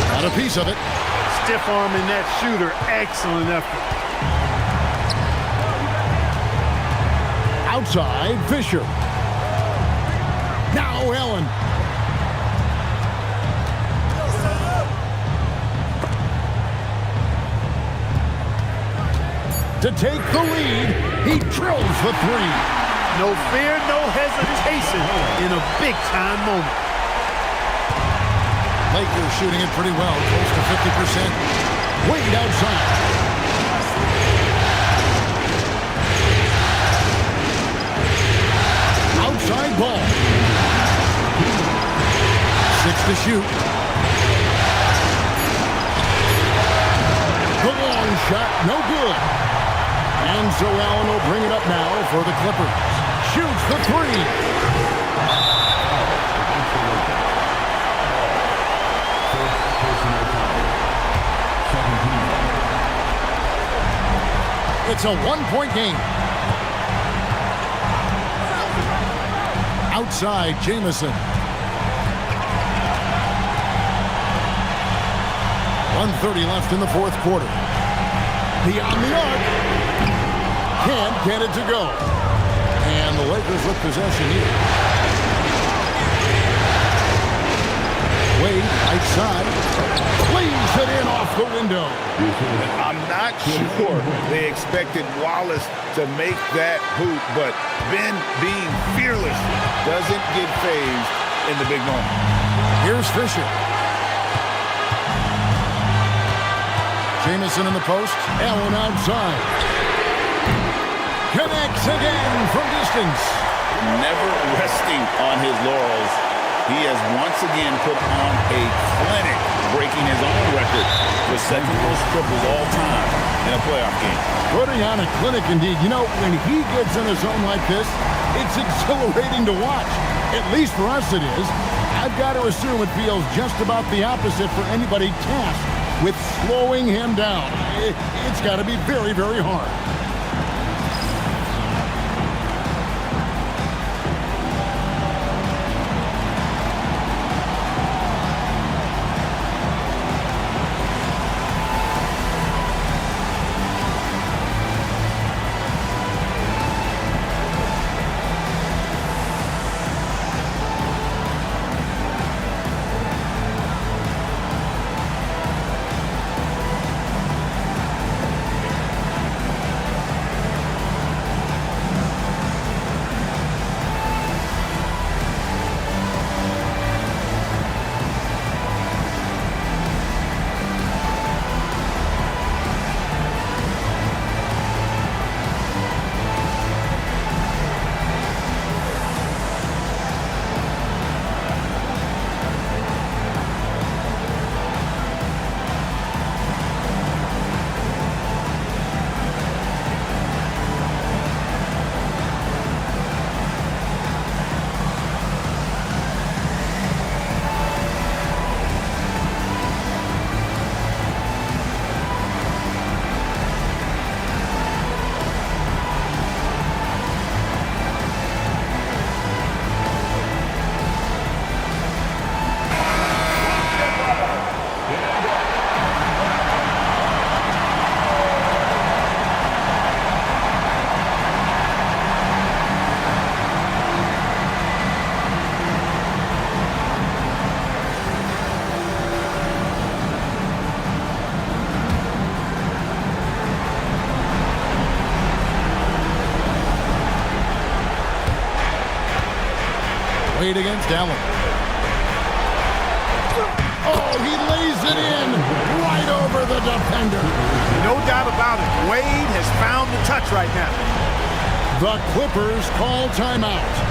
Got a piece of it. Stiff arming that shooter. Excellent effort. Outside, Fisher. Now Allen. To take the lead, he drills the three. No fear, no hesitation in a big-time moment. Lakers shooting it pretty well, close to 50%. Wade outside. Outside ball. 6 to shoot. The long shot, no good. And so Allen will bring it up now for the Clippers. Shoots the three. It's a one-point game. Outside, Jamison. 1:30 left in the fourth quarter. Beyond the arc. Can't get it to go. And the Lakers with possession here. Wade, right side. Leaves it in off the window. I'm not sure they expected Wallace to make that hoop, but Ben, being fearless, doesn't get phased in the big moment. Here's Fisher. Jamison in the post. Allen outside. Connects again from distance. Never resting on his laurels. He has once again put on a clinic, breaking his own record for second most triples all time in a playoff game. Putting on a clinic indeed. You know, when he gets in a zone like this, it's exhilarating to watch. At least for us it is. I've got to assume it feels just about the opposite for anybody tasked with slowing him down. It's got to be very, very hard. Wade against Allen. Oh, he lays it in right over the defender. You No doubt about it. Wade has found the touch right now. The Clippers call timeout.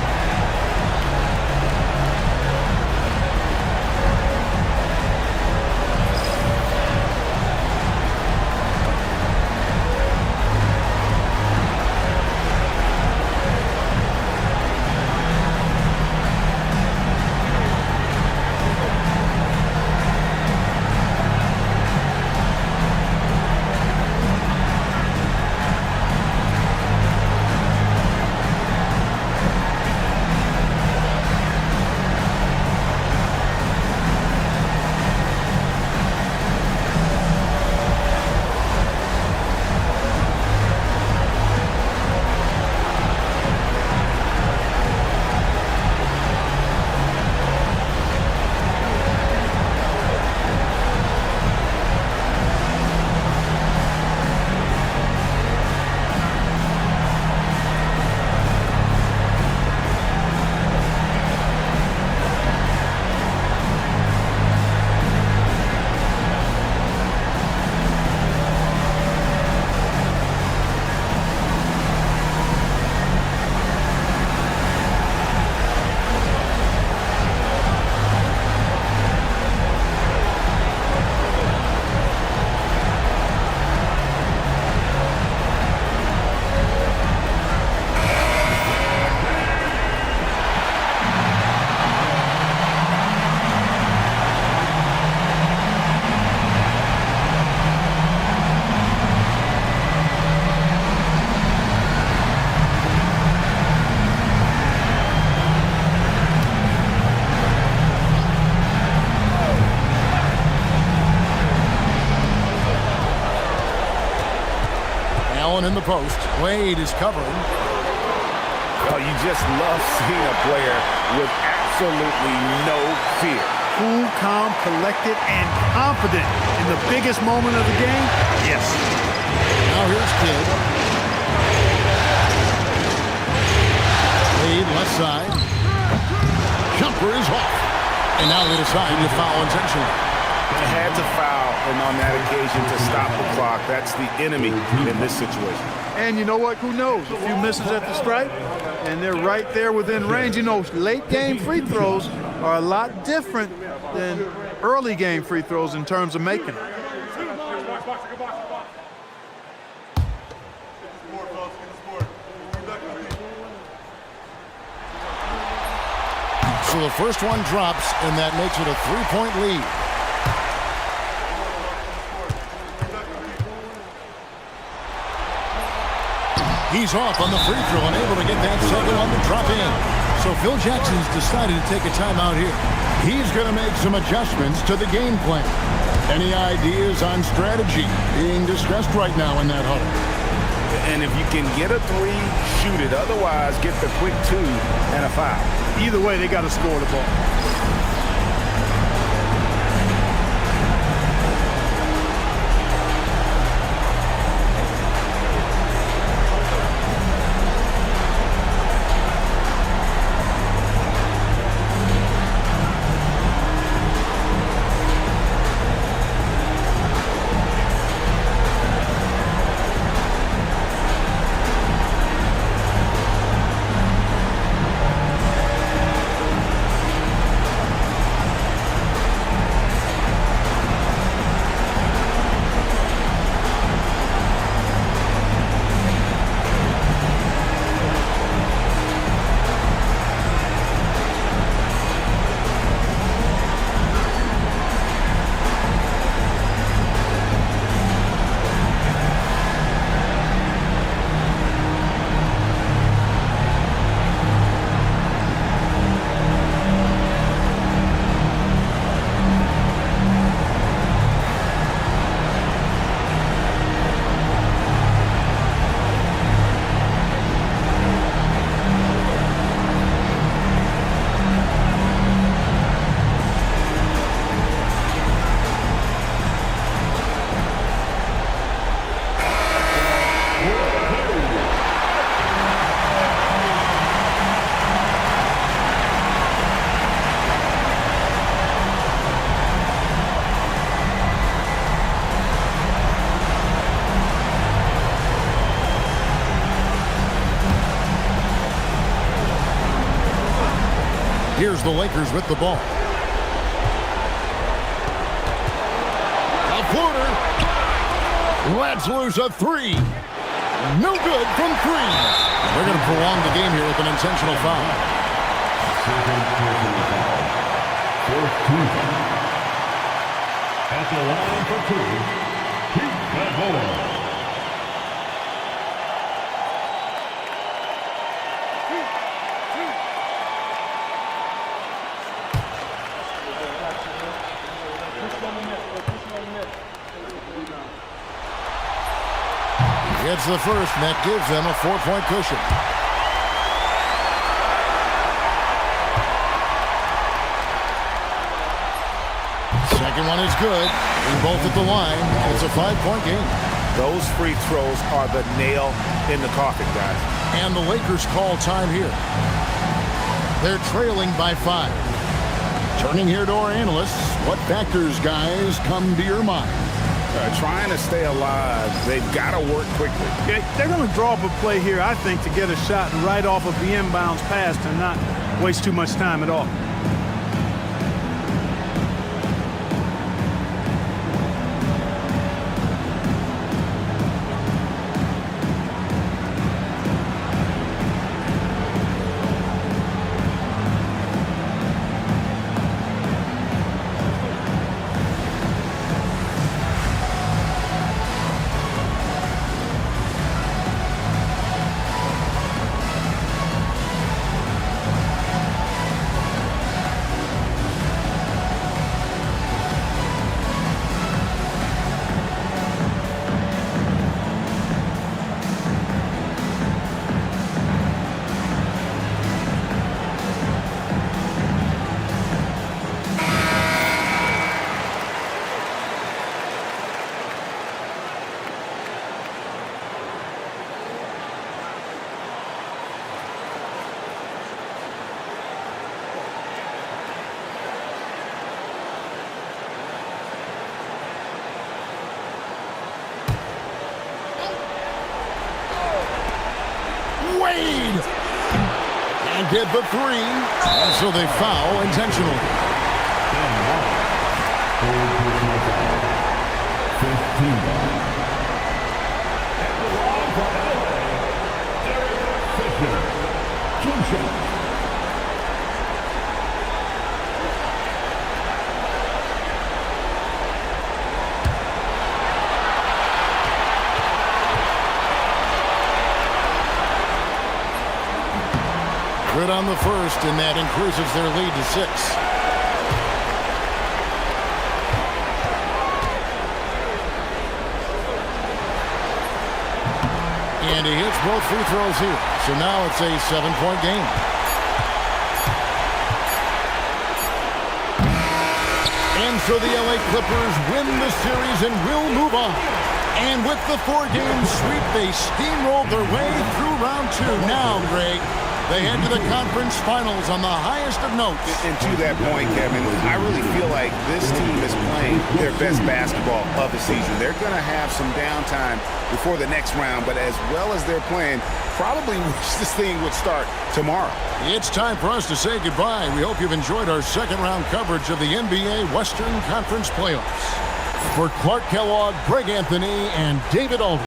In the post. Wade is covering. Well, you just love seeing a player with absolutely no fear. Cool, calm, collected, and confident in the biggest moment of the game. Yes. Now here's Kidd. Wade left side. Jumper is off. And now they decide to foul intentionally. They had to foul, and on that occasion to stop the clock. That's the enemy in this situation. And you know what? Who knows? A few misses at the stripe, and they're right there within range. You know, late game free throws are a lot different than early game free throws in terms of making them. So the first one drops, and that makes it a 3-point lead. He's off on the free throw and able to get that second one to drop in. So Phil Jackson's decided to take a timeout here. He's going to make some adjustments to the game plan. Any ideas on strategy being discussed right now in that huddle? And if you can get a three, shoot it. Otherwise, get the quick two and a foul. Either way, they got to score the ball. Here's the Lakers with the ball. A floater. Lets loose a three. No good from three. They're going to prolong the game here with an intentional foul. At the line for two, keep that ball. Gets the first, and that gives them a 4-point cushion. Second one is good. And both at the line. It's a 5-point game. Those free throws are the nail in the coffin, guys. And the Lakers call time here. They're trailing by 5. Turning here to our analysts, what factors, guys, come to your mind? Trying to stay alive, they've got to work quickly. Yeah, they're going to draw up a play here, I think, to get a shot right off of the inbounds pass and not waste too much time at all. Wade! And get the three. And so they foul intentionally. 15. Good on the first, and that increases their lead to 6. And he hits both free throws here. So now it's a 7-point game. And so the LA Clippers win the series and will move on. And with the 4-game sweep, they steamrolled their way through round 2. Now, Greg, they head to the conference finals on the highest of notes. And to that point, Kevin, I really feel like this team is playing their best basketball of the season. They're going to have some downtime before the next round, but as well as they're playing, probably wish this thing would start tomorrow. It's time for us to say goodbye. We hope you've enjoyed our second-round coverage of the NBA Western Conference Playoffs. For Clark Kellogg, Greg Anthony, and David Aldridge.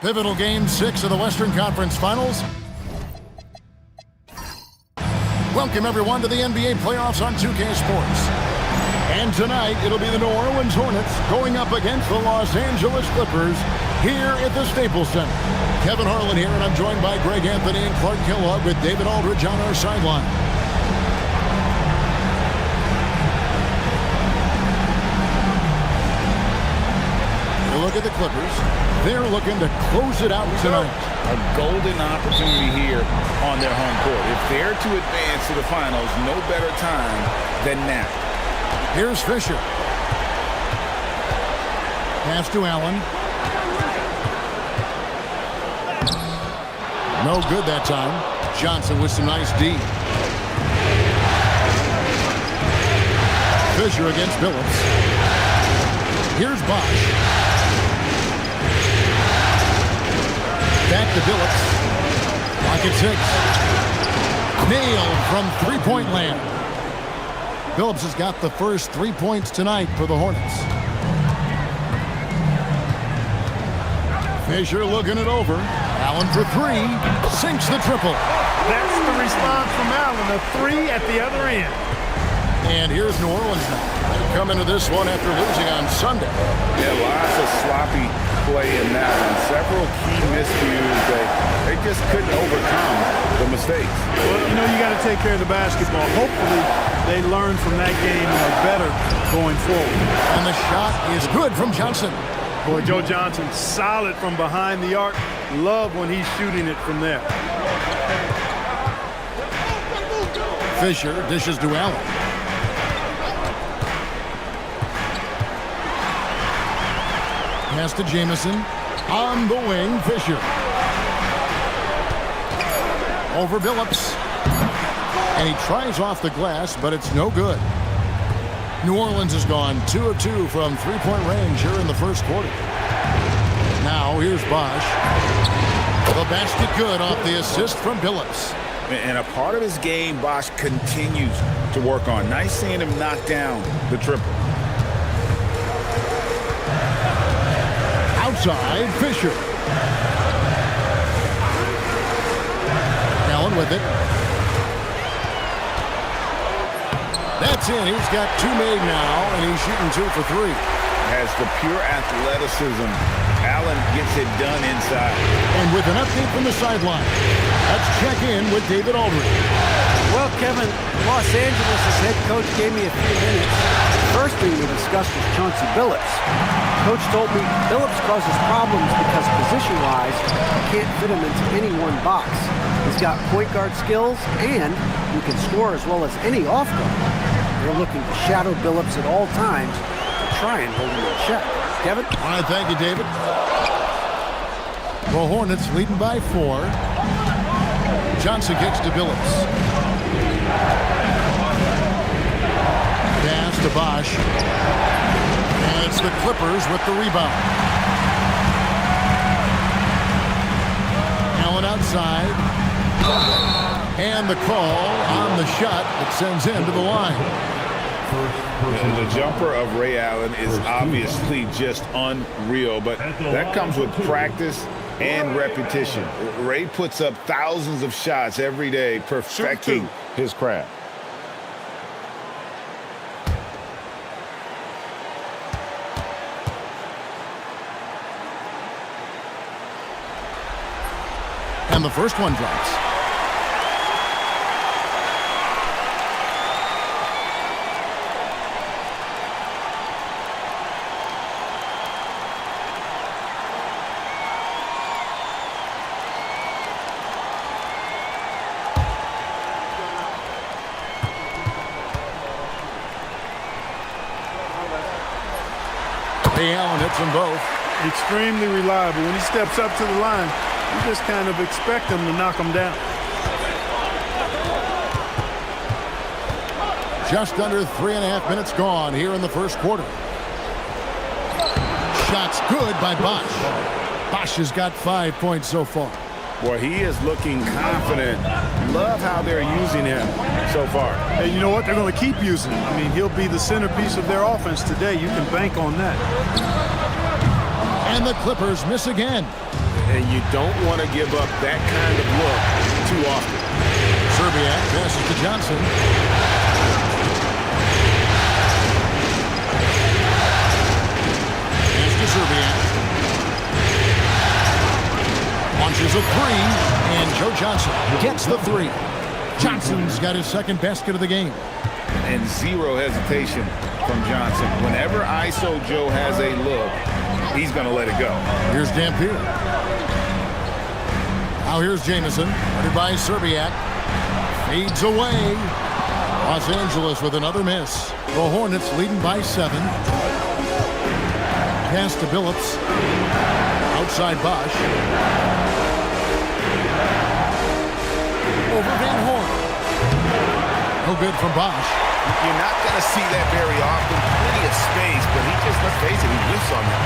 Pivotal Game 6 of the Western Conference Finals. Welcome, everyone, to the NBA playoffs on 2K Sports. And tonight, it'll be the New Orleans Hornets going up against the Los Angeles Clippers here at the Staples Center. Kevin Harlan here, and I'm joined by Greg Anthony and Clark Kellogg with David Aldridge on our sideline. Look at the Clippers. They're looking to close it out tonight. A golden opportunity here on their home court. If they're to advance to the finals, no better time than now. Here's Fisher. Pass to Allen. No good that time. Johnson with some nice D. Fisher against Billups. Here's Bosch. Back to Billups. Pocket 6. Nailed from three-point land. Billups has got the first 3 points tonight for the Hornets. Fisher looking it over. Allen for three. Sinks the triple. That's the response from Allen. A three at the other end. And here's New Orleans now. They come into this one after losing on Sunday. Yeah, lots of sloppy play in that one. Several key miscues. They just couldn't overcome the mistakes. Well, you know, you got to take care of the basketball. Hopefully, they learn from that game and are better going forward. And the shot is good from Johnson. Boy, Joe Johnson, solid from behind the arc. Love when he's shooting it from there. Fisher dishes to Allen. Pass to Jamison. On the wing, Fisher. Over Billups. And he tries off the glass, but it's no good. New Orleans has gone 2 of 2 from three-point range here in the first quarter. Now here's Bosch. The basket good off the assist from Billups. And a part of his game, Bosch continues to work on. Nice seeing him knock down the triple. Outside, Fisher. Allen with it. That's in. He's got two made now, and he's shooting 2 for 3. Has the pure athleticism. Allen gets it done inside. And with an update from the sideline, let's check in with David Aldridge. Well, Kevin, Los Angeles' head coach gave me a few minutes. The first thing we discussed was Chauncey Billups. Coach told me Billups causes problems because position-wise, you can't fit him into any one box. He's got point guard skills, and he can score as well as any off-guard. They're looking to shadow Billups at all times to try and hold him in check. Kevin? All right, thank you, David. The Hornets leading by 4. Johnson kicks to Billups. Pass to Bosch. And it's the Clippers with the rebound. Allen outside. And the call on the shot that sends him to the line. And the jumper of Ray Allen is obviously just unreal, but that comes with practice and repetition. Ray puts up thousands of shots every day, perfecting his craft. And the first one drops. Allen hits them both. Extremely reliable. When he steps up to the line, You just kind of expect them to knock them down. Just under 3.5 minutes gone here in the first quarter. Shots good by Bosch. Bosch has got 5 points so far. Boy, he is looking confident. Love how they're using him so far. And you know what? They're going to keep using him. I mean, he'll be the centerpiece of their offense today. You can bank on that. And the Clippers miss again. And you don't want to give up that kind of look too often. Serbiak passes to Johnson. Pass to Serbiak. Launches a three, and Joe Johnson gets the three. Johnson's got his second basket of the game. And zero hesitation from Johnson. Whenever ISO Joe has a look, he's going to let it go. Here's Dampier. Now here's Jamison, guarded by Serbiak. Fades away. Los Angeles with another miss. The Hornets leading by 7. Pass to Billups. Outside Bosch. Over Van Horn. No good from Bosch. You're not going to see that very often. Plenty of space, but he just, let's face it, he whiffs on that.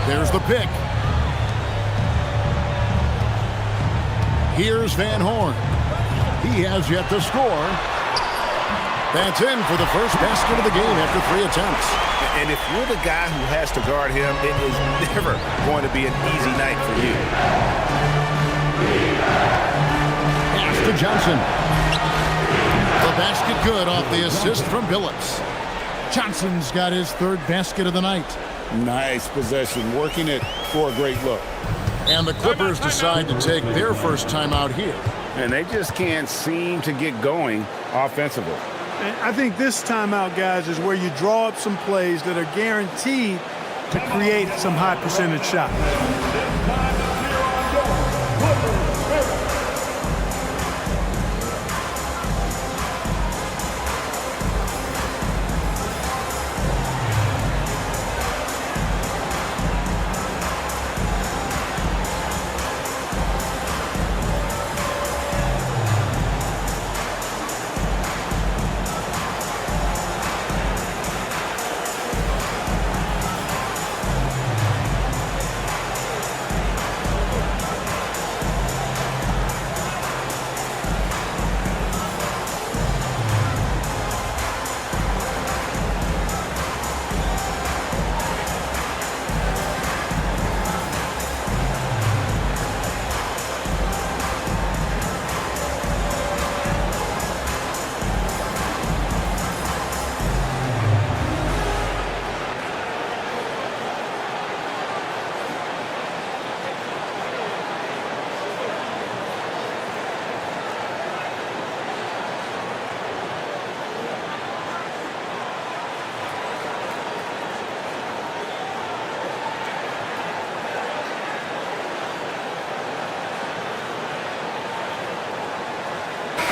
There's the pick. Here's Van Horn. He has yet to score. That's in for the first basket of the game after 3 attempts. And if you're the guy who has to guard him, it is never going to be an easy night for you. Pass to Johnson. The basket good off the assist from Billups. Johnson's got his 3rd basket of the night. Nice possession, working it for a great look. And the Clippers decide to take their first timeout here. And they just can't seem to get going offensively. And I think this timeout, guys, is where you draw up some plays that are guaranteed to create some high percentage shots.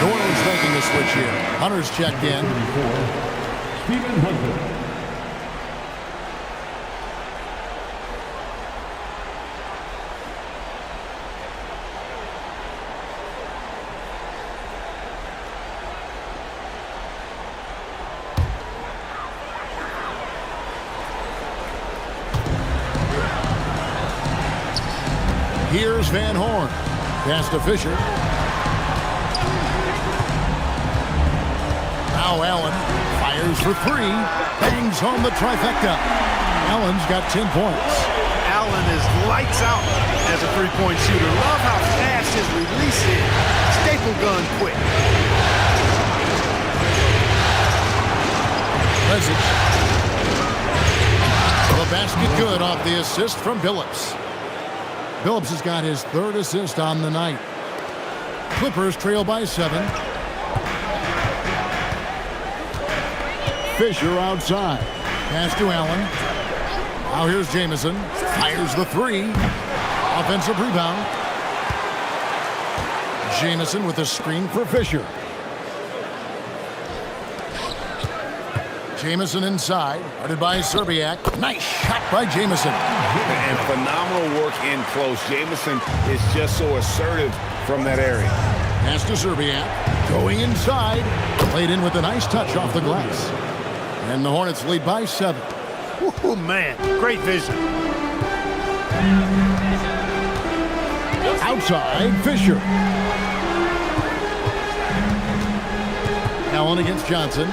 New Orleans making the switch here. Hunter's checked in. Stephen Hunter. Here's Van Horn. Pass to Fisher. Now Allen fires for 3. Bangs home the trifecta. Allen's got 10 points. Allen is lights out as a three-point shooter. Love how fast his release is. Staple gun quick. Message. The basket good off the assist from Billups. Billups has got his 3rd assist on the night. Clippers trail by 7. Fisher outside. Pass to Allen. Now here's Jamison. Fires the 3. Offensive rebound. Jamison with a screen for Fisher. Jamison inside, guarded by Serbiak. Nice shot by Jamison. And phenomenal work in close. Jamison is just so assertive from that area. Pass to Serbiak. Going inside. Played in with a nice touch off the glass. And the Hornets lead by 7. Oh, man. Great vision. Outside, Fisher. Allen against Johnson.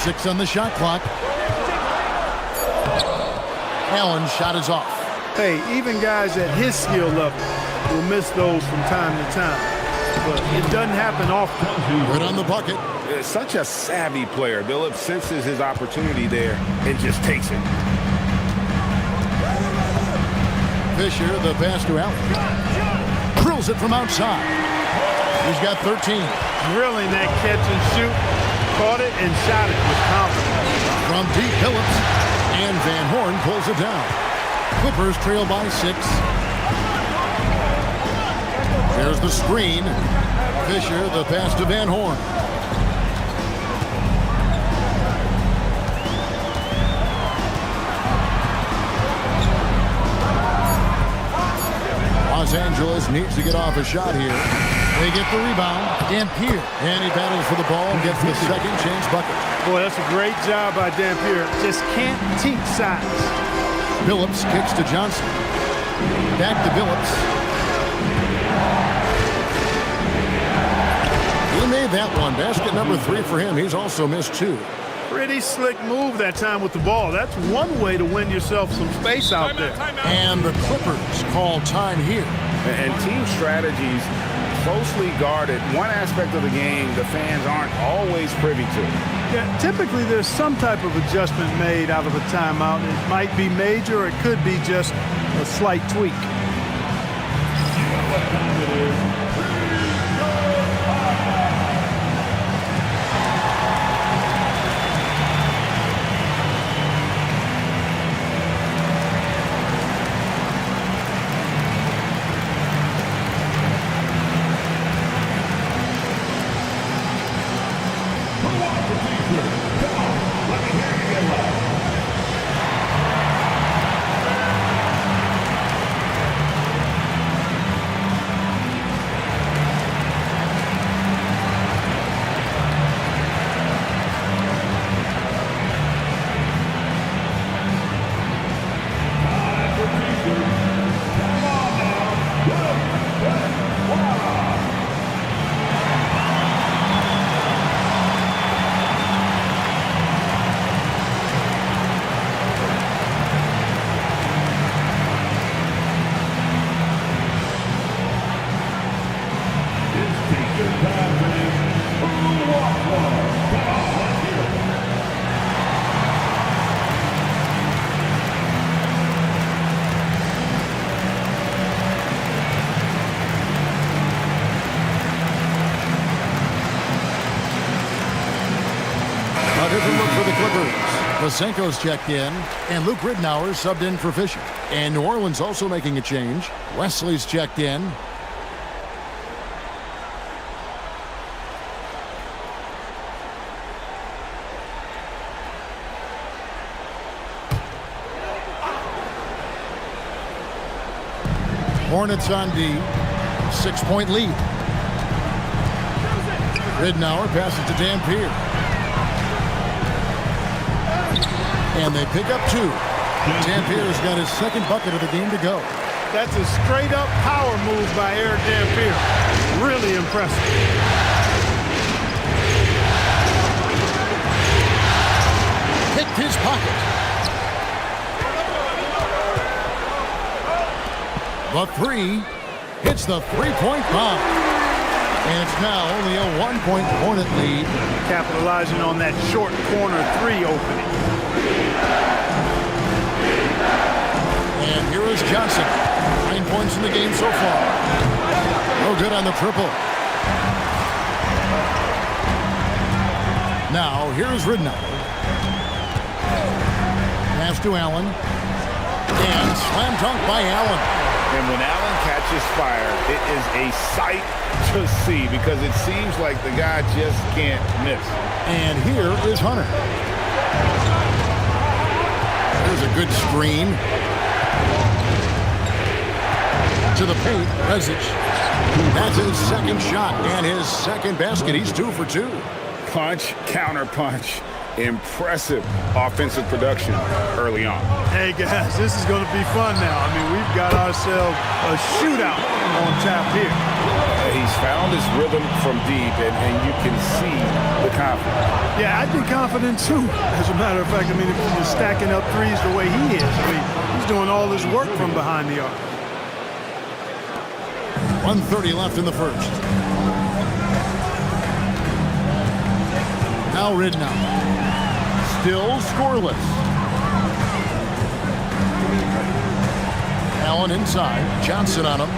6 on the shot clock. Allen's shot is off. Hey, even guys at his skill level will miss those from time to time. But it doesn't happen often. Good on the bucket. Such a savvy player. Billups senses his opportunity there and just takes it. Fisher, the pass to Allen. Drills it from outside. He's got 13. Drilling that catch and shoot. Caught it and shot it with confidence. From deep, Billups. And Van Horn pulls it down. Clippers trail by 6. There's the screen. Fisher, the pass to Van Horn. Los Angeles needs to get off a shot here. They get the rebound. Dampier. And he battles for the ball and gets the second chance bucket. Boy, that's a great job by Dampier. Just can't teach size. Billups kicks to Johnson. Back to Billups. He made that one. Basket number 3 for him. He's also missed 2. Pretty slick move that time with the ball. That's one way to win yourself some space out there. And the Clippers call time here. And team strategies closely guarded. One aspect of the game the fans aren't always privy to. Yeah, typically there's some type of adjustment made out of a timeout. It might be major or it could be just a slight tweak. A different look for the Clippers. Vasenko's checked in, and Luke Ridnour subbed in for Fisher. And New Orleans also making a change. Wesley's checked in. Hornets on D. 6-point lead. Ridnour passes to Dampier. And they pick up 2. Dampier's got his second bucket of the game to go. That's a straight-up power move by Eric Dampier. Really impressive. Picked his pocket. The 3 hits the three-point bomb. And it's now only a 1-point Hornet lead. Capitalizing on that short corner 3 opening. And here is Johnson. 9 points in the game so far. No good on the triple. Now, here's Ridnour. Pass to Allen. And slam dunk by Allen. And when Allen catches fire, it is a sight to see because it seems like the guy just can't miss. And here is Hunter. There's a good screen. To the paint, Rezic. That's his second shot and his second basket. He's 2 for 2. Punch, counter punch. Impressive offensive production early on. Hey, guys, this is going to be fun now. I mean, we've got ourselves a shootout on tap here. He's found his rhythm from deep, and you can see the confidence. Yeah, I'd be confident, too. As a matter of fact, I mean, if he was stacking up threes the way he is, I mean, he's doing all his work from behind the arc. 1:30 left in the first. Now Ridnour. Still scoreless. Allen inside. Johnson on him.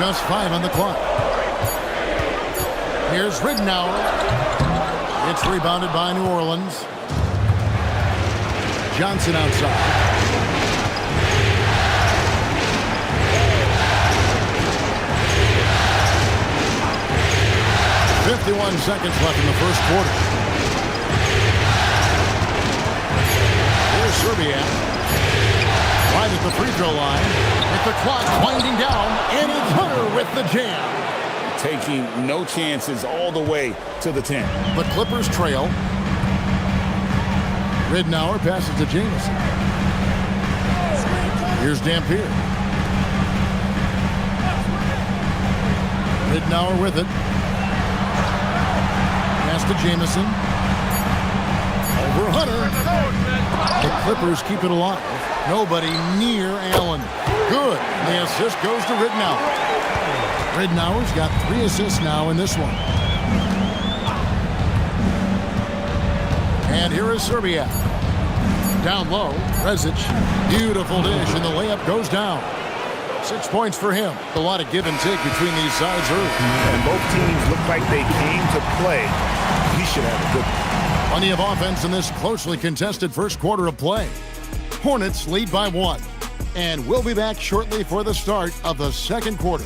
Just 5 on the clock. Here's Ridnour. It's rebounded by New Orleans. Johnson outside. 51 seconds left in the first quarter. Here's Serbia. Right at the free throw line. With the clock winding down. And it's Hunter with the jam. Taking no chances all the way to the 10. The Clippers trail. Ridnour passes to Jamison. Here's Dampier. Ridnour with it. Pass to Jamison. Over Hunter. The Clippers keep it alive. Nobody near Allen. Good. The assist goes to Ridnour. Ridnour's got 3 assists now in this one. And here is Serbia. Down low. Rezic. Beautiful dish, and the layup goes down. 6 points for him. A lot of give and take between these sides early. And both teams look like they came to play. He should have a good one. Plenty of offense in this closely contested first quarter of play. Hornets lead by 1. And we'll be back shortly for the start of the second quarter.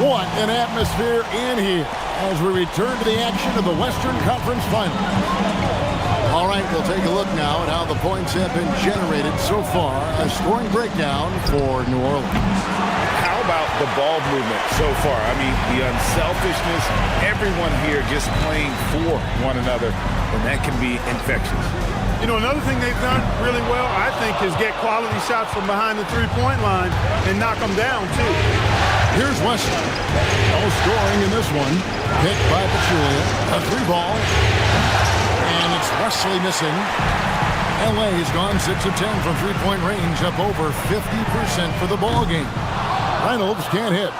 What an atmosphere in here as we return to the action of the Western Conference Finals. All right, we'll take a look now at how the points have been generated so far. A scoring breakdown for New Orleans. How about the ball movement so far? I mean, the unselfishness, everyone here just playing for one another, and that can be infectious. You know, another thing they've done really well, I think, is get quality shots from behind the three-point line and knock them down, too. Here's Wesley. No scoring in this one. Hit by Pachulia. A 3-ball. And it's Wesley missing. LA has gone 6 of 10 from three-point range, up over 50% for the ball game. Reynolds can't hit.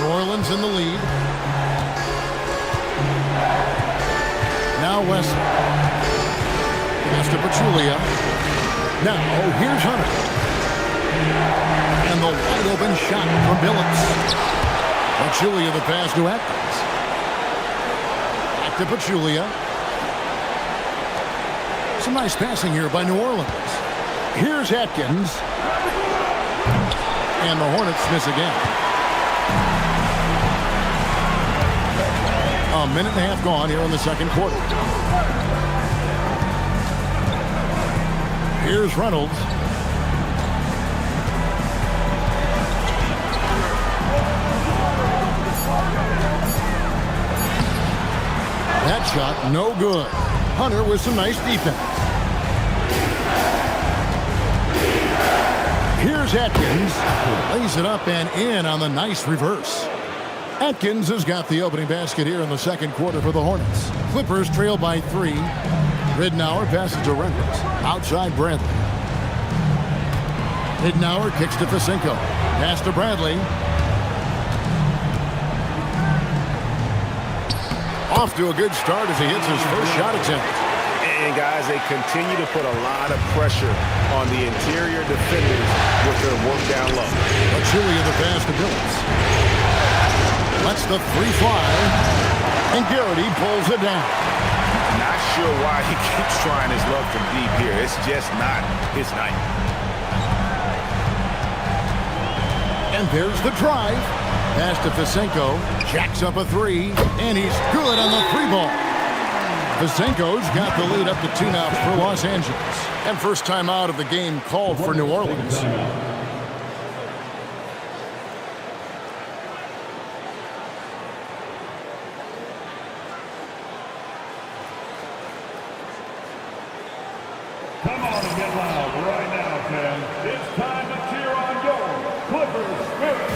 New Orleans in the lead. Now Wesley. Pass to Pachulia. Now, here's Hunter. And the wide open shot from Billups. Pachulia the pass to Atkins. Back to Pachulia. Some nice passing here by New Orleans. Here's Atkins. And the Hornets miss again. A minute and a half gone here in the second quarter. Here's Reynolds. That shot, no good. Hunter with some nice defense. Here's Atkins, who lays it up and in on the nice reverse. Atkins has got the opening basket here in the second quarter for the Hornets. Clippers trail by 3. Ridnour passes to Reynolds. Outside Bradley. Ridnour kicks to Facinko. Pass to Bradley. Off to a good start as he hits his first shot attempt. And guys, they continue to put a lot of pressure on the interior defenders with their work down low. Julia the pass to Billups. That's the 3 fly. And Garrity pulls it down. Not sure why he keeps trying his luck from deep here. It's just not his night. And there's the drive. Pass to Fisenko. Jacks up a 3. And he's good on the 3 ball. Fisenko's got the lead up to 2 now for Los Angeles. And first time out of the game called for New Orleans. Come on and get loud right now, fans. It's time to cheer on your Clippers Spirit.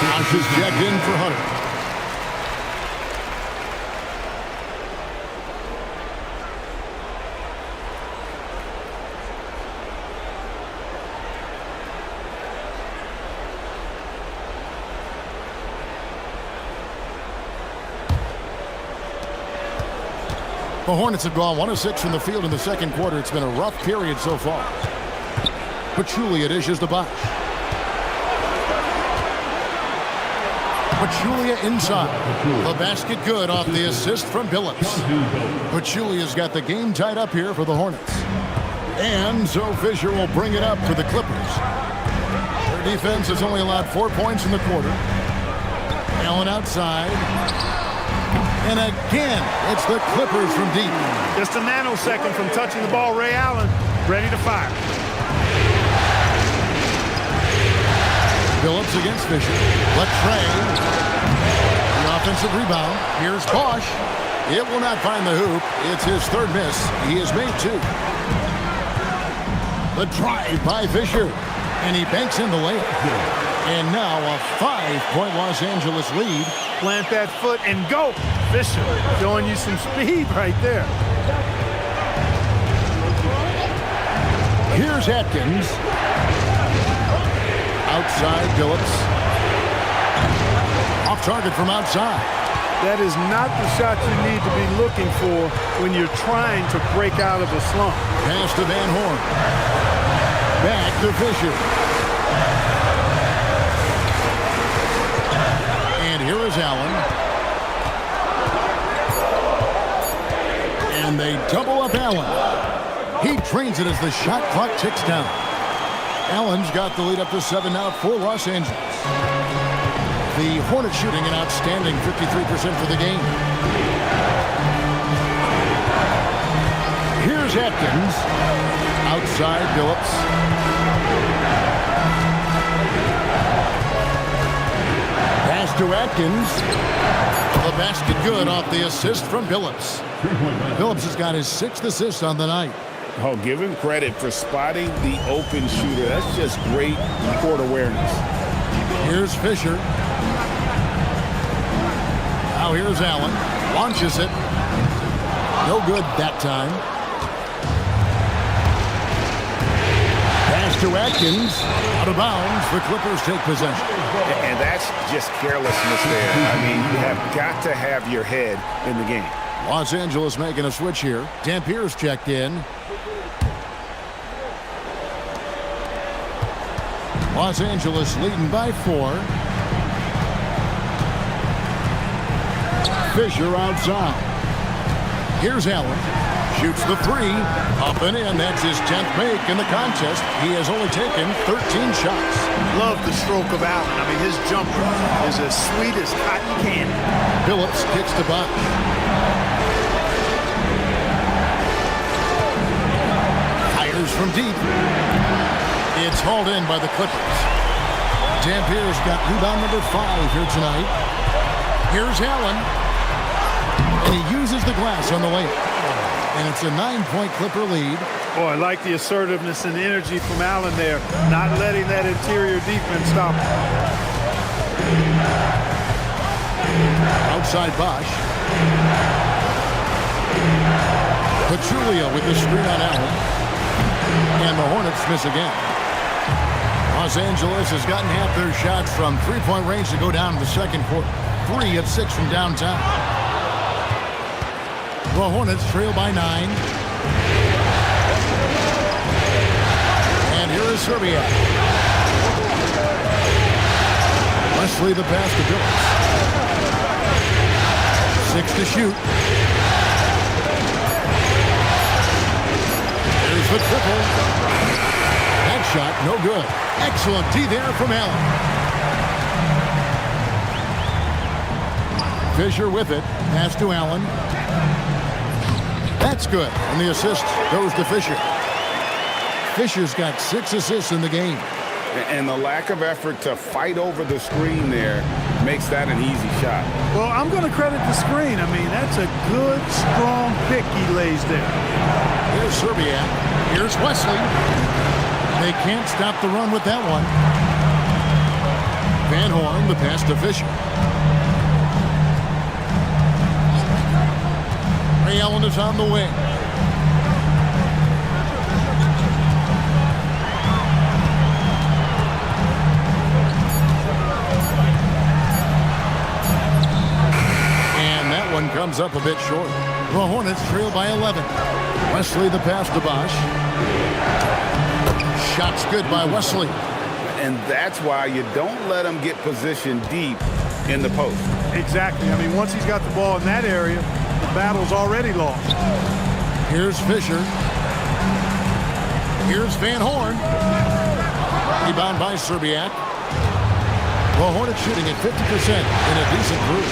Josh is checked in for Hunter. The Hornets have gone 1 of 6 from the field in the second quarter. It's been a rough period so far. Pachulia dishes to Bosch. Pachulia inside. The basket good off the assist from Billups. Pachulia's got the game tied up here for the Hornets. And so Fisher will bring it up for the Clippers. Their defense has only allowed 4 points in the quarter. Allen outside. And again, it's the Clippers from deep. Just a nanosecond from touching the ball. Ray Allen ready to fire. Billups against Fisher. Latrey. The offensive rebound. Here's Bosch. It will not find the hoop. It's his third miss. He has made 2. The drive by Fisher. And he banks in the layup. And now a 5-point Los Angeles lead. Plant that foot and go. Fisher showing you some speed right there. Here's Atkins. Outside Billups. Off target from outside. That is not the shot you need to be looking for when you're trying to break out of a slump. Pass to Van Horn. Back to Fisher. And here is Allen. And they double up Allen. He drains it as the shot clock ticks down. Allen's got the lead up to 7 now for Los Angeles. The Hornets shooting an outstanding 53% for the game. Here's Atkins. Outside Billups. Pass to Atkins. The basket good off the assist from Billups. Billups has got his 6th assist on the night. Oh, give him credit for spotting the open shooter. That's just great court awareness. Here's Fisher. Now here's Allen. Launches it. No good that time. Pass to Atkins. Out of bounds. The Clippers take possession. And that's just carelessness there. I mean, you have got to have your head in the game. Los Angeles making a switch here. Dampier's checked in. Los Angeles leading by 4. Fisher outside. Here's Allen. Shoots the 3. Up and in. That's his 10th make in the contest. He has only taken 13 shots. Love the stroke of Allen. I mean, his jumper is as sweet as cotton candy. Phillips kicks to Bosch. Fires from deep. It's hauled in by the Clippers. Dampier's got rebound number 5 here tonight. Here's Allen. And he uses the glass on the layup. And it's a 9-point Clipper lead. Boy, I like the assertiveness and energy from Allen there. Not letting that interior defense stop him. Outside Bosch. Pachulia with the screen on Allen. And the Hornets miss again. Los Angeles has gotten half their shots from three-point range to go down in the second quarter. 3 of 6 from downtown. The Hornets trail by 9. And here is Serbia. Wesley the pass to Phillips. 6 to shoot. There's the triple. That shot, no good. Excellent D there from Allen. Fisher with it. Pass to Allen. That's good. And the assist goes to Fisher. Fisher's got 6 assists in the game. And the lack of effort to fight over the screen there makes that an easy shot. Well, I'm going to credit the screen. I mean, that's a good, strong pick he lays there. Here's Serbia. Here's Wesley. They can't stop the run with that one. Van Horn, the pass to Fisher. Ray Allen is on the wing. And that one comes up a bit short. The Hornets trail by 11. Wesley the pass to Bosch. Shot's good by Wesley. And that's why you don't let him get positioned deep in the post. Exactly. I mean, once he's got the ball in that area, the battle's already lost. Here's Fisher. Here's Van Horn. Rebound by Serbiak. Well, Hornets shooting at 50% in a decent group.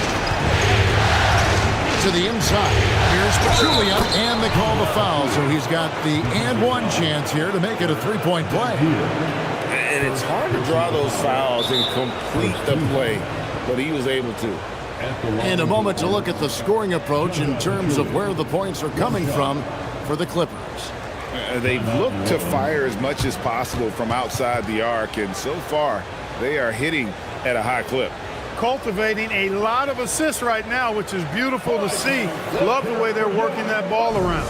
To the inside. Here's Pachulia, and they call the foul. So he's got the and one chance here to make it a three-point play. And it's hard to draw those fouls and complete the play, but he was able to. And a moment to look at the scoring approach in terms of where the points are coming from for the Clippers. They've looked to fire as much as possible from outside the arc, and so far they are hitting at a high clip. Cultivating a lot of assists right now, which is beautiful to see. Love the way they're working that ball around.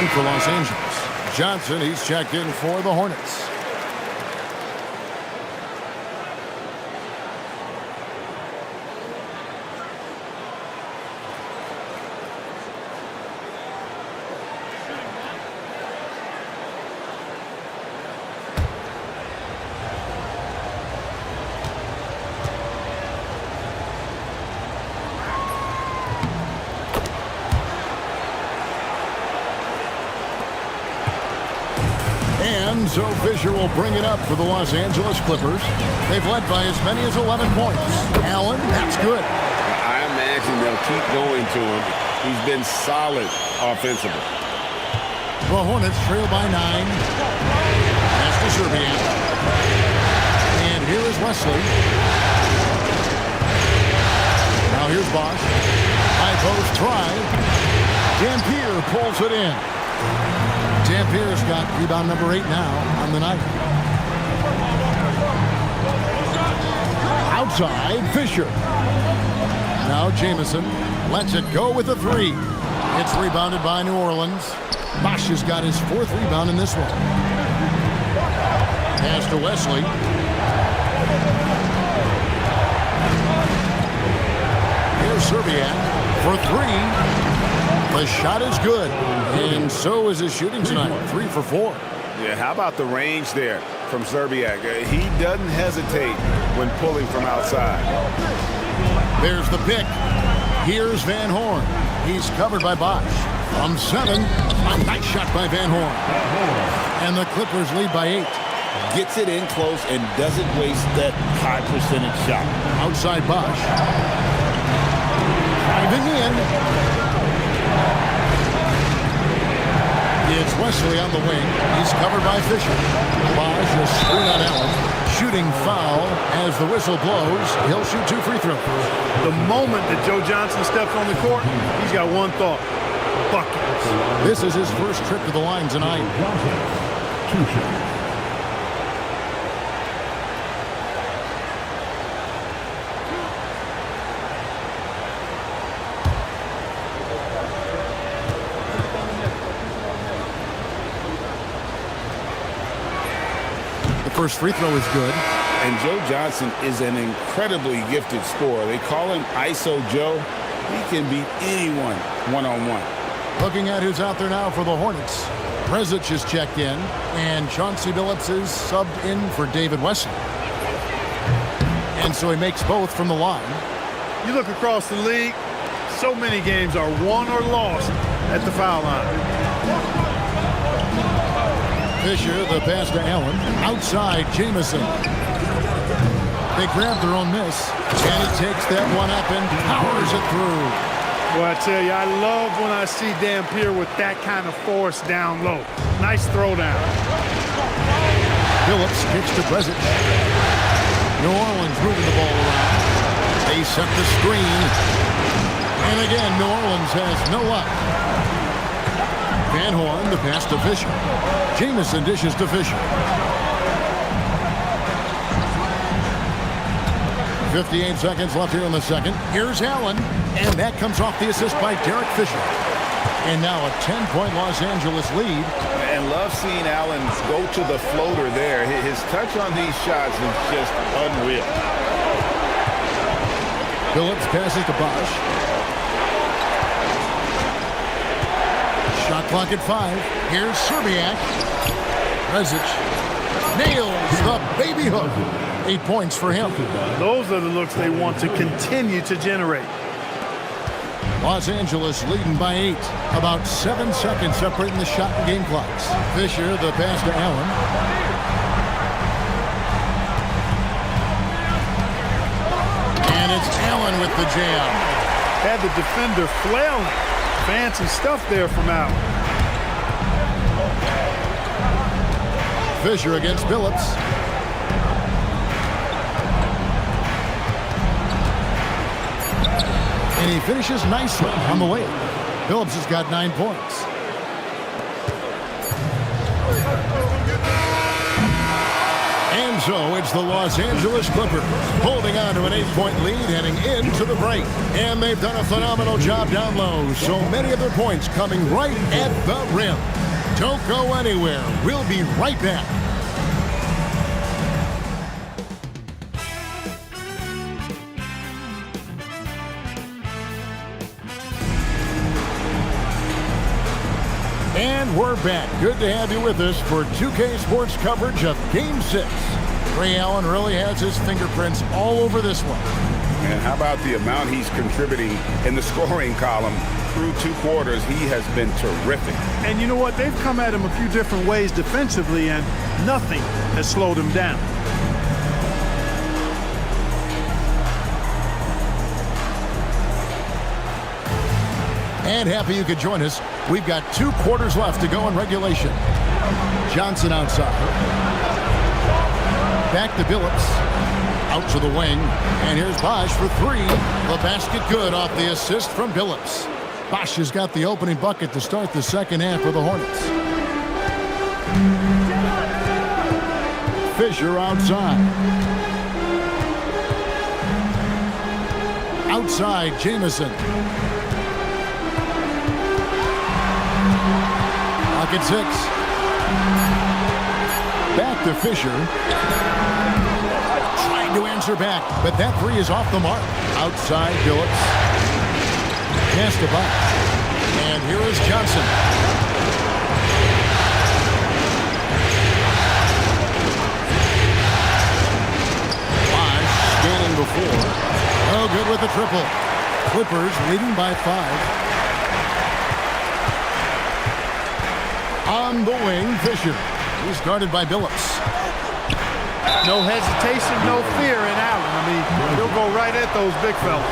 For Los Angeles. Johnson, he's checked in for the Hornets. And so Fisher will bring it up for the Los Angeles Clippers. They've led by as many as 11 points. Allen, that's good. I imagine they'll keep going to him. He's been solid offensively. The Hornets trail by 9. Pass to Serbian. And here is Wesley. Now here's Bosch. High post try. Dampier pulls it in. Dampier's got rebound number 8 now on the night. Outside, Fisher. Now Jamison lets it go with a 3. It's rebounded by New Orleans. Bosch has got his 4th rebound in this one. Pass to Wesley. Here's Serbian for 3. The shot is good, and so is his shooting tonight. 3 for 4. Yeah, how about the range there from Serbiak? He doesn't hesitate when pulling from outside. There's the pick. Here's Van Horn. He's covered by Bosch. From 7, a nice shot by Van Horn. And the Clippers lead by 8. Gets it in close and doesn't waste that high percentage shot. Outside Bosch. Driving in. It's Wesley on the wing. He's covered by Fisher. Bosch a screen on Allen. Shooting foul as the whistle blows. He'll shoot 2 free throws. The moment that Joe Johnson steps on the court, he's got one thought: buckets. This is his first trip to the line tonight. First free throw is good. And Joe Johnson is an incredibly gifted scorer. They call him ISO Joe. He can beat anyone one-on-one. Looking at who's out there now for the Hornets. Prezic is checked in, and Chauncey Billups is subbed in for David Wesley. And so he makes both from the line. You look across the league, so many games are won or lost at the foul line. Fisher, the pass to Allen. Outside, Jamison. They grab their own miss, and he takes that one up and powers it through. Well, I tell you, I love when I see Dampier with that kind of force down low. Nice throwdown. Phillips kicks to Prezic. New Orleans moving the ball around. They set the screen. And again, New Orleans has no luck. Van Horn, the pass to Fisher. Jamison dishes to Fisher. 58 seconds left here in the second. Here's Allen, and that comes off the assist by Derek Fisher. And now a 10-point Los Angeles lead. And love seeing Allen go to the floater there. His touch on these shots is just unreal. Phillips passes to Bosch. Shot clock at 5. Here's Serbiak. Prezic nails the baby hook. 8 points for him. Those are the looks they want to continue to generate. Los Angeles leading by 8. About 7 seconds separating the shot and game clocks. Fisher, the pass to Allen. And it's Allen with the jam. Had the defender flailing. Fancy stuff there from Allen. Fisher against Billups. And he finishes nicely on the way. Billups has got 9 points. And so it's the Los Angeles Clippers holding on to an 8-point lead heading into the break. And they've done a phenomenal job down low. So many of their points coming right at the rim. Don't go anywhere. We'll be right back. And we're back. Good to have you with us for 2K Sports coverage of Game 6. Ray Allen really has his fingerprints all over this one. And how about the amount he's contributing in the scoring column through 2 quarters? He has been terrific. And you know what? They've come at him a few different ways defensively, and nothing has slowed him down. And happy you could join us. We've got 2 quarters left to go in regulation. Johnson outside. Back to Billups. Out to the wing. And here's Bosch for 3. The basket good off the assist from Billups. Bosch has got the opening bucket to start the second half for the Hornets. Fisher outside. Outside, Jamison. Pocket 6. Back to Fisher. Trying to answer back, but that 3 is off the mark. Outside, Billups. Pass to Bosch. And here is Johnson. Bosch scanning before. Oh, good with the triple. Clippers leading by 5. On the wing, Fisher. He's guarded by Billups. No hesitation, no fear in Allen. I mean, he'll go right at those big fellas.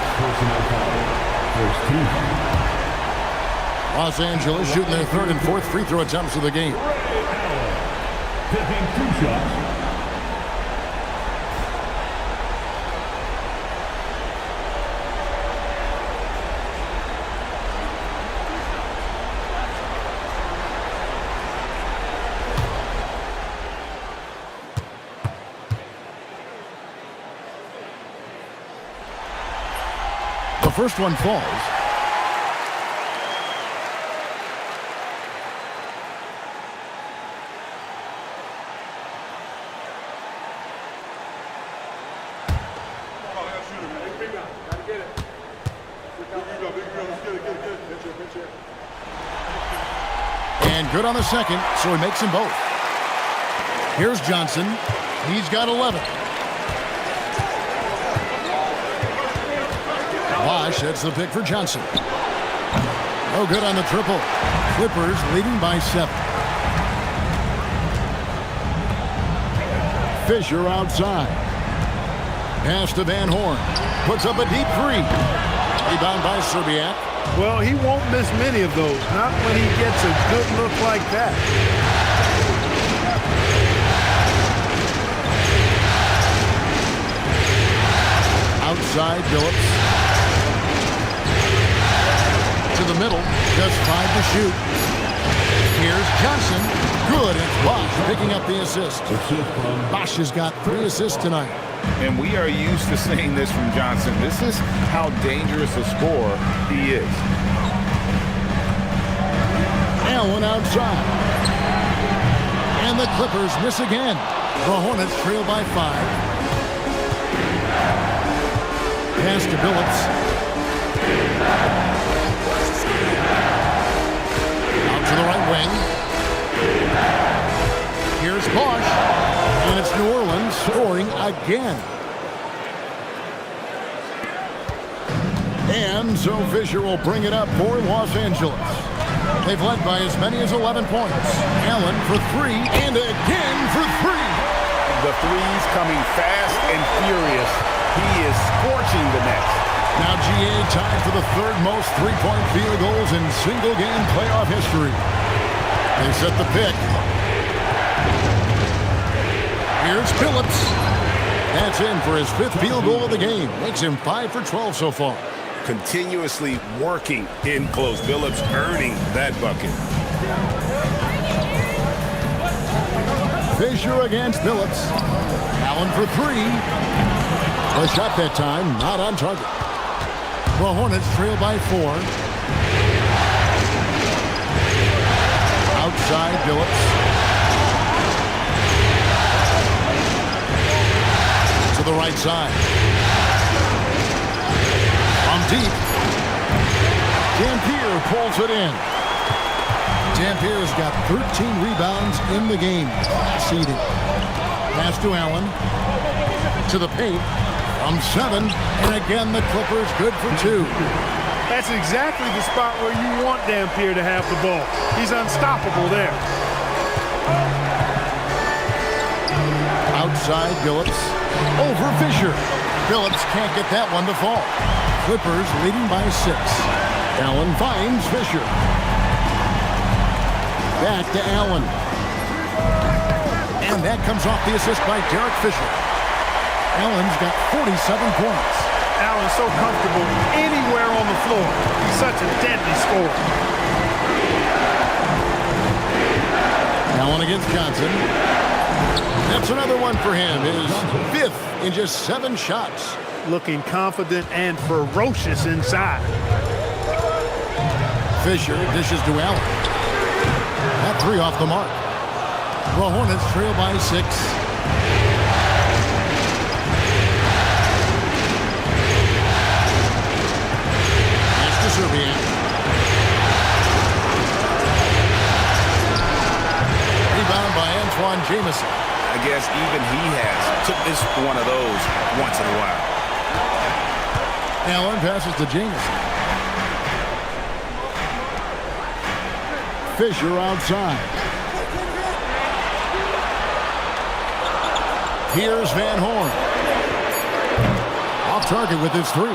Los Angeles shooting their 3rd and 4th free throw attempts of the game. Taking 2 shots. The first one falls. And good on the second, so he makes them both. Here's Johnson. He's got 11. Bosch hits the pick for Johnson. No good on the triple. Clippers leading by 7. Fisher outside. Pass to Van Horn. Puts up a deep 3. Rebound by Serbiak. Well, he won't miss many of those. Not when he gets a good look like that. Outside, Billups. To the middle, just 5 to shoot. Here's Johnson. Good, it's Bosch picking up the assist. Bosch has got 3 assists tonight. And we are used to seeing this from Johnson. This is how dangerous a scorer he is. Allen outside. And the Clippers miss again. The Hornets trail by 5. Pass to Billups. To the right wing. Here's Bosch. And it's New Orleans scoring again. And so Fisher will bring it up for Los Angeles. They've led by as many as 11 points. Allen for 3 and again for 3. The threes coming fast and furious. He is scorching the net. Now GA tied for the 3rd most three-point field goals in single-game playoff history. They set the pick. Here's Billups. That's in for his 5th field goal of the game. Makes him 5 for 12 so far. Continuously working in close. Billups earning that bucket. Fisher against Billups. Allen for 3. A shot that time, not on target. The Hornets trail by 4. Outside, Billups. To the right side. From deep. Dampier pulls it in. Dampier's got 13 rebounds in the game. Seeded. Pass to Allen. To the paint. from 7. And again, the Clippers good for 2. That's exactly the spot where you want Dampier to have the ball. He's unstoppable there. Outside, Billups. Over Fisher. Billups can't get that one to fall. Clippers leading by 6. Allen finds Fisher. Back to Allen. And that comes off the assist by Derek Fisher. Allen's got 47 points. Allen's so comfortable anywhere on the floor. He's such a deadly scorer. Allen against Johnson. That's another one for him. His 5th in just 7 shots. Looking confident and ferocious inside. Fisher dishes to Allen. That 3 off the mark. The Hornets trail by 6. Serbian. Rebound by Antoine Jamison. I guess even he took this one of those once in a while. Allen passes to Jamison. Fisher outside. Here's Van Horn. Off target with his 3.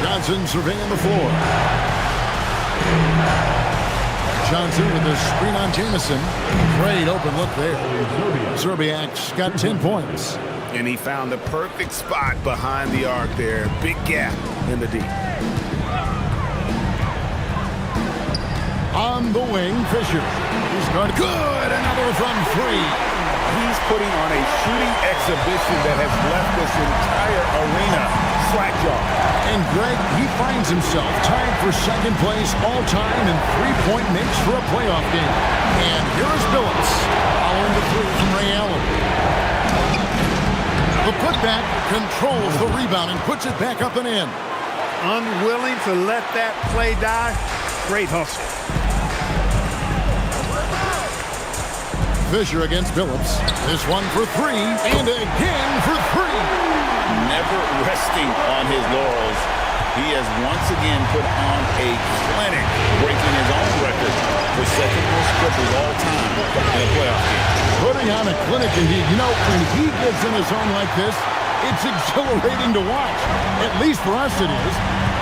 Johnson surveying the floor. Johnson with a screen on Jamison. Great open look there. Zerbiak's got 10 points. And he found the perfect spot behind the arc there. Big gap in the deep. On the wing, Fisher. He's got good. Another from 3. He's putting on a shooting exhibition that has left this entire arena slack-jawed. And Greg, he finds himself tied for 2nd place all-time in 3-point makes for a playoff game. And here's Billups, following the 3 from Ray Allen. The putback controls the rebound and puts it back up and in. Unwilling to let that play die. Great hustle. Fisher against Billups. This one for 3, and again for 3. Never resting on his laurels. He has once again put on a clinic, breaking his own record for 2nd most triples all time in a playoff game. Putting on a clinic indeed. You know, when he gets in a zone like this, it's exhilarating to watch. At least for us it is.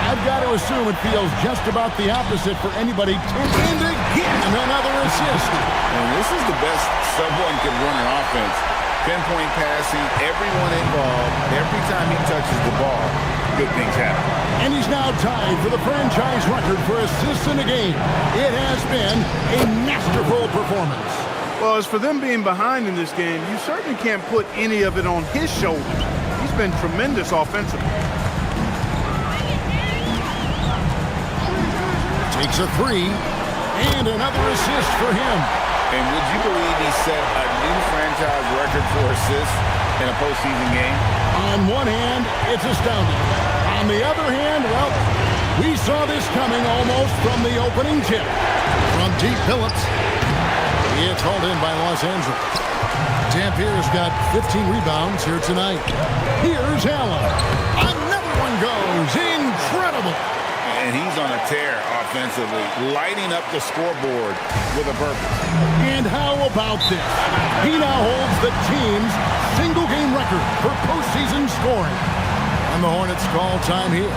I've got to assume it feels just about the opposite for anybody. And again, another assist. And this is the best someone could run an offense. Pinpoint passing, everyone involved. Every time he touches the ball, good things happen. And he's now tied for the franchise record for assists in a game. It has been a masterful performance. Well, as for them being behind in this game, you certainly can't put any of it on his shoulders. He's been tremendous offensively. Takes a 3, and another assist for him. And would you believe he set a new franchise record for assists in a postseason game? On one hand, it's astounding. On the other hand, well, we saw this coming almost from the opening tip. From deep, Billups. It's hauled in by Los Angeles. Dampier's got 15 rebounds here tonight. Here's Allen. Another one goes. Incredible. And he's on a tear offensively, lighting up the scoreboard with a purpose. And how about this? He now holds the team's single-game record for postseason scoring. And the Hornets call time here.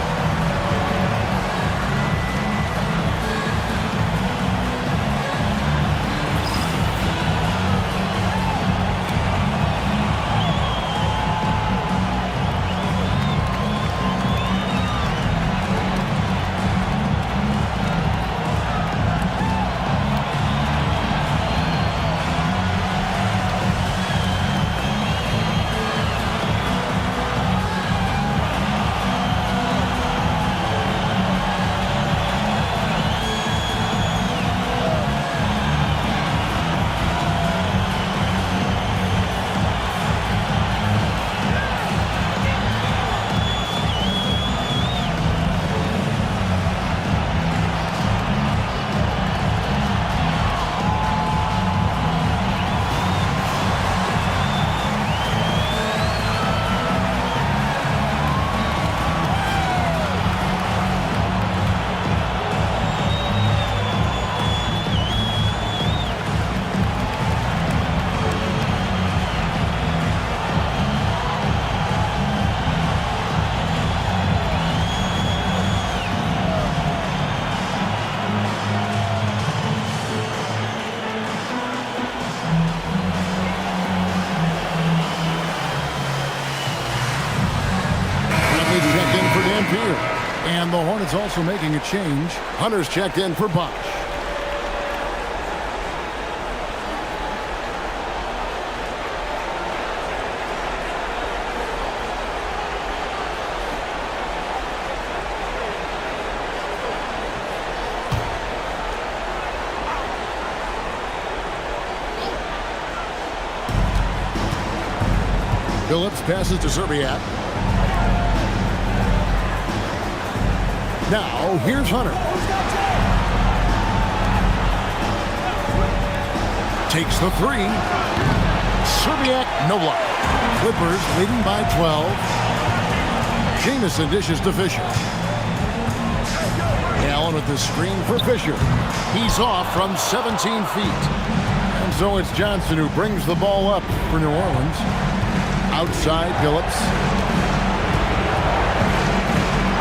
And the Hornets also making a change. Hunter's checked in for Bosch. Phillips passes to Serbiak. Now, here's Hunter. Takes the three. Serbiak, no block. Clippers leading by 12. Jamison dishes to Fisher. Allen with the screen for Fisher. He's off from 17 feet. And so it's Johnson who brings the ball up for New Orleans. Outside, Phillips.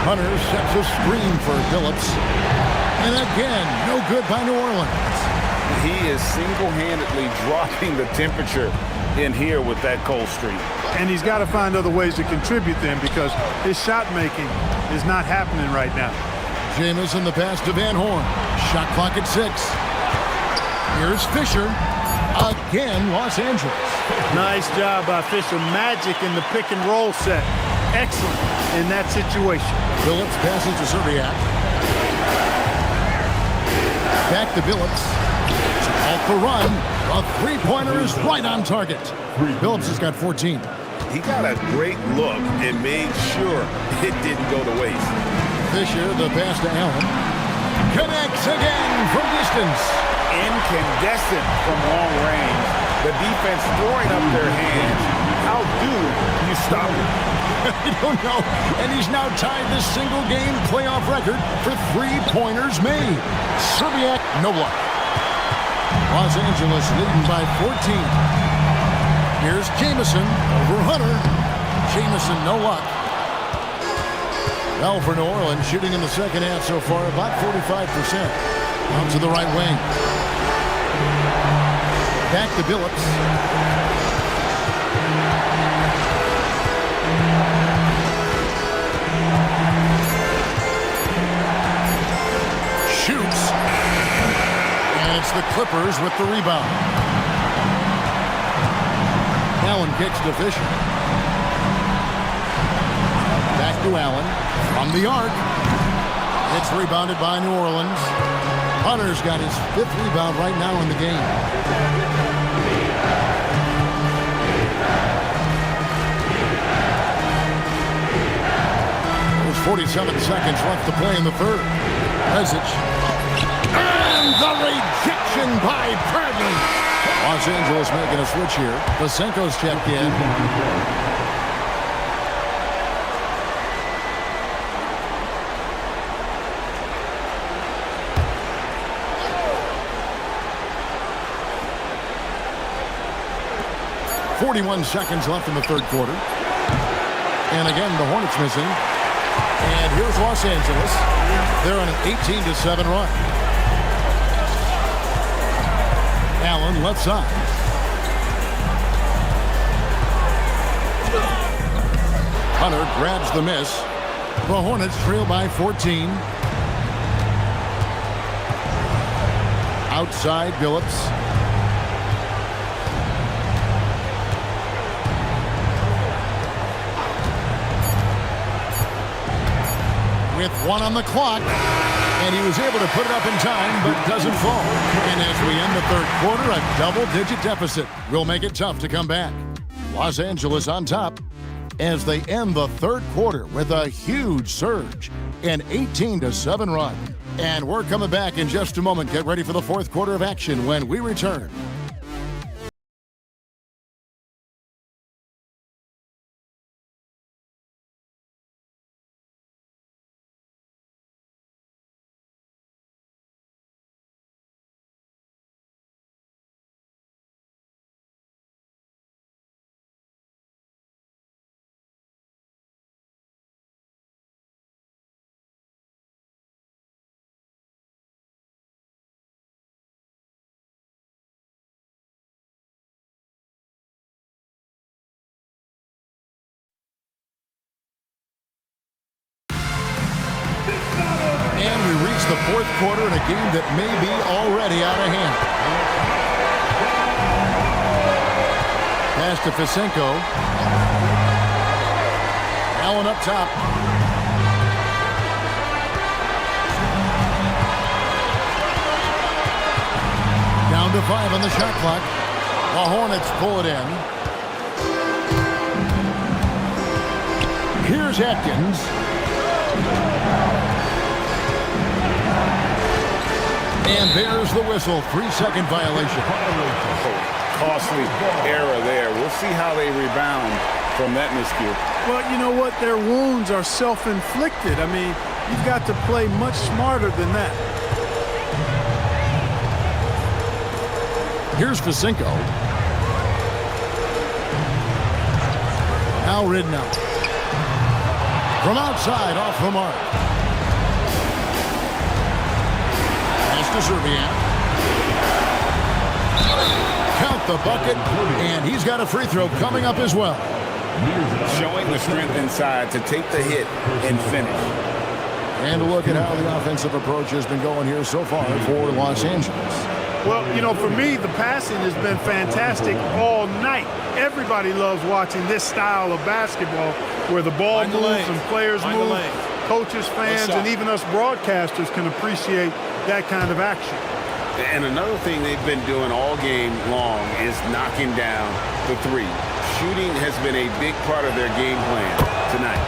Hunter sets a screen for Phillips. And again, no good by New Orleans. He is single-handedly dropping the temperature in here with that cold streak. And he's got to find other ways to contribute then, because his shot making is not happening right now. Jamison the pass to Van Horn. Shot clock at 6. Here's Fisher. Again, Los Angeles. Nice job by Fisher. Magic in the pick and roll set. Excellent in that situation. Phillips passes to Serbiak. Back to Phillips. Off the run. A three-pointer is right on target. Phillips has got 14. He got a great look and made sure it didn't go to waste. Fisher, the pass to Allen. Connects again from distance. Incandescent from long range. The defense throwing up their hands. How do you stop it? I don't know. And he's now tied this single-game playoff record for three-pointers made. Serbiak, no block. Los Angeles leading by 14. Here's Jamison over Hunter. Jamison, no luck. Well, for New Orleans, shooting in the second half so far, about 45%. Out to the right wing. Back to Phillips. Shoots. And it's the Clippers with the rebound. Allen kicks to Fisher. Back to Allen. From the arc. It's rebounded by New Orleans. Hunter's got his 5th rebound right now in the game. There's 47 seconds left to play in the third. Mesic. And the rejection by Bradley. Los Angeles making a switch here. Vasenko's checked in. .41 seconds left in the third quarter. And again, the Hornets missing. And here's Los Angeles. They're on an 18-7 run. Allen left side. Hunter grabs the miss. The Hornets trail by 14. Outside, Phillips. With 1 on the clock, and he was able to put it up in time, but doesn't fall. And as we end the third quarter, a double-digit deficit will make it tough to come back. Los Angeles on top as they end the third quarter with a huge surge, an 18-7 run. And we're coming back in just a moment. Get ready for the fourth quarter of action when we return. fourth quarter in a game that may be already out of hand. Pass to Fisenko. Allen up top. Down to 5 on the shot clock. The Hornets pull it in. Here's Atkins. And there's the whistle. 3-second violation. Costly error there. We'll see how they rebound from that miscue. Well, you know what? Their wounds are self-inflicted. I mean, you've got to play much smarter than that. Here's Fisenko. Now Ridnow. From outside, off the mark. Pass to Serbian. Count the bucket, and he's got a free throw coming up as well. Showing the strength inside to take the hit and finish. And look at how the offensive approach has been going here so far for Los Angeles. Well, you know, for me, the passing has been fantastic all night. Everybody loves watching this style of basketball where the ball moves and players move. Coaches, fans, and even us broadcasters can appreciate that kind of action. And another thing they've been doing all game long is knocking down the three. Shooting has been a big part of their game plan tonight.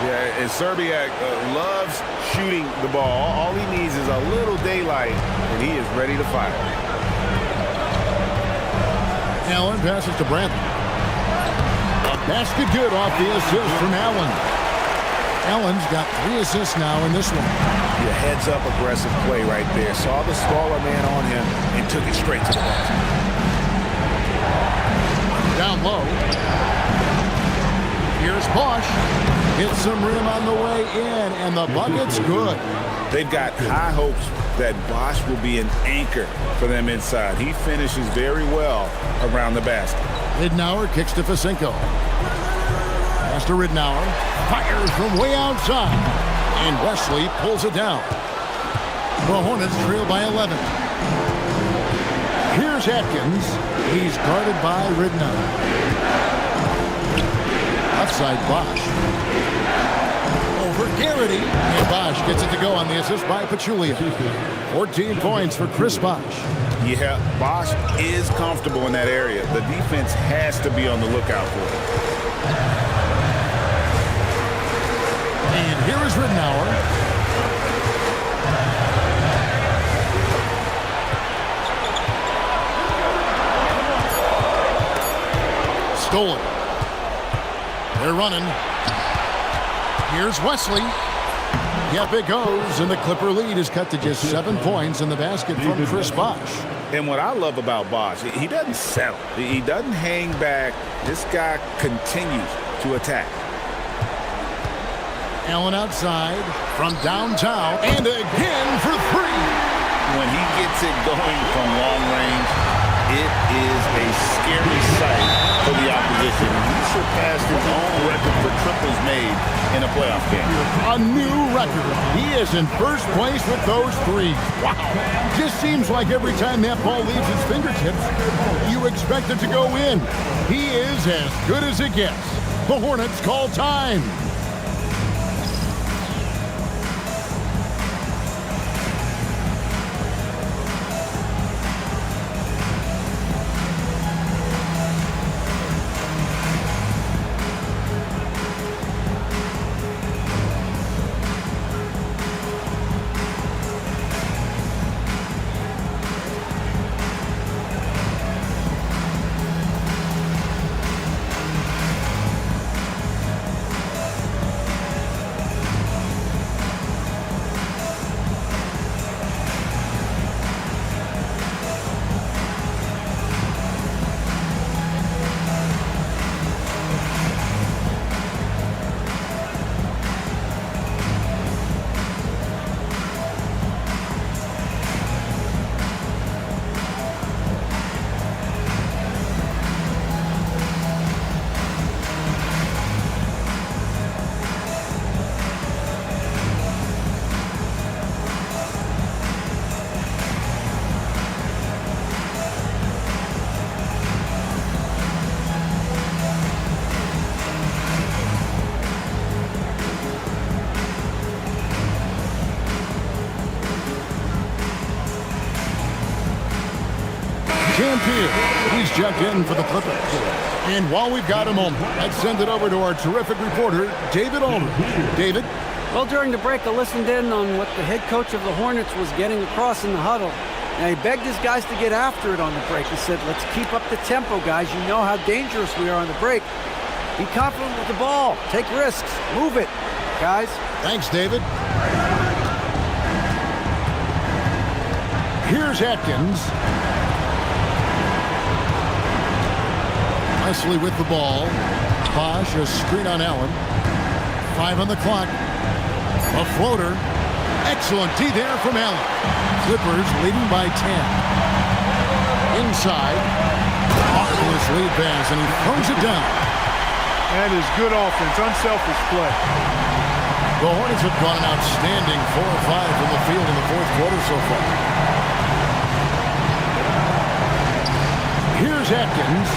Yeah, and Serbiak loves shooting the ball. All he needs is a little daylight, and he is ready to fire. Allen passes to Brantley. A basket good off the assist from Allen. Allen's got 3 assists now in this one. Your heads-up aggressive play right there. Saw the smaller man on him and took it straight to the basket. Down low. Here's Bosch. Hits some rim on the way in, and the bucket's good. They've got high hopes that Bosch will be an anchor for them inside. He finishes very well around the basket. Ridnour kicks to Fisenko. Pass to Ridnour. Fires from way outside. And Wesley pulls it down. The Hornets trail by 11. Here's Atkins. He's guarded by Ridnour. Outside Bosch. Over Garrity. And Bosch gets it to go on the assist by Pachulia. 14 points for Chris Bosch. Yeah, Bosch is comfortable in that area. The defense has to be on the lookout for it. And here is Ridnour. Stolen. They're running. Here's Wesley. Yep, it goes, and the Clipper lead is cut to just 7 points in the basket from Chris Bosch. And what I love about Bosch, he doesn't settle. He doesn't hang back. This guy continues to attack. Allen outside from downtown, and again for 3. When he gets it going from long range, it is a scary sight for the opposition. He surpassed his own record for triples made in a playoff game. A new record. He is in first place with those 3. Wow. Just seems like every time that ball leaves his fingertips, you expect it to go in. He is as good as it gets. The Hornets call time. Kapatid. He's checked in for the Clippers. And while we've got a moment, let's send it over to our terrific reporter, David Aldridge. David? Well, during the break, I listened in on what the head coach of the Hornets was getting across in the huddle. And he begged his guys to get after it on the break. He said, let's keep up the tempo, guys. You know how dangerous we are on the break. Be confident with the ball. Take risks. Move it, guys. Thanks, David. Here's Atkins. Wesley with the ball. Bosch, a screen on Allen. 5 on the clock. A floater. Excellent D there from Allen. Clippers leading by 10. Inside. Marvelous lead pass, and he throws it down. That is good offense, unselfish play. The Hornets have gone an outstanding 4 of 5 from the field in the fourth quarter so far. Here's Atkins.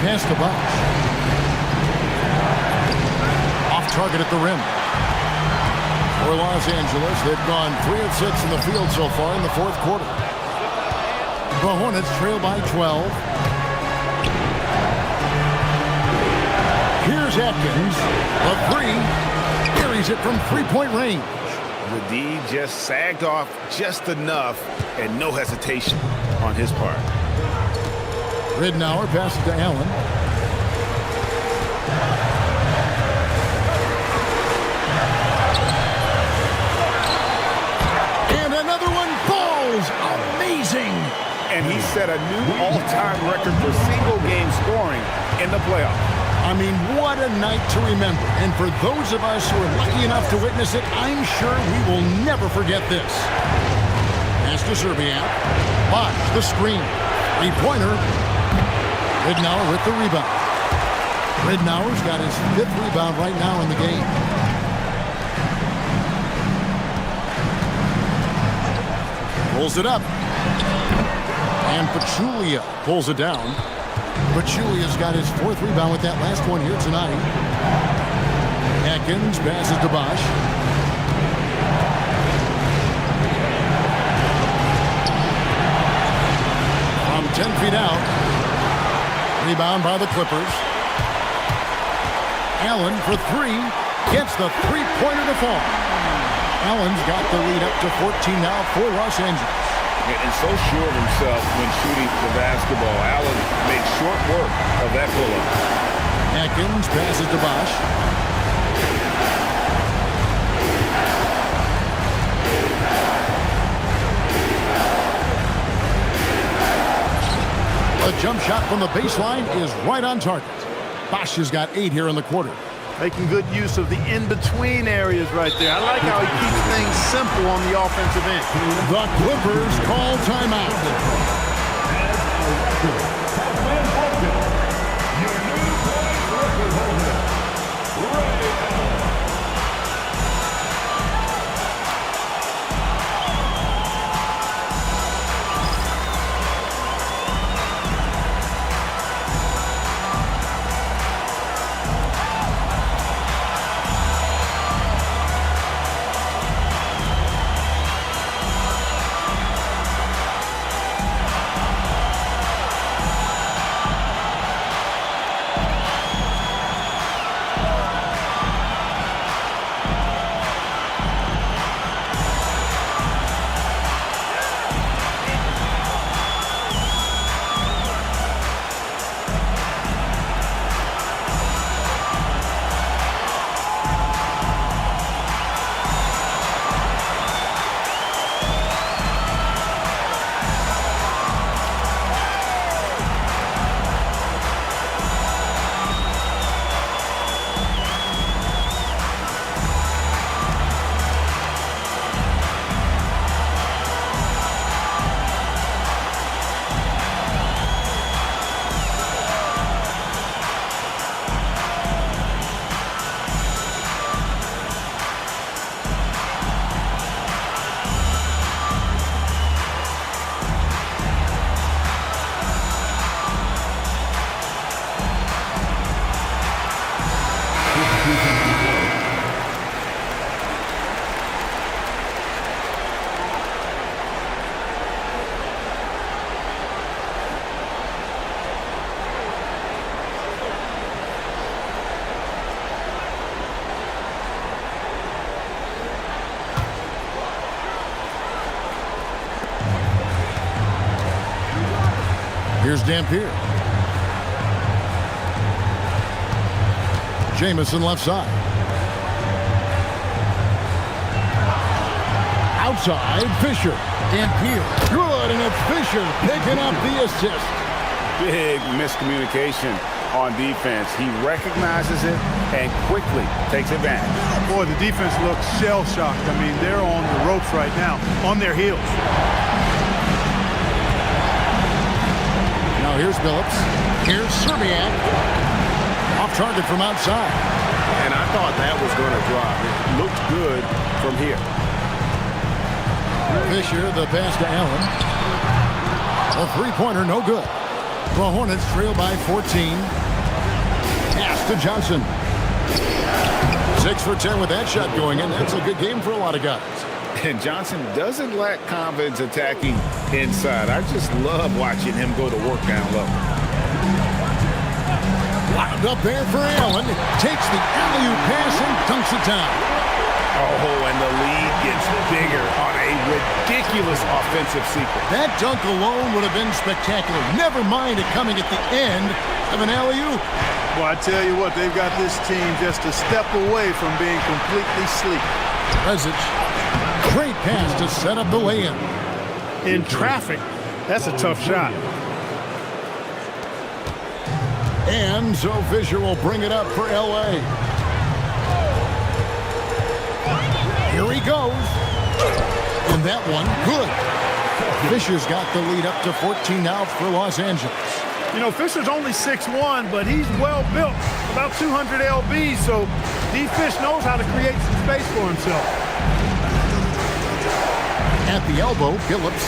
Pass to Bosch. Off target at the rim. For Los Angeles, they've gone 3 of 6 in the field so far in the fourth quarter. The Hornets trail by 12. Here's Atkins. A 3. Carries it from 3-point range. The D just sagged off just enough and no hesitation on his part. Ridnour passes to Allen. And another one falls. Amazing. And he set a new all-time record for single-game scoring in the playoffs. I mean, what a night to remember. And for those of us who are lucky enough to witness it, I'm sure we will never forget this. Pass to Serbiak. Bosch, the screen. 3-pointer. Ridnour with the rebound. Ridnour's got his 5th rebound right now in the game. Pulls it up. And Pachulia pulls it down. Pachulia's got his 4th rebound with that last one here tonight. Atkins passes to Bosch. From 10 feet out. Rebound by the Clippers. Allen for 3. Gets the 3-pointer to fall. Allen's got the lead up to 14 now for Los Angeles. And so sure of himself when shooting the basketball. Allen makes short work of that pull-up. Atkins passes to Bosch. A jump shot from the baseline is right on target. Bosch has got 8 here in the quarter. Making good use of the in-between areas right there. I like how he keeps things simple on the offensive end. The Clippers call timeout. is Dampier. Jamison left side. Outside, Fisher. Dampier. Good, and it's Fisher picking up the assist. Big miscommunication on defense. He recognizes it and quickly takes advantage. Boy, the defense looks shell-shocked. I mean, they're on the ropes right now, on their heels. Now here's Phillips. Here's Serbiak. Off target from outside. And I thought that was going to drop. It looked good from here. Fisher, the pass to Allen. A three-pointer, no good. The Hornets trail by 14. Pass to Johnson. 6 for 10 with that shot going in. That's a good game for a lot of guys. And Johnson doesn't lack confidence attacking inside. I just love watching him go to work down low. Wound up there for Allen. Takes the alley-oop pass and dunks it down. Oh, and the lead gets bigger on a ridiculous offensive sequence. That dunk alone would have been spectacular. Never mind it coming at the end of an alley-oop. Well, I tell you what, they've got this team just a step away from being completely sleep. Resic. Great pass to set up the lay-in. In traffic, that's a tough shot. And so Fisher will bring it up for L.A. Here he goes. And that one, good. Fisher's got the lead up to 14 now for Los Angeles. You know, Fisher's only 6'1", but he's well built, about 200 lbs, so D-Fish knows how to create some space for himself. At the elbow, Phillips.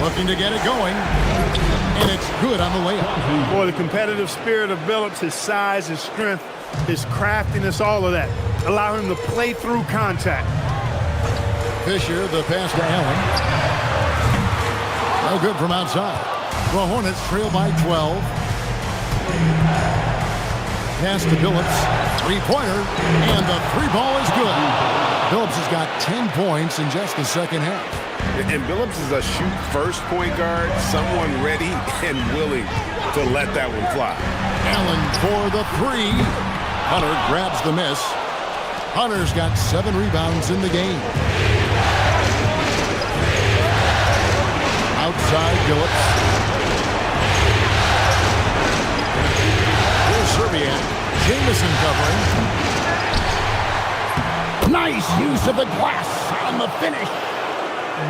Looking to get it going. And it's good on the layup. Boy, the competitive spirit of Phillips, his size, his strength, his craftiness, all of that allow him to play through contact. Fisher, the pass to Allen. No good from outside. The Hornets trail by 12. Pass to Phillips. Three-pointer. And the three ball is good. Phillips has got 10 points in just the second half. And Phillips is a shoot-first point guard, someone ready and willing to let that one fly. Allen for the three. Hunter grabs the miss. Hunter's got 7 rebounds in the game. Outside, Phillips. Here's Serbiak. Jamison covering. Nice use of the glass on the finish.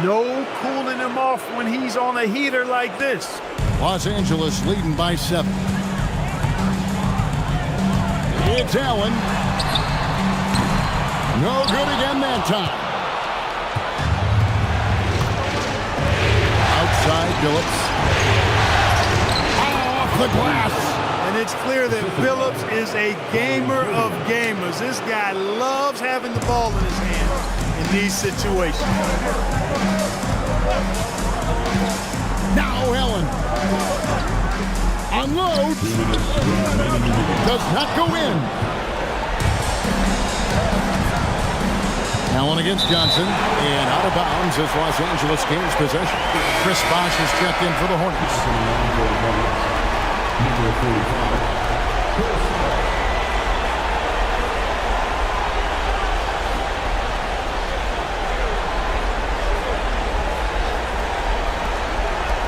No cooling him off when he's on a heater like this. Los Angeles leading by 7. It's Allen. No good again that time. Outside, Phillips. Off the glass. And it's clear that Phillips is a gamer of gamers. This guy loves having the ball in his hand in these situations. Now Allen. Unloads. Does not go in. Allen against Johnson. And out of bounds as Los Angeles gains possession. Chris Bosh has checked in for the Hornets.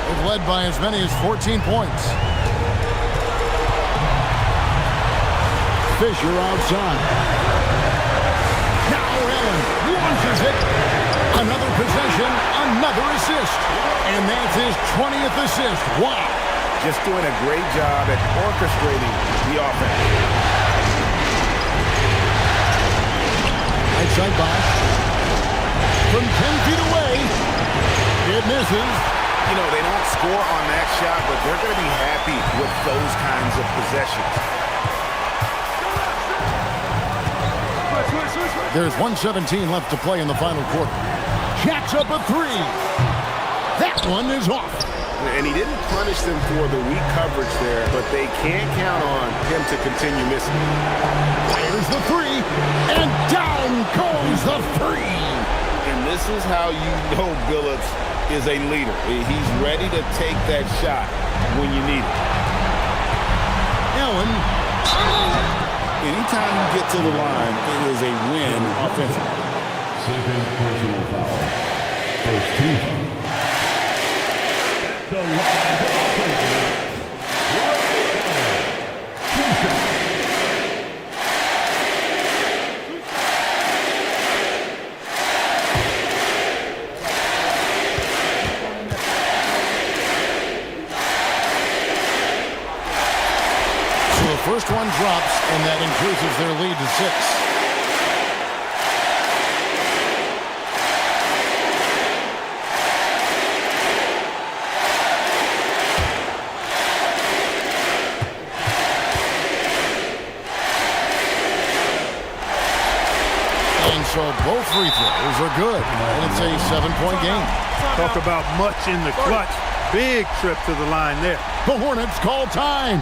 They've led by as many as 14 points. Fisher outside. Now Allen launches it. Another possession, another assist. And that's his 20th assist. Wow. Just doing a great job at orchestrating the offense. Outside Bosh. From 10 feet away. It misses. You know, they don't score on that shot, but they're going to be happy with those kinds of possessions. There's 1:17 left to play in the final quarter. Jacks up a three. That one is off. And he didn't punish them for the weak coverage there, but they can't count on him to continue missing. Fires the three, and down goes the three. And this is how you know Billups is a leader. He's ready to take that shot when you need it. Allen. Anytime you get to the line, it is a win offensively. Second personal foul. First team. The line. First one drops, and that increases their lead to 6. And so both free throws are good, and it's a 7-point game. Talk about much in the clutch. Big trip to the line there. The Hornets call time.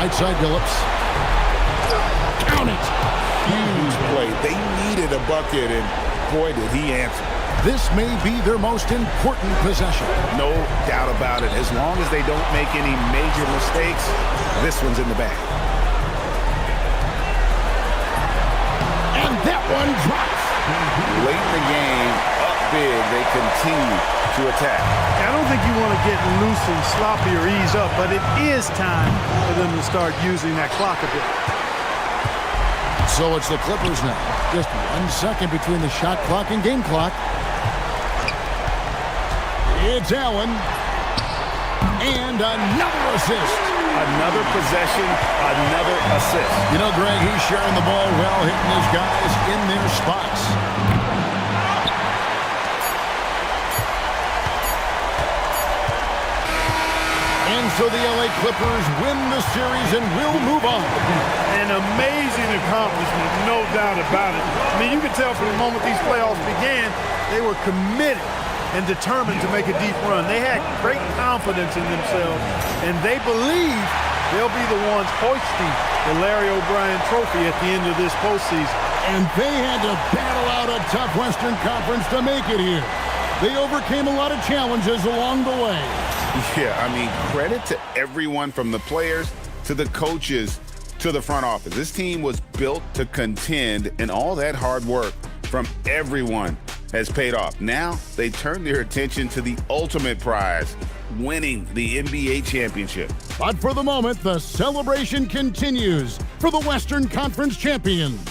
Right side, Phillips. Count it. Huge play. They needed a bucket, and boy, did he answer. This may be their most important possession. No doubt about it. As long as they don't make any major mistakes, this one's in the bag. And that one drops. Late in the game, up big, they continue to attack. I don't think you want to get loose and sloppy or ease up, but it is time for them to start using that clock a bit. So it's the Clippers now. Just 1 second between the shot clock and game clock. It's Allen. And another assist. Another possession, another assist. You know, Greg, he's sharing the ball well, hitting his guys in their spots. And so the LA Clippers win the series and will move on. An amazing accomplishment, no doubt about it. I mean, you can tell from the moment these playoffs began, they were committed and determined to make a deep run. They had great confidence in themselves, and they believe they'll be the ones hoisting the Larry O'Brien trophy at the end of this postseason. And they had to battle out a tough Western Conference to make it here. They overcame a lot of challenges along the way. Yeah, I mean, credit to everyone from the players to the coaches to the front office. This team was built to contend, and all that hard work from everyone has paid off. Now they turn their attention to the ultimate prize, winning the NBA championship. But for the moment, the celebration continues for the Western Conference champions.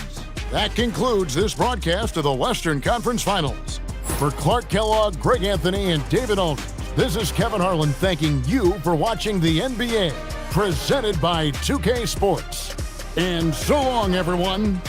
That concludes this broadcast of the Western Conference Finals. For Clark Kellogg, Greg Anthony, and David Aldridge, This is Kevin Harlan thanking you for watching the NBA, presented by 2K Sports. And so long, everyone.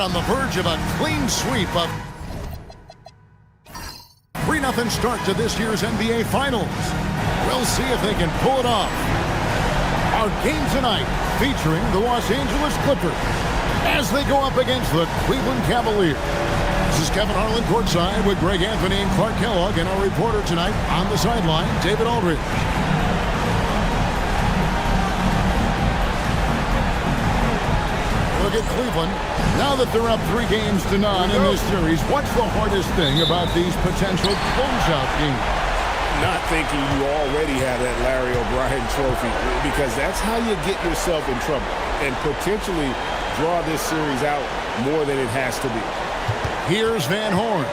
on the verge of a clean sweep of 3-0 start to this year's NBA Finals. We'll see if they can pull it off. Our game tonight featuring the Los Angeles Clippers as they go up against the Cleveland Cavaliers. This is Kevin Harlan courtside with Greg Anthony and Clark Kellogg, and our reporter tonight on the sideline, David Aldridge. Look at Cleveland. Now that they're up 3 games to none in this series, what's the hardest thing about these potential closeout games? Not thinking you already have that Larry O'Brien trophy, because that's how you get yourself in trouble and potentially draw this series out more than it has to be. Here's Van Horn.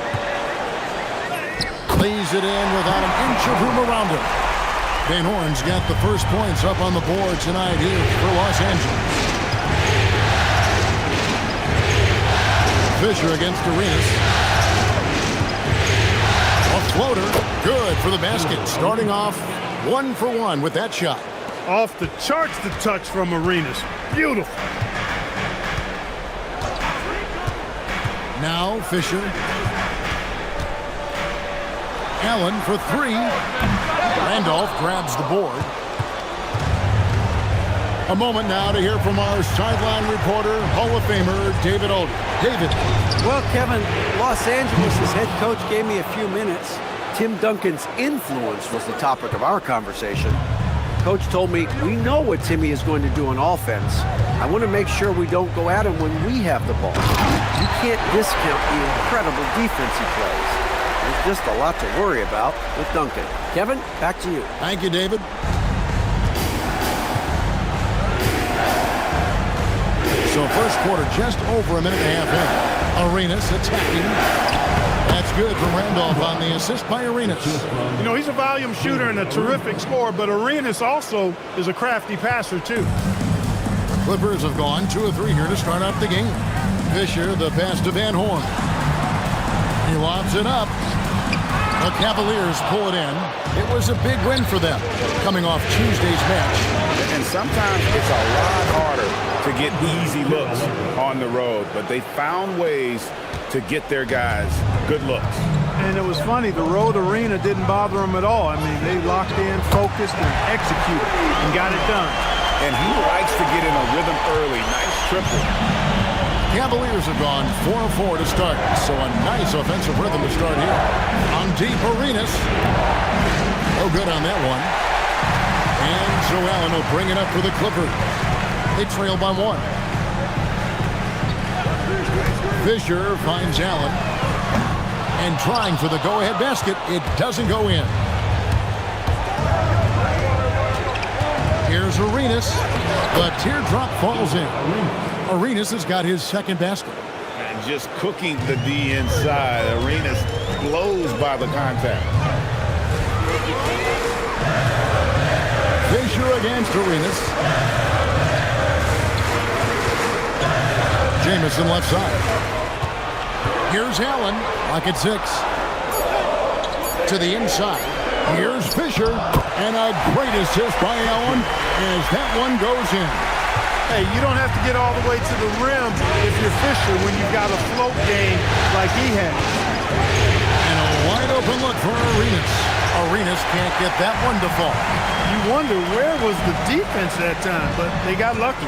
Lays it in without an inch of room around him. Van Horn's got the first points up on the board tonight here for Los Angeles. Fisher against Arenas. A floater, good for the basket. Starting off 1 for 1 with that shot. Off the charts, the touch from Arenas. Beautiful. Now Fisher. Allen for 3. Randolph grabs the board. A moment now to hear from our sideline reporter, Hall of Famer David Aldridge. David. Well, Kevin, Los Angeles' head coach gave me a few minutes. Tim Duncan's influence was the topic of our conversation. Coach told me, we know what Timmy is going to do on offense. I want to make sure we don't go at him when we have the ball. You can't discount the incredible defense he plays. There's just a lot to worry about with Duncan. Kevin, back to you. Thank you, David. So first quarter just over a minute and a half in. Arenas attacking. That's good from Randolph on the assist by Arenas. You know, he's a volume shooter and a terrific scorer, but Arenas also is a crafty passer, too. Clippers have gone 2 of 3 here to start out the game. Fisher, the pass to Van Horn. He lobs it up. The Cavaliers pull it in. It was a big win for them, coming off Tuesday's match. And sometimes it's a lot harder to get easy looks on the road, but they found ways to get their guys good looks. And it was funny, the road arena didn't bother them at all. I mean, they locked in, focused, and executed, and got it done. And he likes to get in a rhythm early. Nice triple. Cavaliers have gone 4 of 4 to start, so a nice offensive rhythm to start here. On deep, Arenas. No good on that one. And so Allen will bring it up for the Clippers. They trail by 1. Fisher finds Allen. And trying for the go-ahead basket. It doesn't go in. Here's Arenas. The teardrop falls in. Arenas has got his second basket. And just cooking the D inside. Arenas blows by the contact. Fisher against Arenas. Jamison left side. Here's Allen, lock at 6. To the inside. Here's Fisher, and a great assist by Allen as that one goes in. Hey, you don't have to get all the way to the rim if you're Fisher when you've got a float game like he had. And a wide open look for Arenas. Arenas can't get that one to fall. You wonder where was the defense that time, but they got lucky.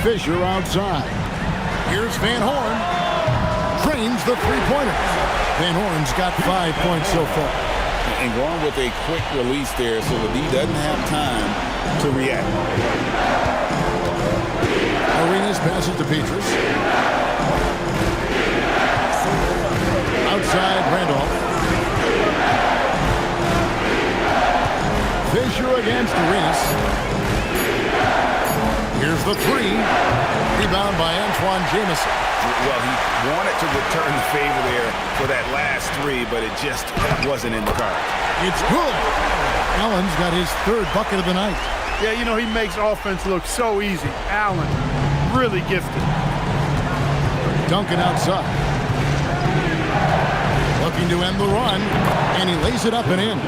Fisher outside. Here's Van Horn. Trains the three-pointer. Van Horn's got 5 points so far. And going with a quick release there so the D doesn't have time to react. Arenas passes to Petrus. Outside, Randolph. Fisher against Arenas. Here's the 3. Rebound by Antoine Jamison. Well, he wanted to return the favor there for that last 3, but it just wasn't in the cards. It's good. Allen's got his 3rd bucket of the night. Yeah, you know, he makes offense look so easy. Allen, really gifted. Duncan outside. Looking to end the run, and he lays it up and in.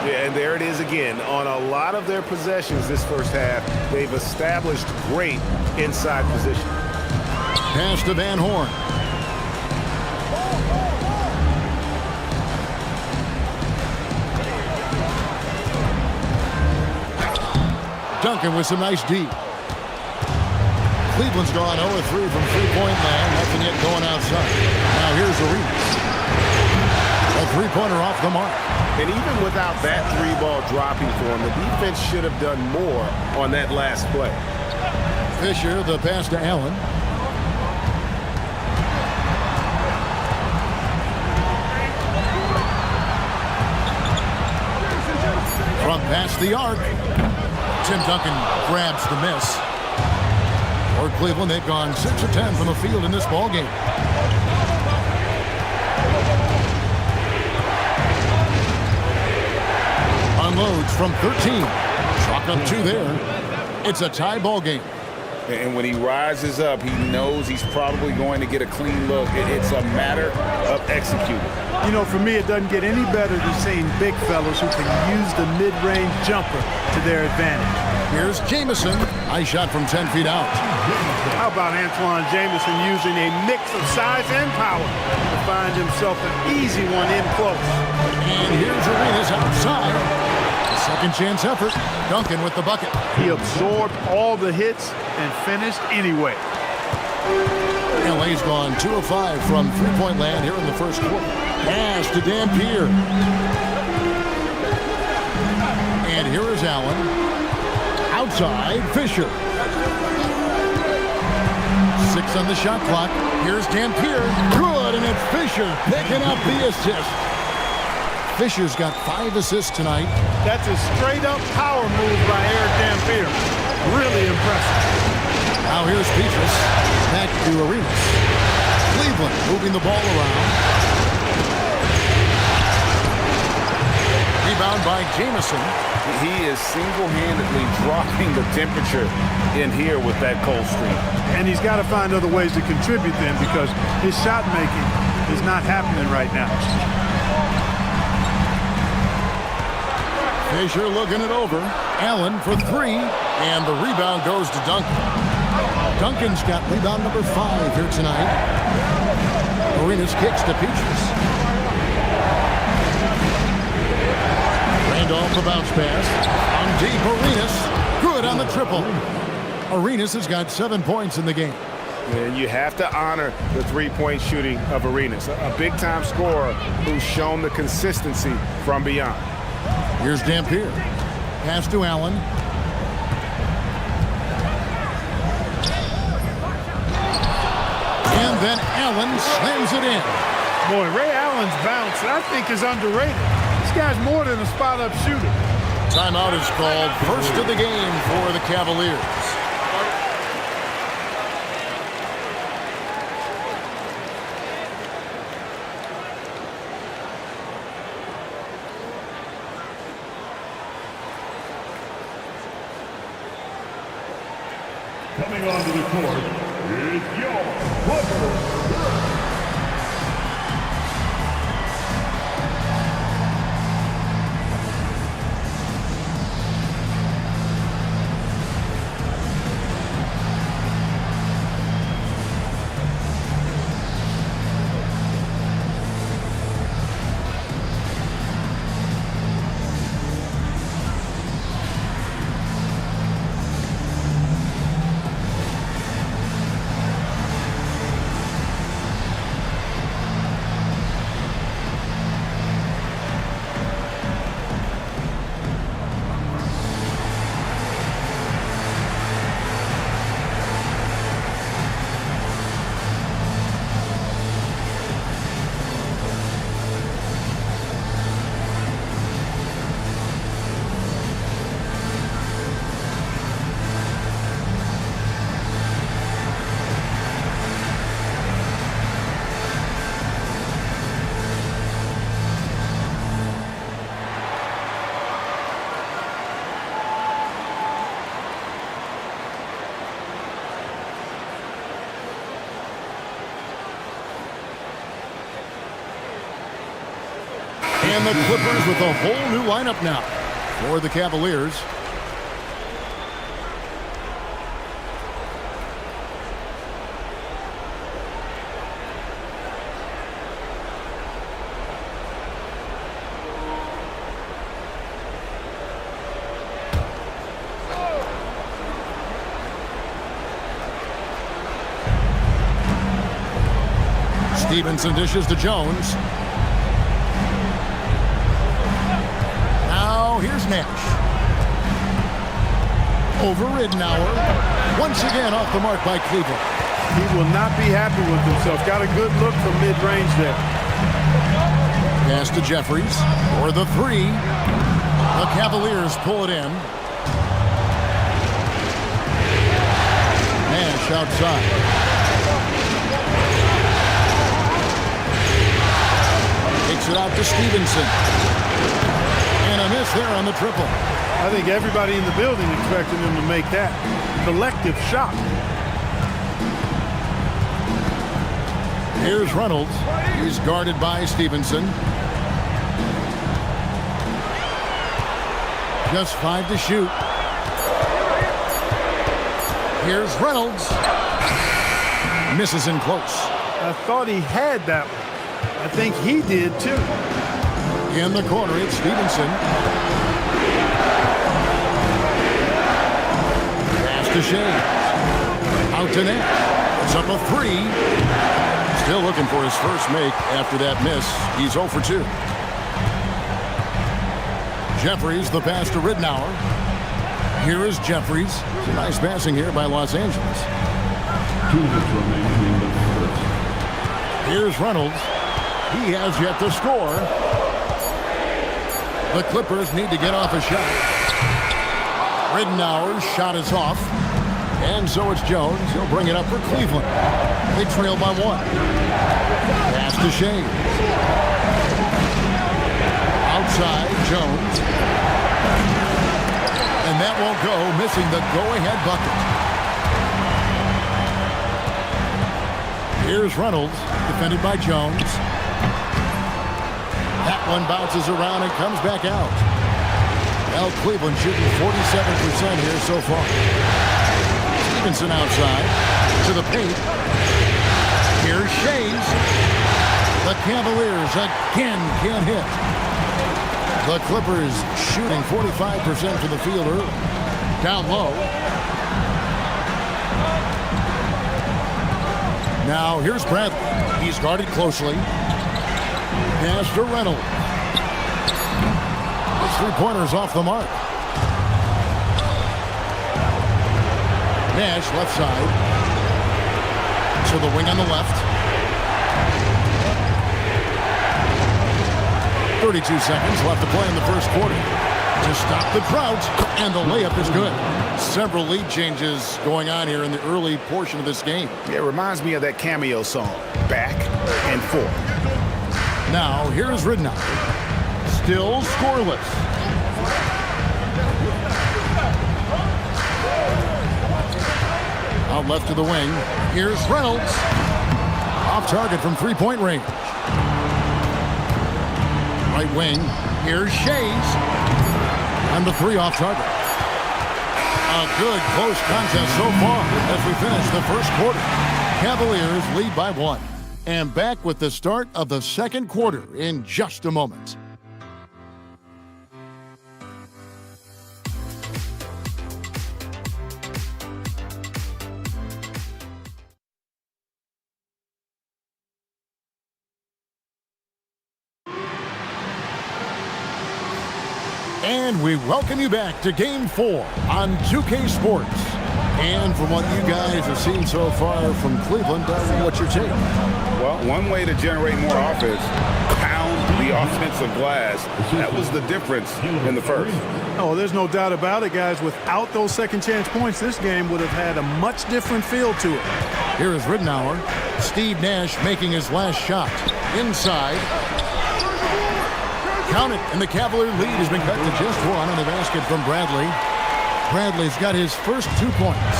Yeah, and there it is again. On a lot of their possessions this first half, they've established great inside position. Pass to Van Horn. Duncan with some nice D. Cleveland's gone 0-3 from three-point land. Nothing yet going outside. Now here's Arenas. A three-pointer off the mark. And even without that three-ball dropping for him, the defense should have done more on that last play. Fisher, the pass to Allen. From past the arc. Tim Duncan grabs the miss. For Cleveland, they've gone 6 of 10 from the field in this ball game. Unloads from 13. Chalk up 2 there. It's a tie ball game. And when he rises up, he knows he's probably going to get a clean look. It's a matter of executing. You know, for me, it doesn't get any better than seeing big fellas who can use the mid-range jumper to their advantage. Here's Jamison. Nice shot from 10 feet out. How about Antoine Jamison using a mix of size and power to find himself an easy one in close? And here's Arenas outside. A second chance effort. Duncan with the bucket. He absorbed all the hits and finished anyway. LA's gone 2 of 5 from three-point land here in the first quarter. Pass to Dampier. And here is Allen. Outside, Fisher. 6 on the shot clock. Here's Dampier. Good, and it's Fisher picking up the assist. Fisher's got 5 assists tonight. That's a straight-up power move by Eric Dampier. Really impressive. Now here's Petrus. Back to Arenas. Cleveland moving the ball around. Rebound by Jamison. He is single-handedly dropping the temperature in here with that cold streak. And he's got to find other ways to contribute then because his shot making is not happening right now. Fisher looking it over. Allen for 3. And the rebound goes to Duncan. Duncan's got rebound number 5 here tonight. Arenas kicks to Petrus. Randolph the bounce pass. On deep, Arenas. Good on the triple. Arenas has got 7 points in the game. And you have to honor the three-point shooting of Arenas, a big-time scorer who's shown the consistency from beyond. Here's Dampier. Pass to Allen. And then Allen slams it in. Boy, Ray Allen's bounce, I think, is underrated. This guy's more than a spot-up shooter. Timeout is called. First of the game for the Cavaliers. Coming onto the court is Jowa. And the Clippers with a whole new lineup now for the Cavaliers. Stevenson dishes to Jones. Now here's Nash. Over Ridnour. Once again off the mark by Cleveland. He will not be happy with himself. Got a good look from mid-range there. Pass to Jeffries for the three. The Cavaliers pull it in. Nash outside. Takes it out to Stevenson. And a miss there on the triple. I think everybody in the building expected him to make that collective shot. Here's Reynolds. He's guarded by Stevenson. Just 5 to shoot. Here's Reynolds. Misses in close. I thought he had that one. I think he did too. In the corner, it's Stevenson. Pass to Shea. Out to Nash. It's up a three. Still looking for his first make after that miss. He's 0 for 2. Jeffries, the pass to Ridnour. Here is Jeffries. Nice passing here by Los Angeles. 2 minutes remaining in the first. Here's Reynolds. He has yet to score. The Clippers need to get off a shot. Ridnour's shot is off. And so it's Jones. He'll bring it up for Cleveland. They trail by 1. Pass to Shea. Outside, Jones. And that won't go, missing the go-ahead bucket. Here's Reynolds, defended by Jones. That one bounces around and comes back out. Well, Cleveland shooting 47% here so far. Stevenson outside to the paint. Here's Shays. The Cavaliers again can't hit. The Clippers shooting 45% from the field early. Down low. Now here's Bradley. He's guarded closely. Pass to Reynolds. His three-pointers off the mark. Nash left side. To the wing on the left. 32 seconds left to play in the first quarter. To stop the drought, and the layup is good. Several lead changes going on here in the early portion of this game. It reminds me of that Cameo song, Back and Forth. Now, here's Ridnour. Still scoreless. Out left to the wing. Here's Reynolds. Off target from three-point range. Right wing. Here's Shays. And the three off target. A good close contest so far as we finish the first quarter. Cavaliers lead by 1. And back with the start of the second quarter in just a moment. And we welcome you back to Game 4 on 2K Sports. And from what you guys have seen so far from Cleveland, what's your take? Well, one way to generate more offense, pound the offensive glass. That was the difference in the first. Oh, there's no doubt about it, guys. Without those second chance points, this game would have had a much different feel to it. Here is Ridnour. Steve Nash making his last shot. Inside. Count it, and the Cavalier lead has been cut to just 1 on the basket from Bradley. Bradley's got his first 2 points.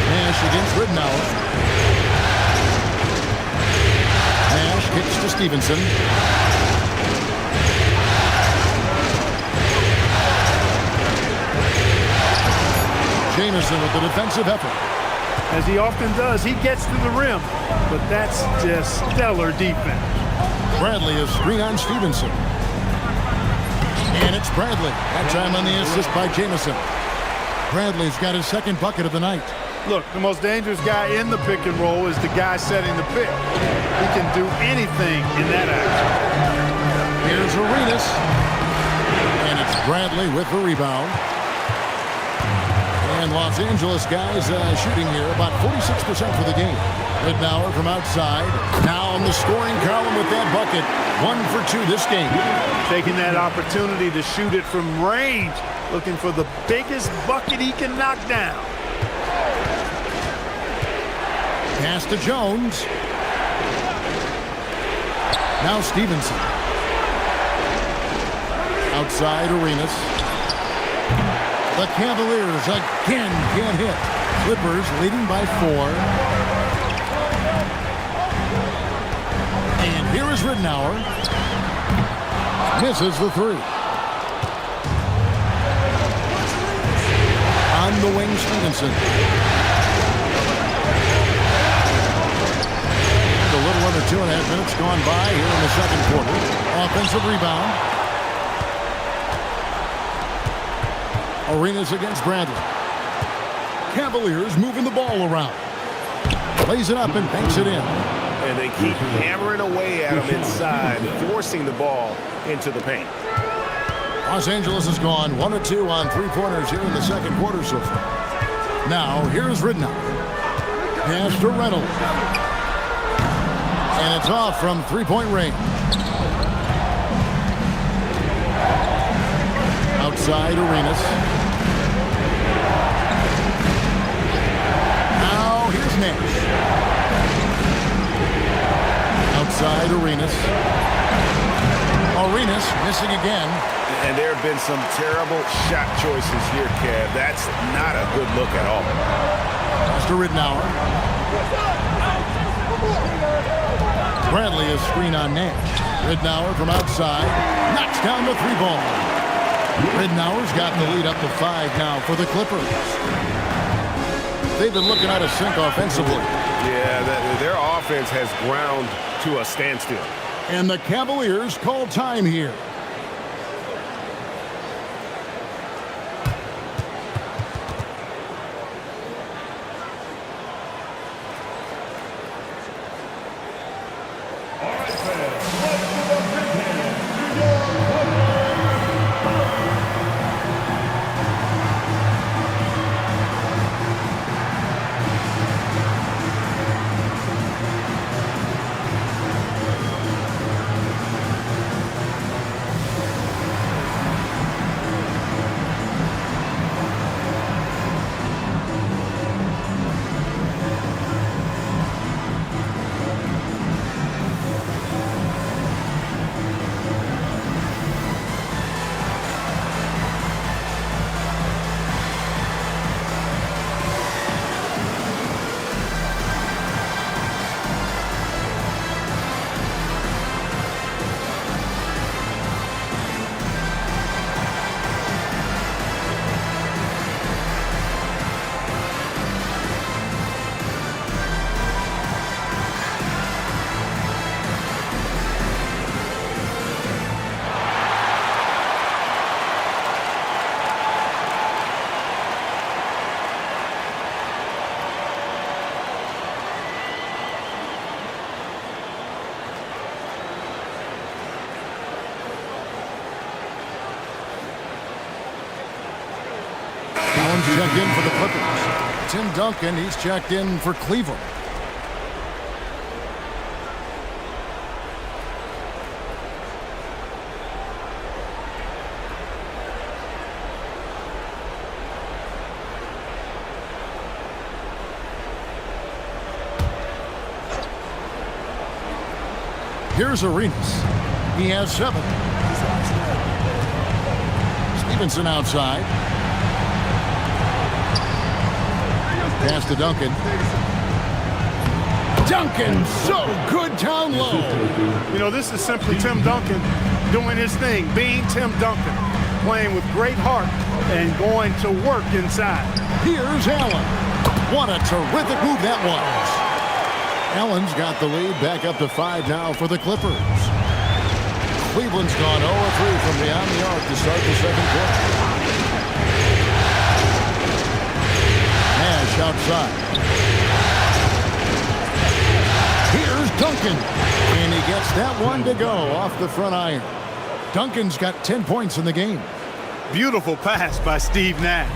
Nash against Ridnour. Nash Stevenson. Jamison with the defensive effort. As he often does, he gets to the rim, but that's just stellar defense. Bradley is screen on Stevenson. And it's Bradley. That time on the assist by Jamison. Bradley's got his second bucket of the night. Look, the most dangerous guy in the pick and roll is the guy setting the pick. He can do anything in that action. Here's Arenas. And it's Bradley with the rebound. And Los Angeles guys shooting here about 46% for the game. Ridnour from outside. Now in the scoring column with that bucket. 1 for 2 this game. Taking that opportunity to shoot it from range. Looking for the biggest bucket he can knock down. Pass to Jones. Now Stevenson. Outside Arenas. The Cavaliers again can't hit. Clippers leading by 4. And here is Ridnour. Misses the 3. On the wing, Stevenson. A little under 2.5 minutes gone by here in the second quarter. Offensive rebound. Arenas against Bradley. Cavaliers moving the ball around. Plays it up and banks it in. And they keep hammering away at him inside, forcing the ball into the paint. Los Angeles has gone 1 of 2 on three-pointers here in the second quarter so far. Now, here's Ridnour. Pass to Reynolds. And it's off from three-point range. Outside Arenas. Now, here's Nash. Outside Arenas. Arenas missing again. And there have been some terrible shot choices here, Kev. That's not a good look at all. Pass to Ridnour. Bradley is screen on Nash. Ridnour from outside. Knocks down the 3-ball. Ridnour's got the lead up to 5 now for the Clippers. They've been looking out of sync offensively. Yeah, their offense has ground to a standstill. And the Cavaliers call time here. Checked in for the Clippers. Tim Duncan, he's checked in for Cleveland. Here's Arenas. He has 7. Stevenson outside. Pass to Duncan. Duncan, so good down low. You know, this is simply Tim Duncan doing his thing, being Tim Duncan, playing with great heart and going to work inside. Here's Allen. What a terrific move that was. Allen's got the lead back up to 5 now for the Clippers. Cleveland's gone 0-3 from beyond the arc to start the second quarter. Nash outside. Here's Duncan. And he gets that one to go off the front iron. Duncan's got 10 points in the game. Beautiful pass by Steve Nash.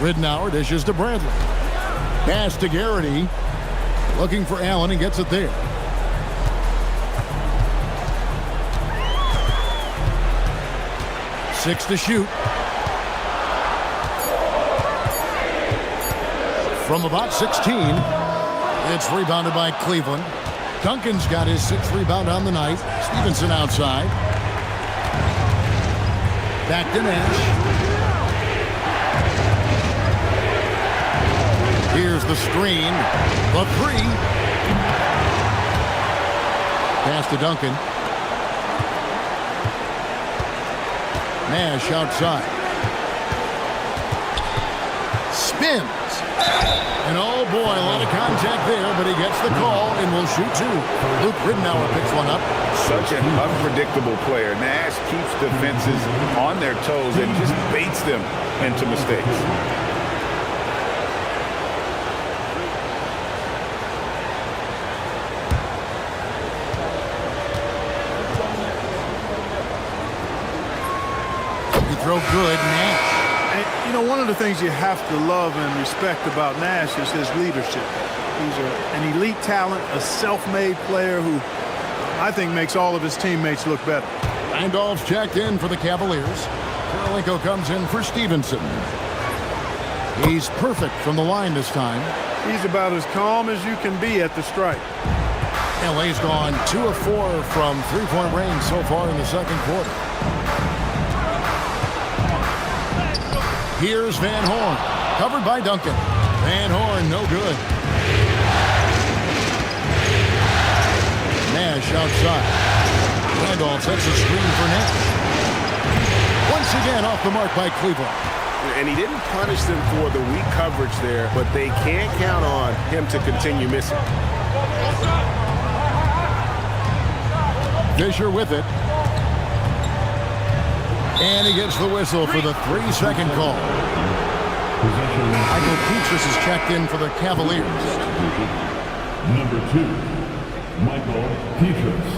Ridnour dishes to Bradley. Pass to Garrity. Looking for Allen and gets it there. Six to shoot. From about 16, it's rebounded by Cleveland. Duncan's got his 6th rebound on the night. Stevenson outside. Back to Nash. Here's the screen. The 3. Pass to Duncan. Nash outside. Spins. And oh boy, a lot of contact there, but he gets the call and will shoot 2. Luke Ridnour picks one up. Such an unpredictable player. Nash keeps defenses on their toes and just baits them into mistakes. Throw good, Nash. And, you know, one of the things you have to love and respect about Nash is his leadership. He's an elite talent, a self-made player who I think makes all of his teammates look better. Randolph's checked in for the Cavaliers. Kirilenko comes in for Stevenson. He's perfect from the line this time. He's about as calm as you can be at the strike. LA's gone 2 of 4 from three-point range so far in the second quarter. Here's Van Horn, covered by Duncan. Van Horn, no good. Nash outside. Randolph sets a screen for Nash. Once again off the mark by Cleveland. And he didn't punish them for the weak coverage there, but they can't count on him to continue missing. Fisher with it. And he gets the whistle for the 3-second call. Michael Petras is checked in for the Cavaliers. Number 2, Michael Petras.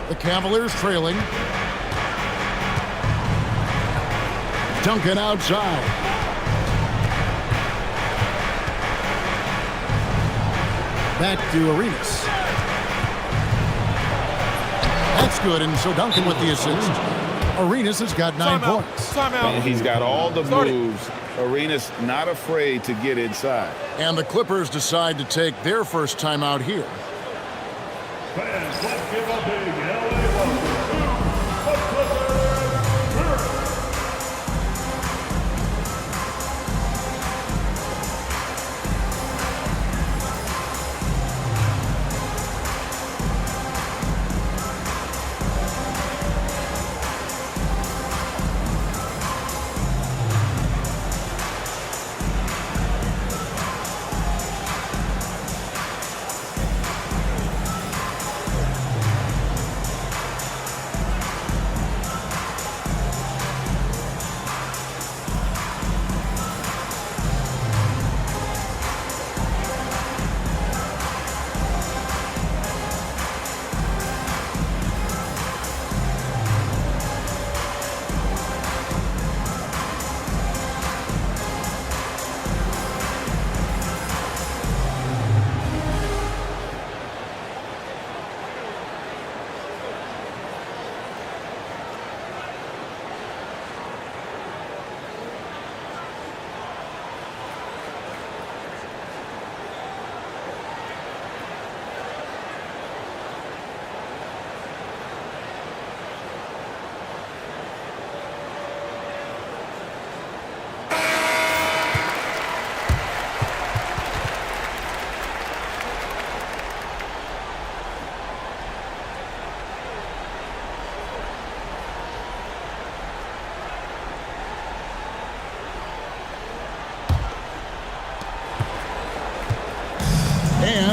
The Cavaliers trailing. Duncan outside. Back to Arenas. That's good, and so Duncan with the assist. Arenas has got 9 points. And he's got all the moves. Arenas not afraid to get inside. And the Clippers decide to take their first timeout here. Fans, let's give a big LA welcome to the Clippers.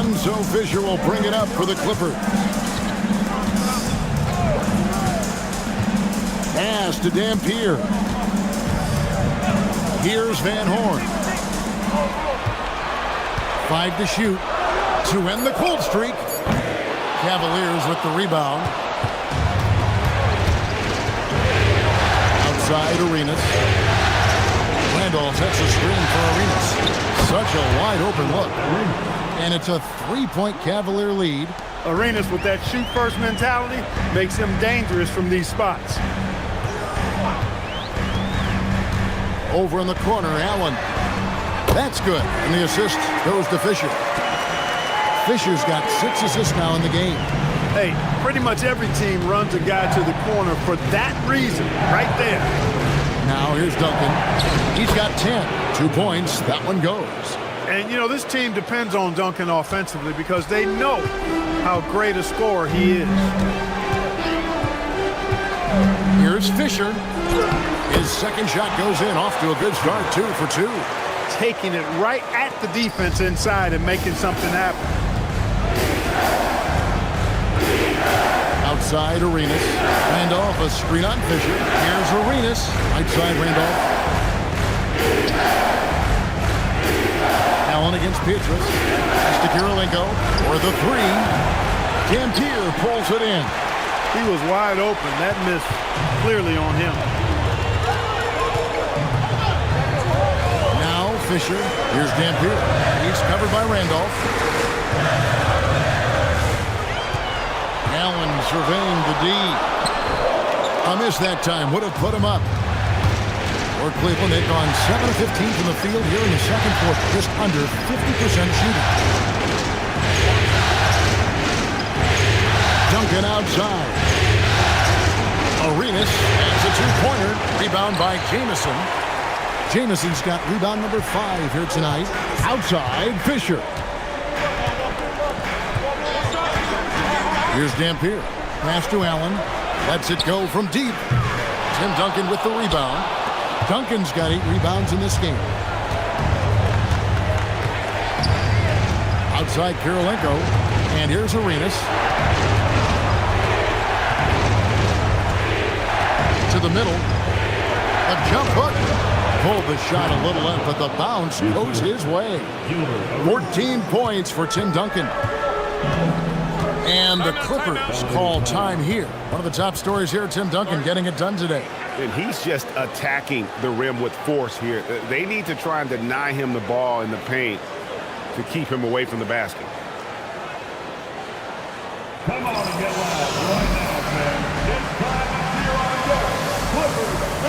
And so Fisher will bring it up for the Clippers. Pass to Dampier. Here's Van Horn. 5 to shoot to end the cold streak. Cavaliers with the rebound. Outside Arenas. Randolph sets a screen for Arenas. Such a wide open look. And it's a 3-point Cavalier lead. Arenas with that shoot first mentality makes him dangerous from these spots. Over in the corner, Allen. That's good. And the assist goes to Fisher. Fisher's got 6 assists now in the game. Hey, pretty much every team runs a guy to the corner for that reason, right there. Now here's Duncan. He's got 10. 2 points. That one goes. And, you know, this team depends on Duncan offensively because they know how great a scorer he is. Here's Fisher. His second shot goes in. Off to a good start. 2 for 2. Taking it right at the defense inside and making something happen. Outside Arenas. Randolph, a screen on Fisher. Here's Arenas. Right side Randolph. Allen against Petrus. Pass to Kirilenko for the 3. Dampier pulls it in. He was wide open. That missed clearly on him. Now Fisher. Here's Dampier. He's covered by Randolph. Allen surveying the D. A miss that time. Would have put him up. For Cleveland, they've gone 7 of 15 from the field here in the second quarter. Just under 50% shooting. Duncan outside. Arenas has a 2-pointer. Rebound by Jamison. Jamison's got rebound number 5 here tonight. Outside, Fisher. Here's Dampier. Pass to Allen. Lets it go from deep. Tim Duncan with the rebound. Duncan's got 8 rebounds in this game. Outside Kirilenko. And here's Arenas. To the middle. A jump hook. Pulled the shot a little left, but the bounce goes his way. 14 points for Tim Duncan. And the Clippers call time here. One of the top stories here, Tim Duncan getting it done today. And he's just attacking the rim with force here. They need to try and deny him the ball in the paint to keep him away from the basket. Come on and get loud right now, man. It's time to cheer on Jowa. Clippers,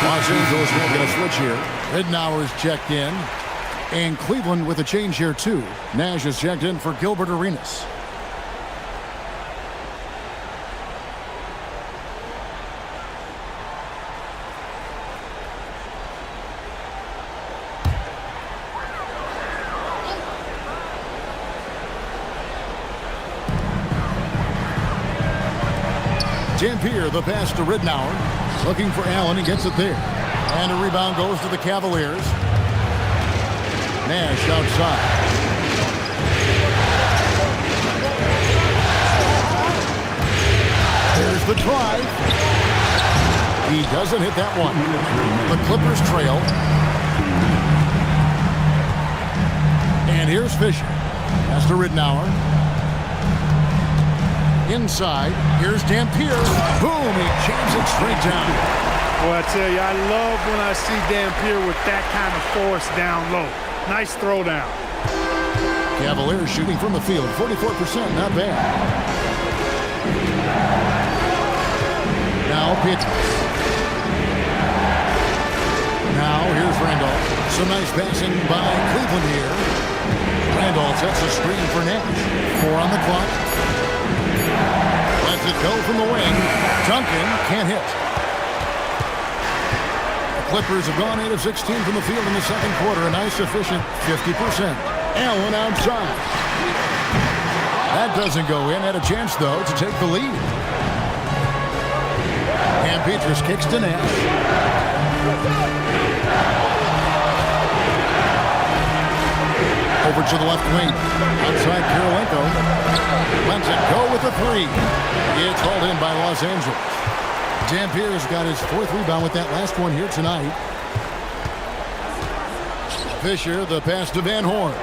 Los Angeles making a switch here. Ridnour's checked in. And Cleveland with a change here, too. Nash is checked in for Gilbert Arenas. Dampier, the pass to Ridnour. Looking for Allen. He gets it there. And a rebound goes to the Cavaliers. Nash outside. Here's the drive. He doesn't hit that one. The Clippers trail. And here's Fisher. Pass to Ridnour. Inside. Here's Dampier. Boom! He jams it straight down. Well, I tell you, I love when I see Dampier with that kind of force down low. Nice throw down. Cavaliers shooting from the field. 44%. Not bad. Now pitch. Now here's Randolph. Some nice passing by Cleveland here. Randolph sets a screen for Nash. 4 on the clock. Lets it go from the wing. Duncan can't hit. The Clippers have gone 8 of 16 from the field in the second quarter. A nice efficient 50%. Allen outside. That doesn't go in. Had a chance, though, to take the lead. And Petrus kicks to Nash. Over to the left wing. Outside Kirilenko. Lets it go with a 3. It's hauled in by Los Angeles. Dampier's got his 4th rebound with that last one here tonight. Fisher, the pass to Van Horn.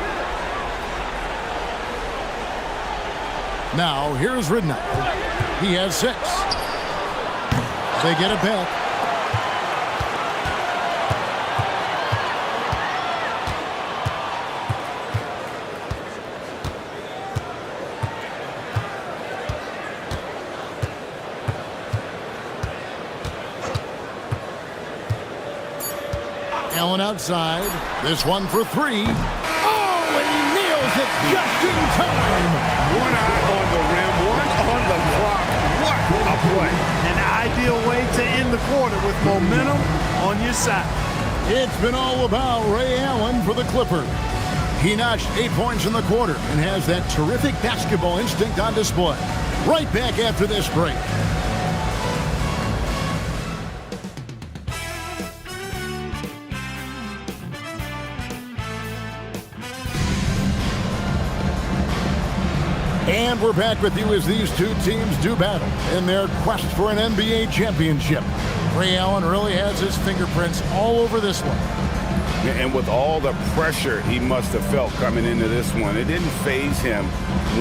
Now, here's Ridnour. He has 6. They get it back. Allen outside. This one for 3. Oh, and he nails it just in time. One eye on the rim, one on the clock. What a play. An ideal way to end the quarter with momentum on your side. It's been all about Ray Allen for the Clippers. He notched 8 points in the quarter and has that terrific basketball instinct on display. Right back after this break. And we're back with you as these two teams do battle in their quest for an NBA championship. Ray Allen really has his fingerprints all over this one. And with all the pressure he must have felt coming into this one, it didn't faze him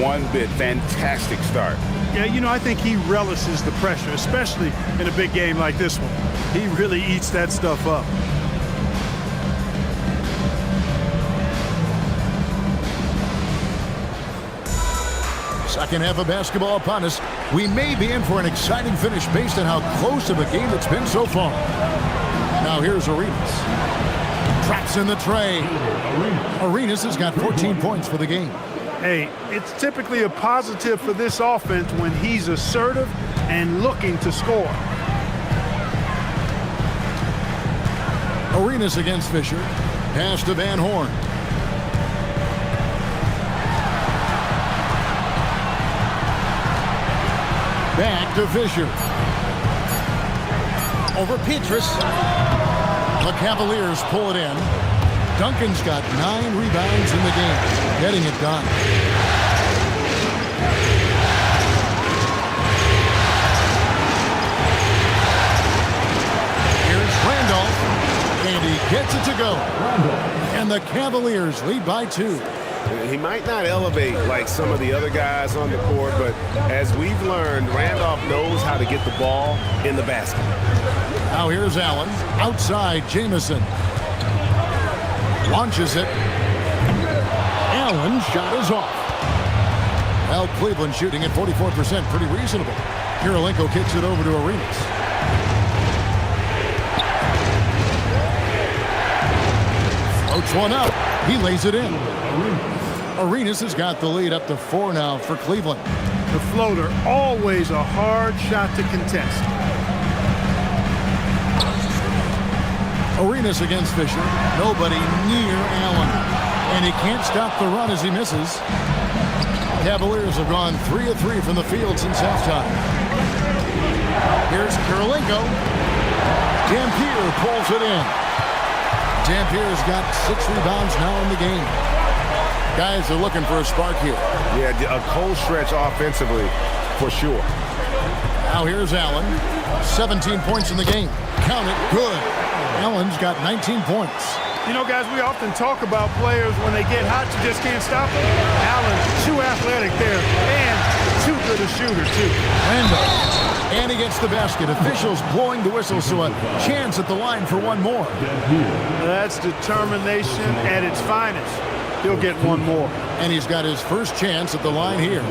one bit. Fantastic start. Yeah, you know, I think he relishes the pressure, especially in a big game like this one. He really eats that stuff up. Second half of basketball upon us. We may be in for an exciting finish based on how close of a game it's been so far. Now here's Arenas. Traps in the tray. Arenas has got 14 points for the game. Hey, it's typically a positive for this offense when he's assertive and looking to score. Arenas against Fisher. Pass to Van Horn. Back to Fisher. Over Petrus. The Cavaliers pull it in. Duncan's got 9 rebounds in the game. Getting it done. Here's Randolph. And he gets it to go. And the Cavaliers lead by 2. He might not elevate like some of the other guys on the court, but as we've learned, Randolph knows how to get the ball in the basket. Now here's Allen. Outside, Jamison. Launches it. Allen shot is off. Well, Cleveland shooting at 44%. Pretty reasonable. Kirilenko kicks it over to Arenas. Floats one up. He lays it in. Arenas has got the lead up to 4 now for Cleveland. The floater, always a hard shot to contest. Arenas against Fisher. Nobody near Allen. And he can't stop the run as he misses. Cavaliers have gone 3 of 3 from the field since halftime. Here's Kirilenko. Dampier pulls it in. Dampier's got 6 rebounds now in the game. Guys are looking for a spark here. Yeah, a cold stretch offensively for sure. Now here's Allen. 17 points in the game. Count it. Good. Allen's got 19 points. You know, guys, we often talk about players when they get hot, you just can't stop them. Allen, too athletic there, and too good a shooter, too. Mynba. And he gets the basket. Officials blowing the whistle, so a chance at the line for one more. That's determination at its finest. He'll get one more. And he's got his first chance at the line here.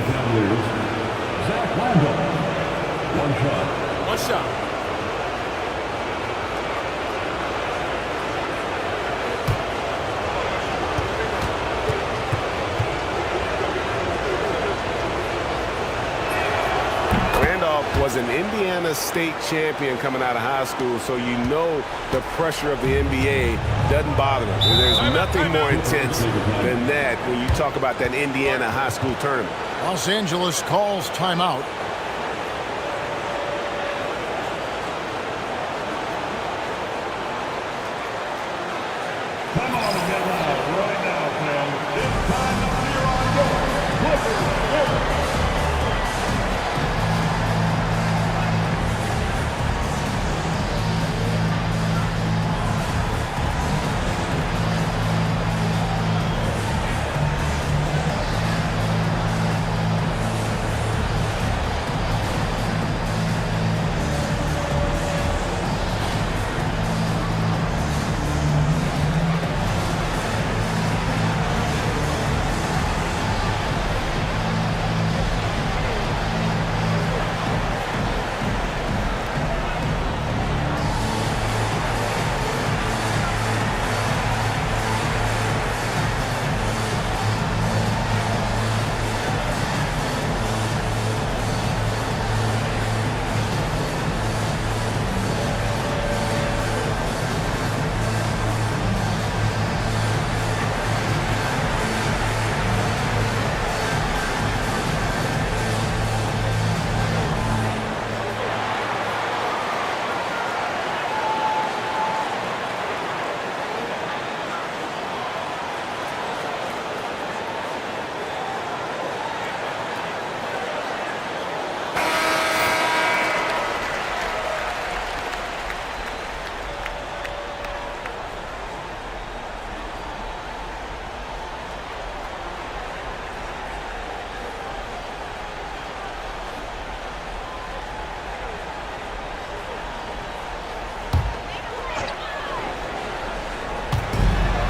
One shot. Was an Indiana State champion coming out of high school, so you know the pressure of the NBA doesn't bother him. There's nothing more intense than that when you talk about that Indiana high school tournament. Los Angeles calls timeout. Come on and get loud right now, fans. It's time to cheer on your Clippers.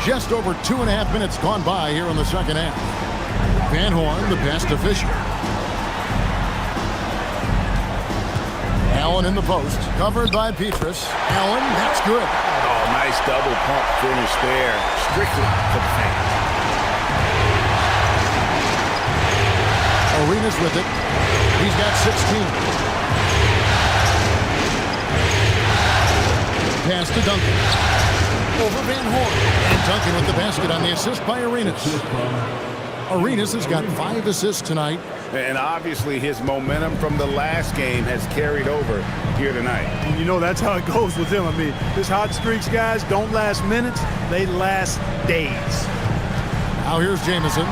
Just over 2.5 minutes gone by here in the second half. Van Horn, the pass to Fisher. Allen in the post, covered by Petrus. Allen, that's good. Oh, nice double pump finish there. Strictly for the fans. Arenas with it. He's got 16. Pass to Duncan. Over Van Horn. And Duncan with the basket on the assist by Arenas. Arenas has got 5 assists tonight. And obviously his momentum from the last game has carried over here tonight. And you know that's how it goes with him. I mean, his hot streaks, guys, don't last minutes. They last days. Now here's Jamison.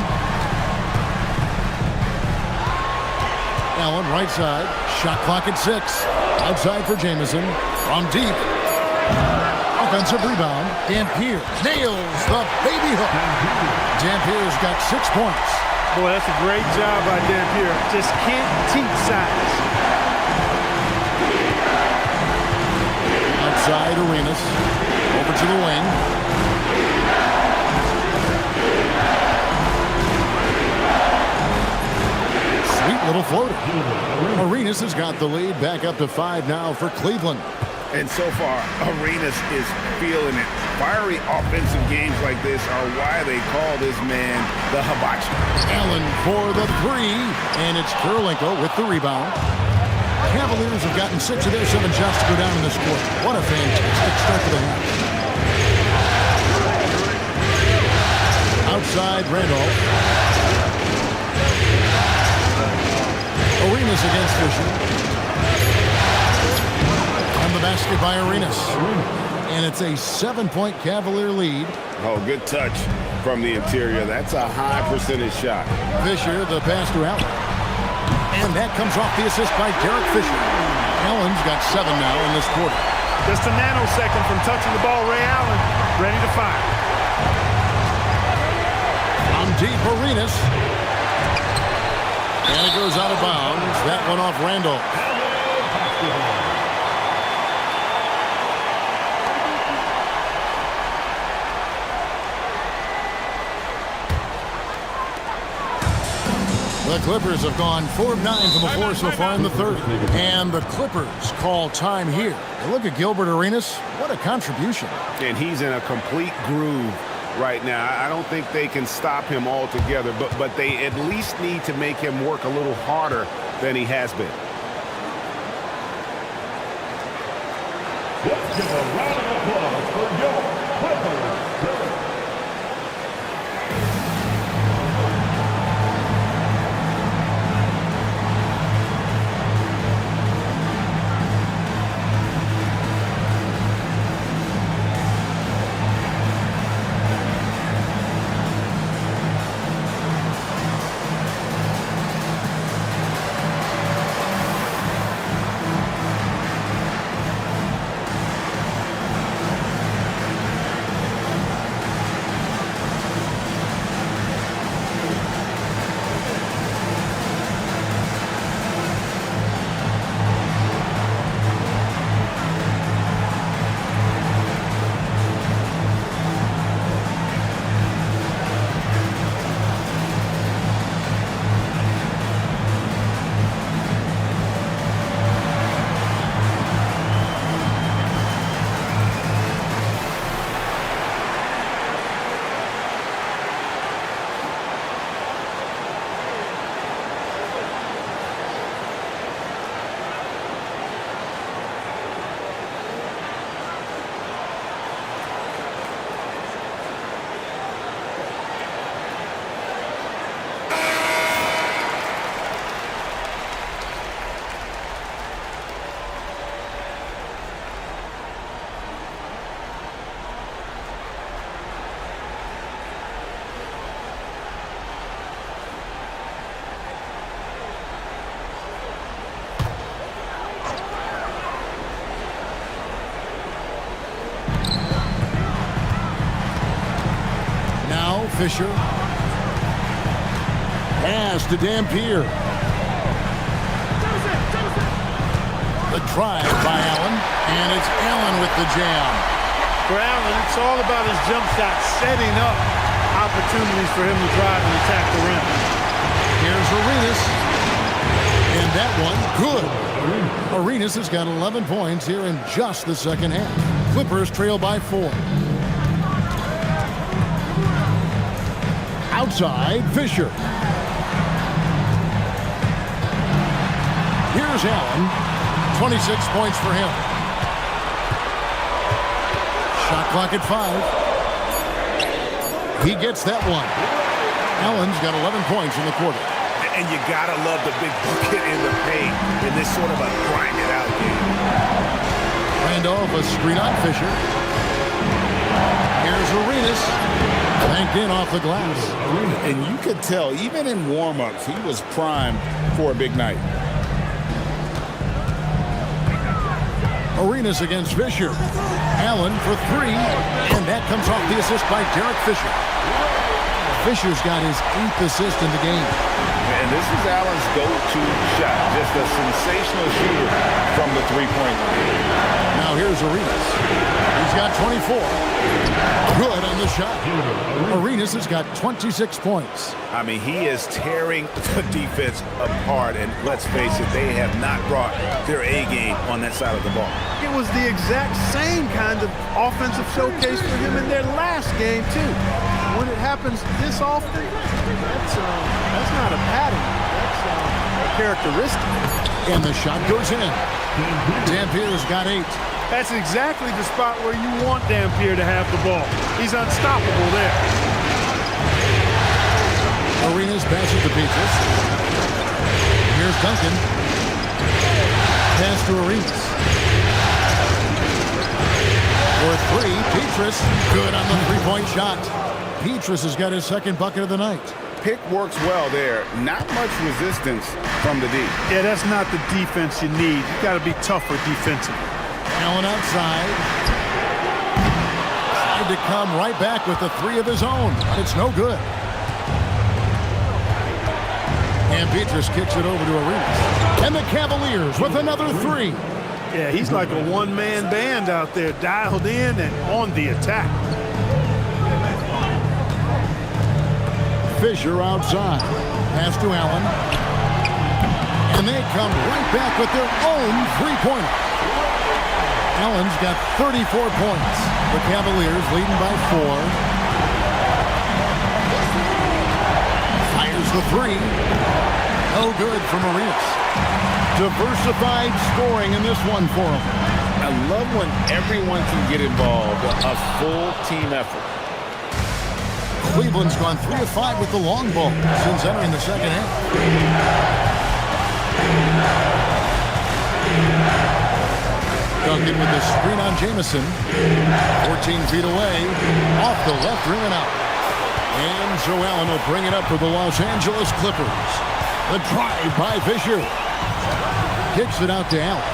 Allen right side. Shot clock at 6. Outside for Jamison. From deep. Offensive rebound. Dampier nails the baby hook. Dampier's got 6 points. Boy, that's a great job by Dampier. Just can't teach size. Outside Arenas. Over to the wing. Sweet little floater. Arenas has got the lead back up to 5 now for Cleveland. And so far, Arenas is feeling it. Fiery offensive games like this are why they call this man the hibachi. Allen for the 3, and it's Kirilenko with the rebound. Cavaliers have gotten 6 of their 7 shots to go down in this quarter. What a fantastic start to the half. Outside Randolph. Arenas against Fisher. On the basket by Arenas. And it's a 7-point Cavalier lead. Oh, good touch from the interior. That's a high percentage shot. Fisher, the pass to Allen. And that comes off the assist by Derek Fisher. Allen's got 7 now in this quarter. Just a nanosecond from touching the ball. Ray Allen ready to fire. On deep, Arenas. And it goes out of bounds. That one off Randall. The Clippers have gone 4 of 9 from the floor so far in the third. And the Clippers call time here. And look at Gilbert Arenas. What a contribution. And he's in a complete groove right now. I don't think they can stop him altogether, but they at least need to make him work a little harder than he has been. Let's give a round of applause for your Clippers. Fisher. Pass to Dampier. The drive by Allen, and it's Allen with the jam. For Allen, it's all about his jump shot, setting up opportunities for him to drive and attack the rim. Here's Arenas. And that one, good. Arenas has got 11 points here in just the second half. Clippers trail by 4. Outside, Fisher. Here's Allen. 26 points for him. Shot clock at 5. He gets that one. Allen's got 11 points in the quarter. And you gotta love the big bucket in the paint in this sort of a grind-it-out game. Randolph, a screen on Fisher. Here's Arenas. Banked in off the glass. And you could tell, even in warm-ups, he was primed for a big night. Arenas against Fisher. Allen for 3. And that comes off the assist by Derek Fisher. Fisher's got his 8th assist in the game. And this is Allen's go-to shot. Just a sensational shooter from the three-point line. Now here's Arenas. He's got 24. Good on the shot. Arenas has got 26 points. I mean, he is tearing the defense apart. And let's face it, they have not brought their A game on that side of the ball. It was the exact same kind of offensive showcase for him in their last game, too. When it happens this often, that's not a pattern. That's a characteristic. And the shot goes in. Dampier's got 8. That's exactly the spot where you want Dampier to have the ball. He's unstoppable there. Arenas passes to Peaches. Here's Duncan. Pass to Arenas. For Petrus, good on the three-point shot. Petrus has got his second bucket of the night. Pick works well there. Not much resistance from the D. Yeah, that's not the defense you need. You got to be tougher defensively. Allen outside. Tried to come right back with the three of his own. It's no good. And Petrus kicks it over to Arenas. And the Cavaliers with another three. Yeah, he's like a one-man band out there, dialed in and on the attack. Fisher outside. Pass to Allen. And they come right back with their own three-pointer. Allen's got 34 points. The Cavaliers leading by 4. Fires the three. No good from Arenas. Diversified scoring in this one for him. I love when everyone can get involved. A full team effort. Cleveland's gone 3 of 5 with the long ball since entering the second half. Duncan with the screen on Jamison. 14 feet away. Off the left rim and out. And Joe Allen will bring it up for the Los Angeles Clippers. The drive by Fisher. Kicks it out to Allen.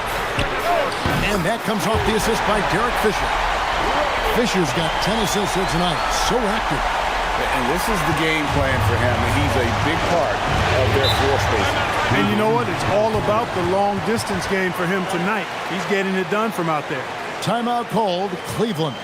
And that comes off the assist by Derek Fisher. Fisher's got 10 assists here tonight. So active. And this is the game plan for him. And he's a big part of their floor spacing. And you know what? It's all about the long-distance game for him tonight. He's getting it done from out there. Timeout called, Cleveland.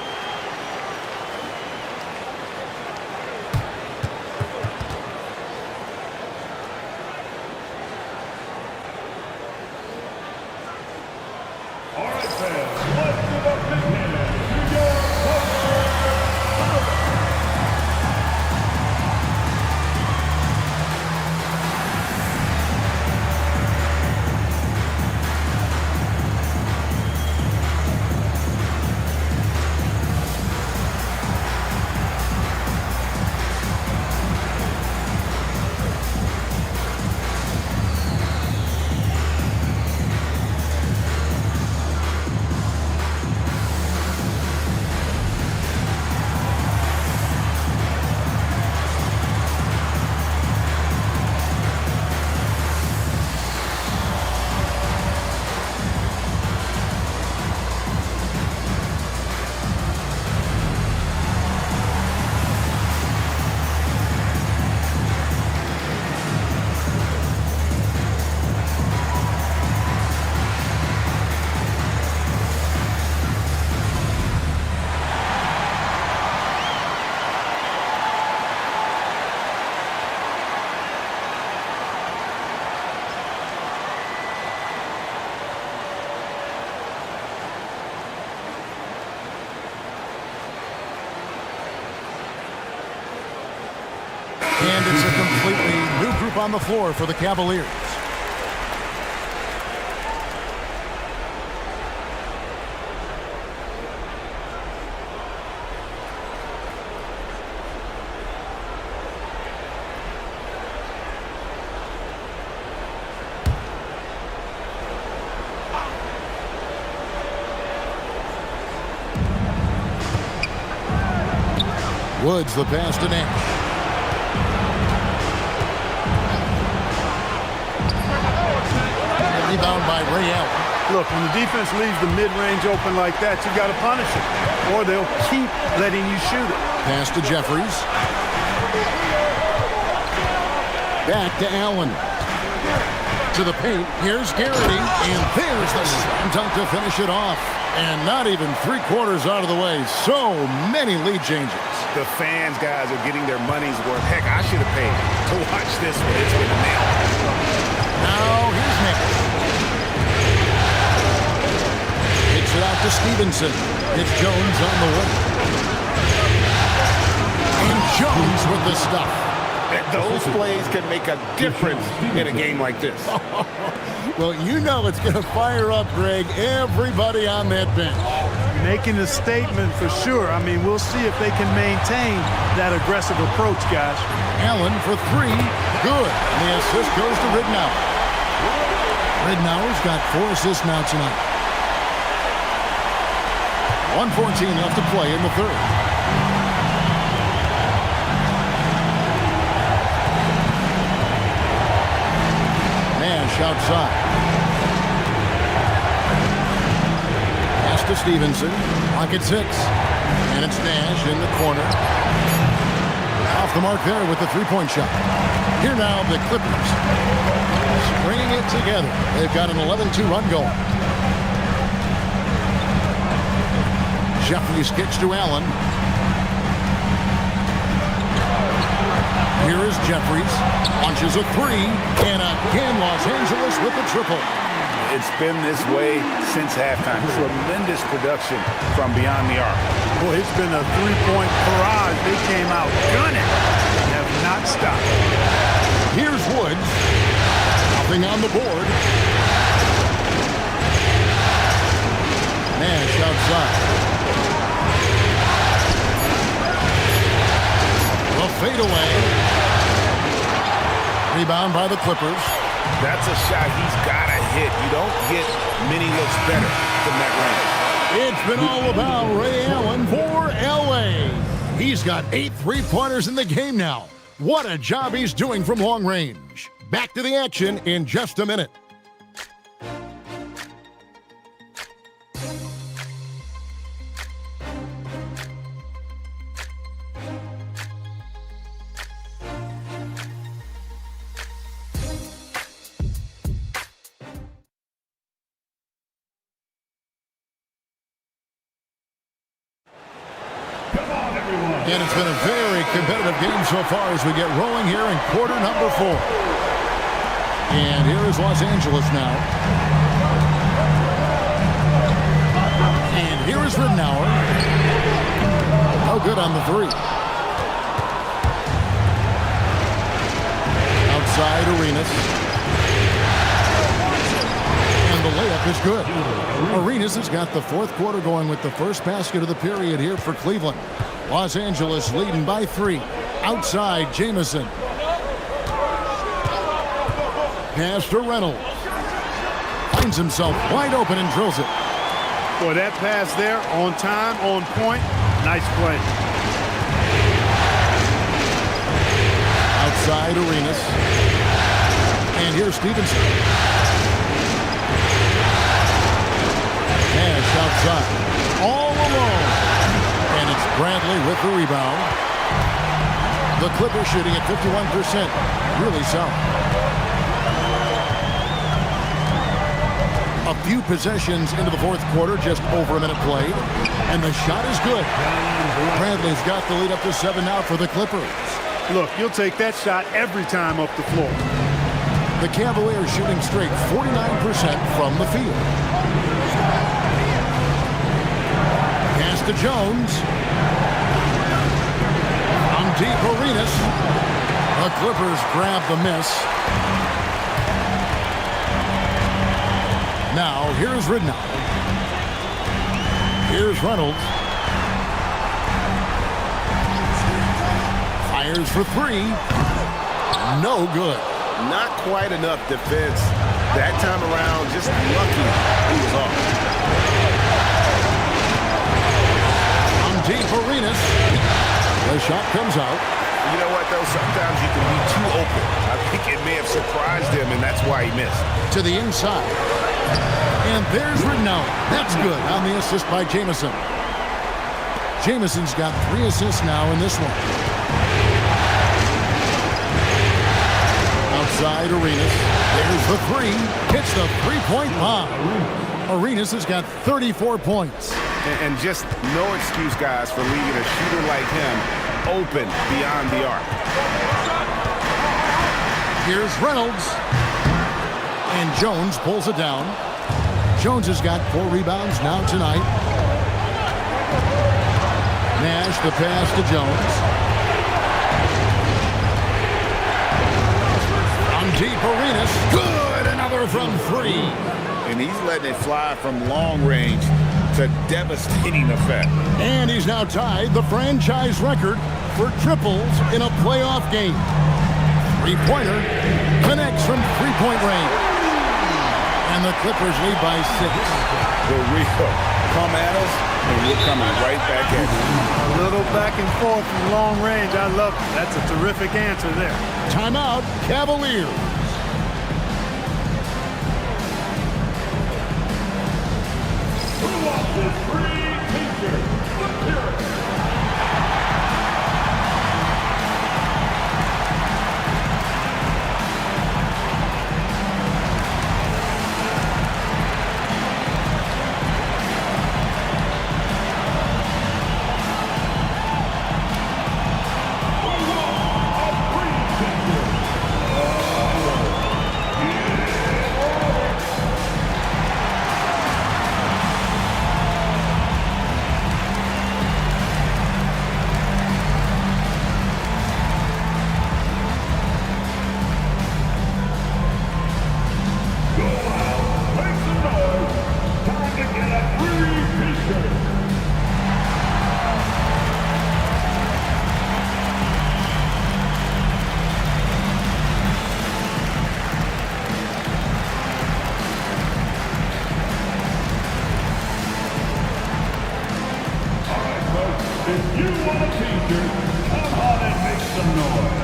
All right, fans, let's give up big hand to your And it's a completely new group on the floor for the Cavaliers. Woods the pass to Nash. Rebound by Ray Allen. Look, when the defense leaves the mid-range open like that, you got to punish it, or they'll keep letting you shoot it. Pass to Jeffries. Back to Allen. To the paint. Here's Garrity, and there's the slam dunk to finish it off. And not even 3/4 out of the way. So many lead changes. The fans, guys, are getting their money's worth. Heck, I should have paid to watch this one. It's been a nail. Now here's Nash. Kicks it out to Stevenson. It's Jones on the way. And Jones with the stuff. Those plays can make a difference in a game like this. Well, you know it's going to fire up, Greg, everybody on that bench. Making a statement for sure. I mean, we'll see if they can maintain that aggressive approach, guys. Allen for 3. Good. And the assist goes to Ridnour. Ridnour's got 4 assists now tonight. 1:14 left to play in the third. Nash outside. Pass to Stevenson. Clock at 6. And it's Nash in the corner. Off the mark there with the three-point shot. Here now the Clippers. Stringing it together. They've got an 11-2 run going. Jeffries kicks to Allen. Here is Jeffries. Launches a three. And again, Los Angeles with the triple. It's been this way since halftime. Tremendous production from beyond the arc. Well, it's been a three-point barrage. They came out gunning and have not stopped. Here's Woods. Nothing on the board. Nash outside. The fadeaway. Rebound by the Clippers. That's a shot he's got to hit. You don't get many looks better from that range. It's been all about Ray Allen for L.A. He's got 8 3-pointers in the game now. What a job he's doing from long range. Back to the action in just a minute. And it's been a very competitive game so far as we get rolling here in quarter number 4. And here is Los Angeles now. And here is Ridnour. No good on the three. Outside Arenas. And the layup is good. Arenas has got the fourth quarter going with the first basket of the period here for Cleveland. Los Angeles leading by 3. Outside, Jamison. Pass to Reynolds. Finds himself wide open and drills it. Boy, that pass there, on time, on point. Nice play. Outside, Arenas. And here's Stevenson. Nash outside. All alone. And it's Bradley with the rebound. The Clippers shooting at 51%. Really solid. A few possessions into the fourth quarter, just over a minute played. And the shot is good. Bradley's got the lead up to 7 now for the Clippers. Look, you'll take that shot every time up the floor. The Cavaliers shooting straight 49% from the field. Pass to Jones. From deep, Arenas. The Clippers grab the miss. Now, here's Ridnour. Here's Reynolds. Fires for 3. No good. Not quite enough defense that time around. Just lucky he was off. Deep Arenas. The shot comes out. You know what, though? Sometimes you can be too open. I think it may have surprised him, and that's why he missed. To the inside. And there's Ridnour. That's good on the assist by Jamison. Jamison's got 3 assists now in this one. Outside Arenas. There's the 3. Hits the three-point bomb. Arenas has got 34 points. And just no excuse, guys, for leaving a shooter like him open beyond the arc. Here's Reynolds. And Jones pulls it down. Jones has got 4 rebounds now tonight. Nash the pass to Jones. On deep, Arenas. Good! Another from 3. And he's letting it fly from long range to devastating effect. And he's now tied the franchise record for triples in a playoff game. Three-pointer connects from three-point range. And the Clippers lead by 6. For real. Come at us, and we're coming right back at you. A little back and forth from long range. I love it. That's a terrific answer there. Timeout, Cavaliers. Who wants this free t-shirt? Let's hear it. If you want a t-shirt, come on and make some noise.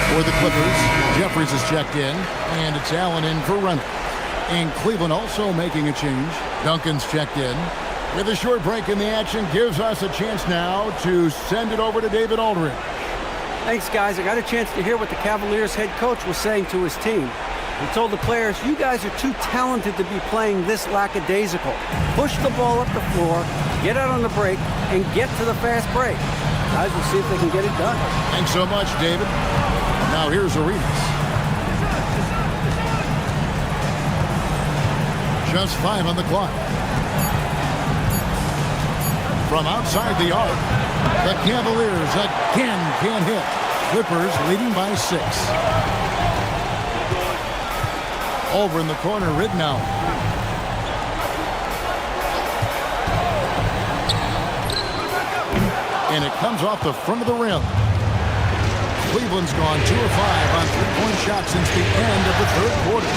For the Clippers, Jeffries is checked in, and it's Allen in for Reynolds. And Cleveland also making a change. Duncan's checked in. With a short break in the action, gives us a chance now to send it over to David Aldridge. Thanks, guys. I got a chance to hear what the Cavaliers head coach was saying to his team. He told the players, you guys are too talented to be playing this lackadaisical. Push the ball up the floor, get out on the break, and get to the fast break. Guys will see if they can get it done. Thanks so much, David. Now here's Arenas. Just 5 on the clock. From outside the arc, the Cavaliers again can't hit. Clippers leading by 6. Over in the corner, Ridnow. And it comes off the front of the rim. Cleveland's gone 2 of 5 on 3-point shots since the end of the third quarter.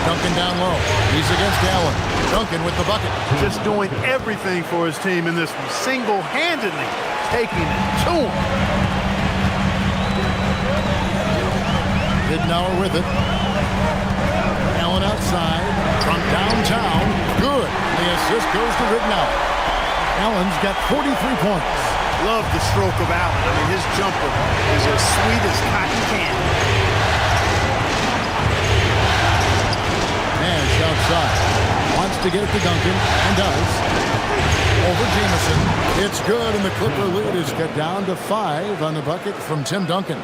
Duncan down low. He's against Allen. Duncan with the bucket. Just doing everything for his team in this one. Single-handedly taking it to him. Ridnour with it. Allen outside. From downtown. Good. The assist goes to Ridnour. Allen's got 43 points. Love the stroke of Allen. I mean, his jumper is as sweet as cotton candy. Nash outside. Wants to get it to Duncan, and does. Over Jamison. It's good, and the Clipper lead is cut down to 5 on the bucket from Tim Duncan.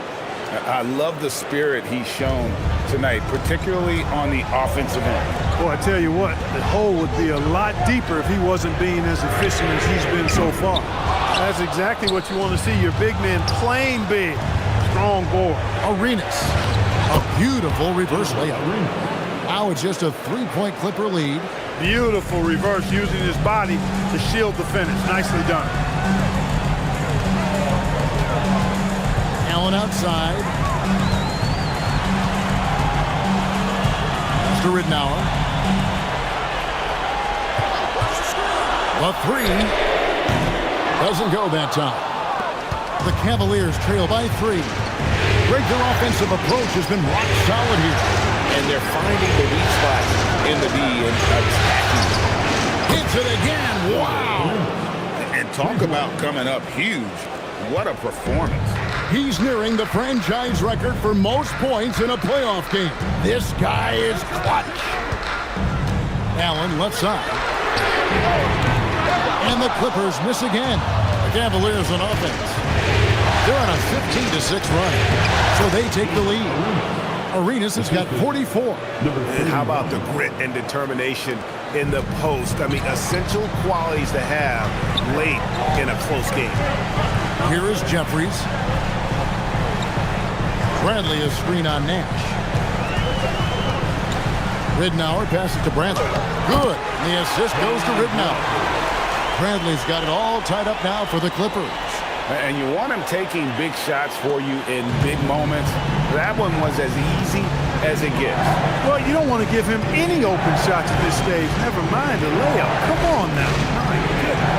I love the spirit he's shown tonight, particularly on the offensive end. Boy, I tell you what, the hole would be a lot deeper if he wasn't being as efficient as he's been so far. That's exactly what you want to see, your big man playing big. Strong board. Arenas. A beautiful reverse layup. Now it's just a 3-point Clipper lead. Beautiful reverse using his body to shield the finish. Nicely done. Allen outside. To Ridnour. The 3 doesn't go that time. The Cavaliers trail by 3. Their offensive approach has been rock solid here. And they're finding the weak spots in the D and attacking. Hits it again. Wow. And talk about coming up huge. What a performance. He's nearing the franchise record for most points in a playoff game. This guy is clutch. Allen left side. And the Clippers miss again. The Cavaliers on offense. They're on a 15-6 run, so they take the lead. Arenas has got 44. And how about the grit and determination in the post? I mean, essential qualities to have late in a close game. Here is Jeffries. Bradley a screen on Nash. Ridnour passes to Bradley. Good. The The assist goes to Ridnow. Bradley's got it all tied up now for the Clippers. And you want him taking big shots for you in big moments. That one was as easy as it gets. Well, you don't want to give him any open shots at this stage. Never mind a layup. Come on now. My goodness.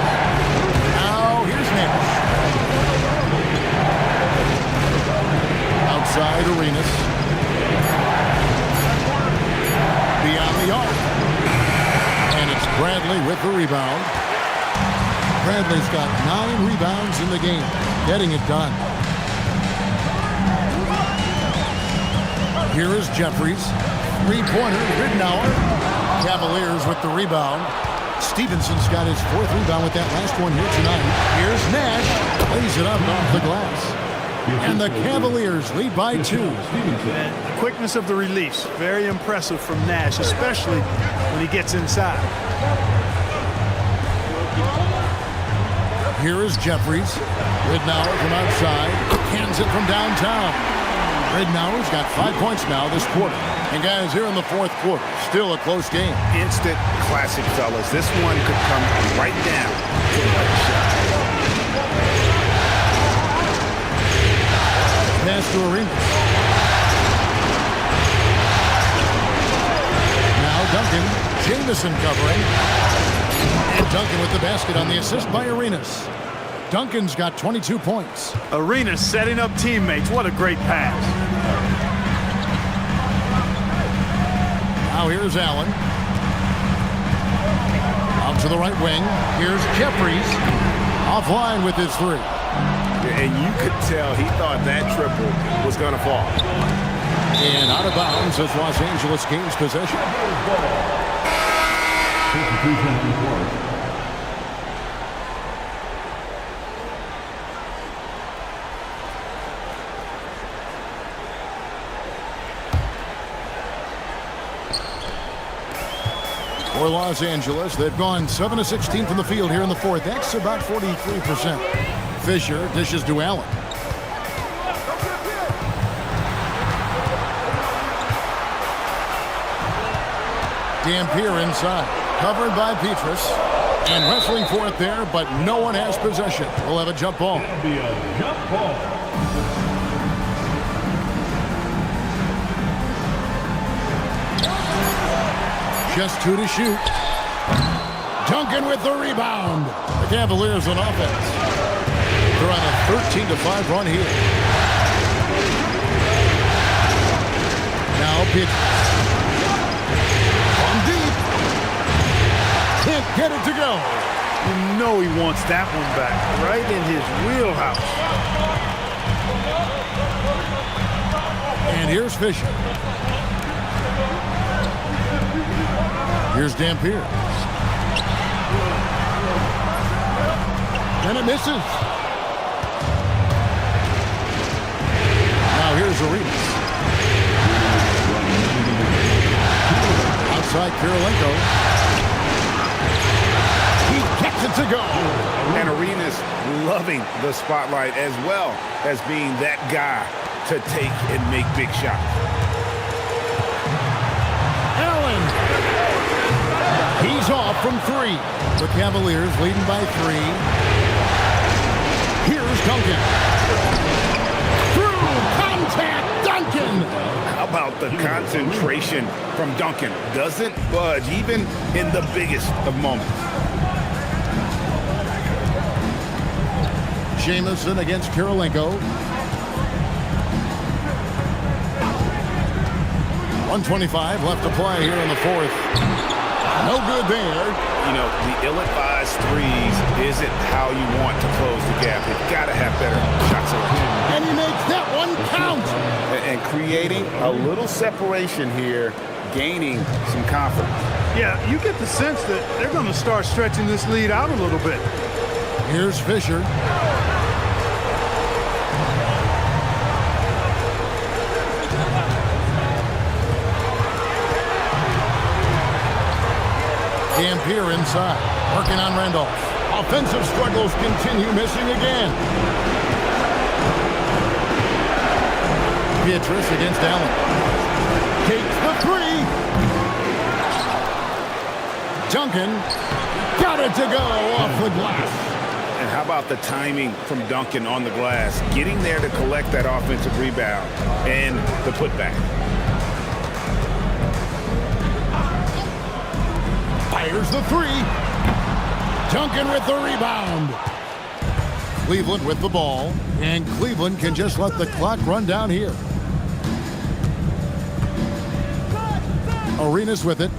Now, here's Nash. Outside Arenas. Beyond the arc. And it's Bradley with the rebound. Bradley's got 9 rebounds in the game, getting it done. Here is Jeffries. Three-pointer, Ridnow. Cavaliers with the rebound. Stevenson's got his 4th rebound with that last one here tonight. Here's Nash. Lays it up off the glass. And the Cavaliers lead by 2. The quickness of the release, very impressive from Nash, especially when he gets inside. Here is Jeffries. Ridnow from outside. Cans it from downtown. Ridnow's got 5 points now this quarter. And guys, here in the 4th quarter, still a close game. Instant classic, fellas. This one could come right down to the last shot. Pass to Arenas. Now Duncan. Jamison covering. And Duncan with the basket on the assist by Arenas. Duncan's got 22 points. Arenas setting up teammates. What a great pass. Now here's Allen. Out to the right wing. Here's Jeffries. Offline with his 3. And you could tell he thought that triple was going to fall. And out of bounds as Los Angeles gains possession. For Los Angeles, they've gone 7 of 16 from the field here in the 4th. That's about 43%. Fisher dishes to Allen. Dampier inside. Covered by Petrus. And wrestling for it there, but no one has possession. We'll have a jump ball. It'll be a jump ball. Just 2 to shoot. Duncan with the rebound. The Cavaliers on offense. They're on a 13-5 run here. Now pitch. On deep. Can't get it to go. You know he wants that one back, right in his wheelhouse. And here's Fisher. Here's Dampier. And it misses. Now here's Arenas. Outside Kirilenko. He kicks it to go. And Arenas loving the spotlight as well as being that guy to take and make big shots. Allen. He's off from 3. The Cavaliers leading by 3. Here's Duncan. Through contact, Duncan. How about the concentration from Duncan? Doesn't budge even in the biggest of moments. Jamison against Kirilenko. 1:25 left to play here in the 4th. No good there. You know, the ill-advised threes isn't how you want to close the gap. You've got to have better shot selection. And he makes that one count. And creating a little separation here, gaining some confidence. Yeah, you get the sense that they're going to start stretching this lead out a little bit. Here's Fisher. Dampier inside, working on Randolph. Offensive struggles continue, missing again. Petrus against Allen. Takes the 3. Duncan got it to go off the glass. And how about the timing from Duncan on the glass, getting there to collect that offensive rebound and the putback. Fires the three. Duncan with the rebound. Cleveland with the ball, and Cleveland can just let the clock run down here. Arenas with it.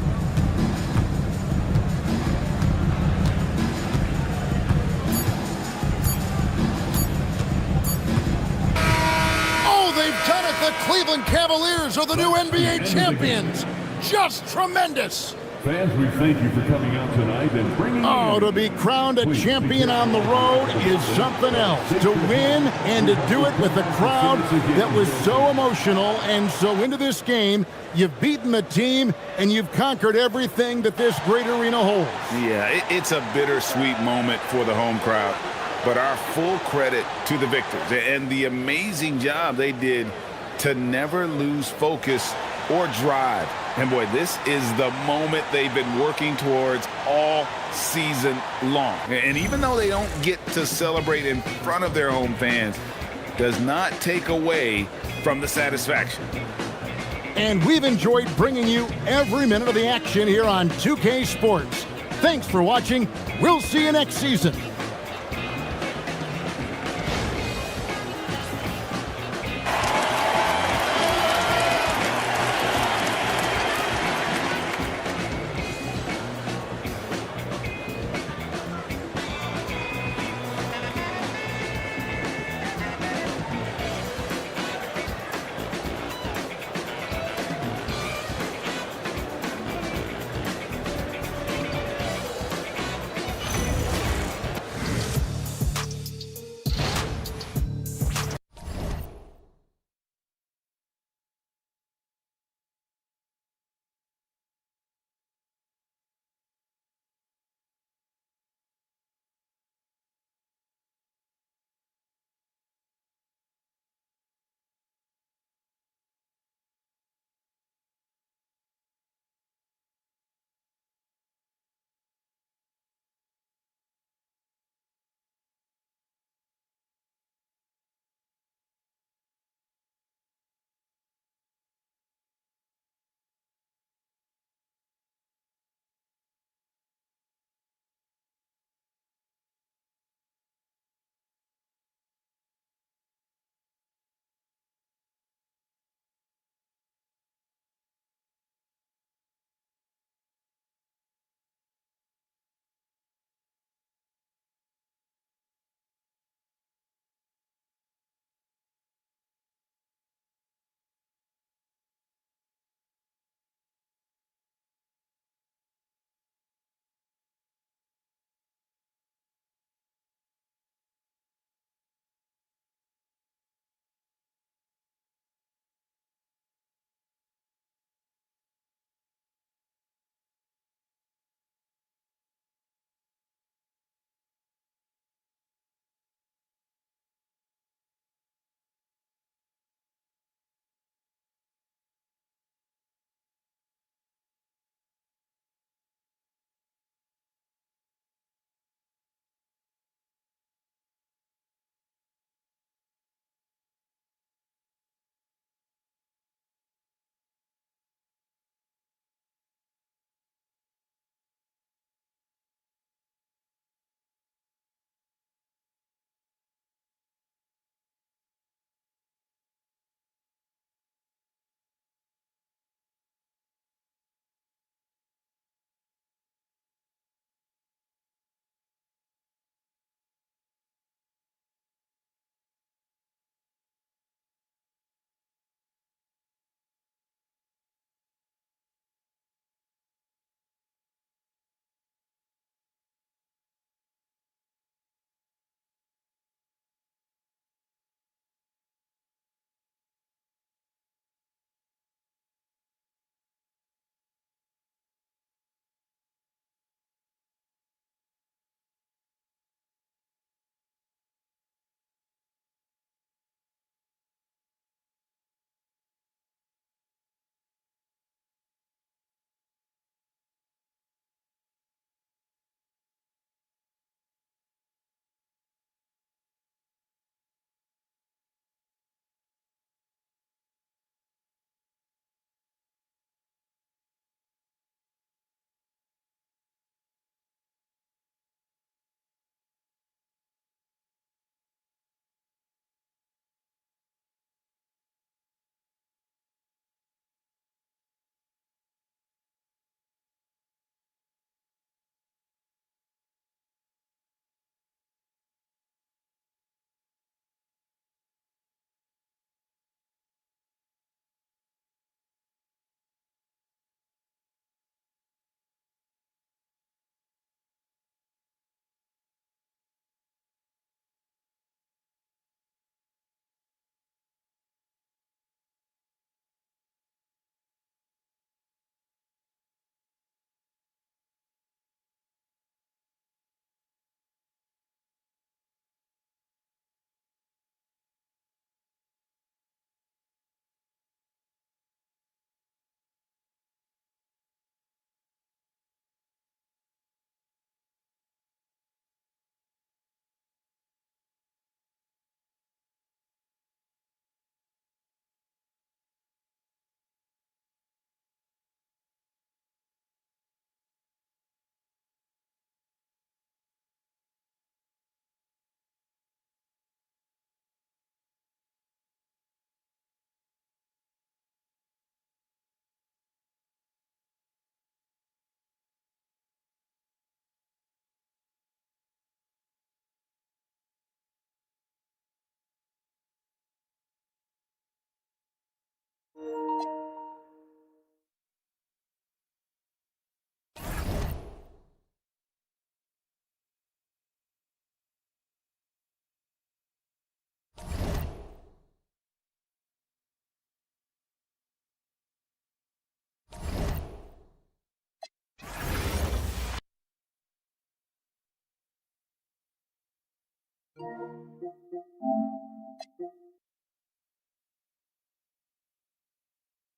They've done it. The Cleveland Cavaliers are the new NBA champions. Just tremendous. Fans, we thank you for coming out tonight and bringing to be crowned a champion on the road is something else. To win and to do it with a crowd that was so emotional and so into this game, you've beaten the team and you've conquered everything that this great arena holds. Yeah, it's a bittersweet moment for the home crowd. But our full credit to the victors and the amazing job they did to never lose focus or drive. And boy, this is the moment they've been working towards all season long. And even though they don't get to celebrate in front of their home fans, does not take away from the satisfaction. And we've enjoyed bringing you every minute of the action here on 2K Sports. Thanks for watching. We'll see you next season.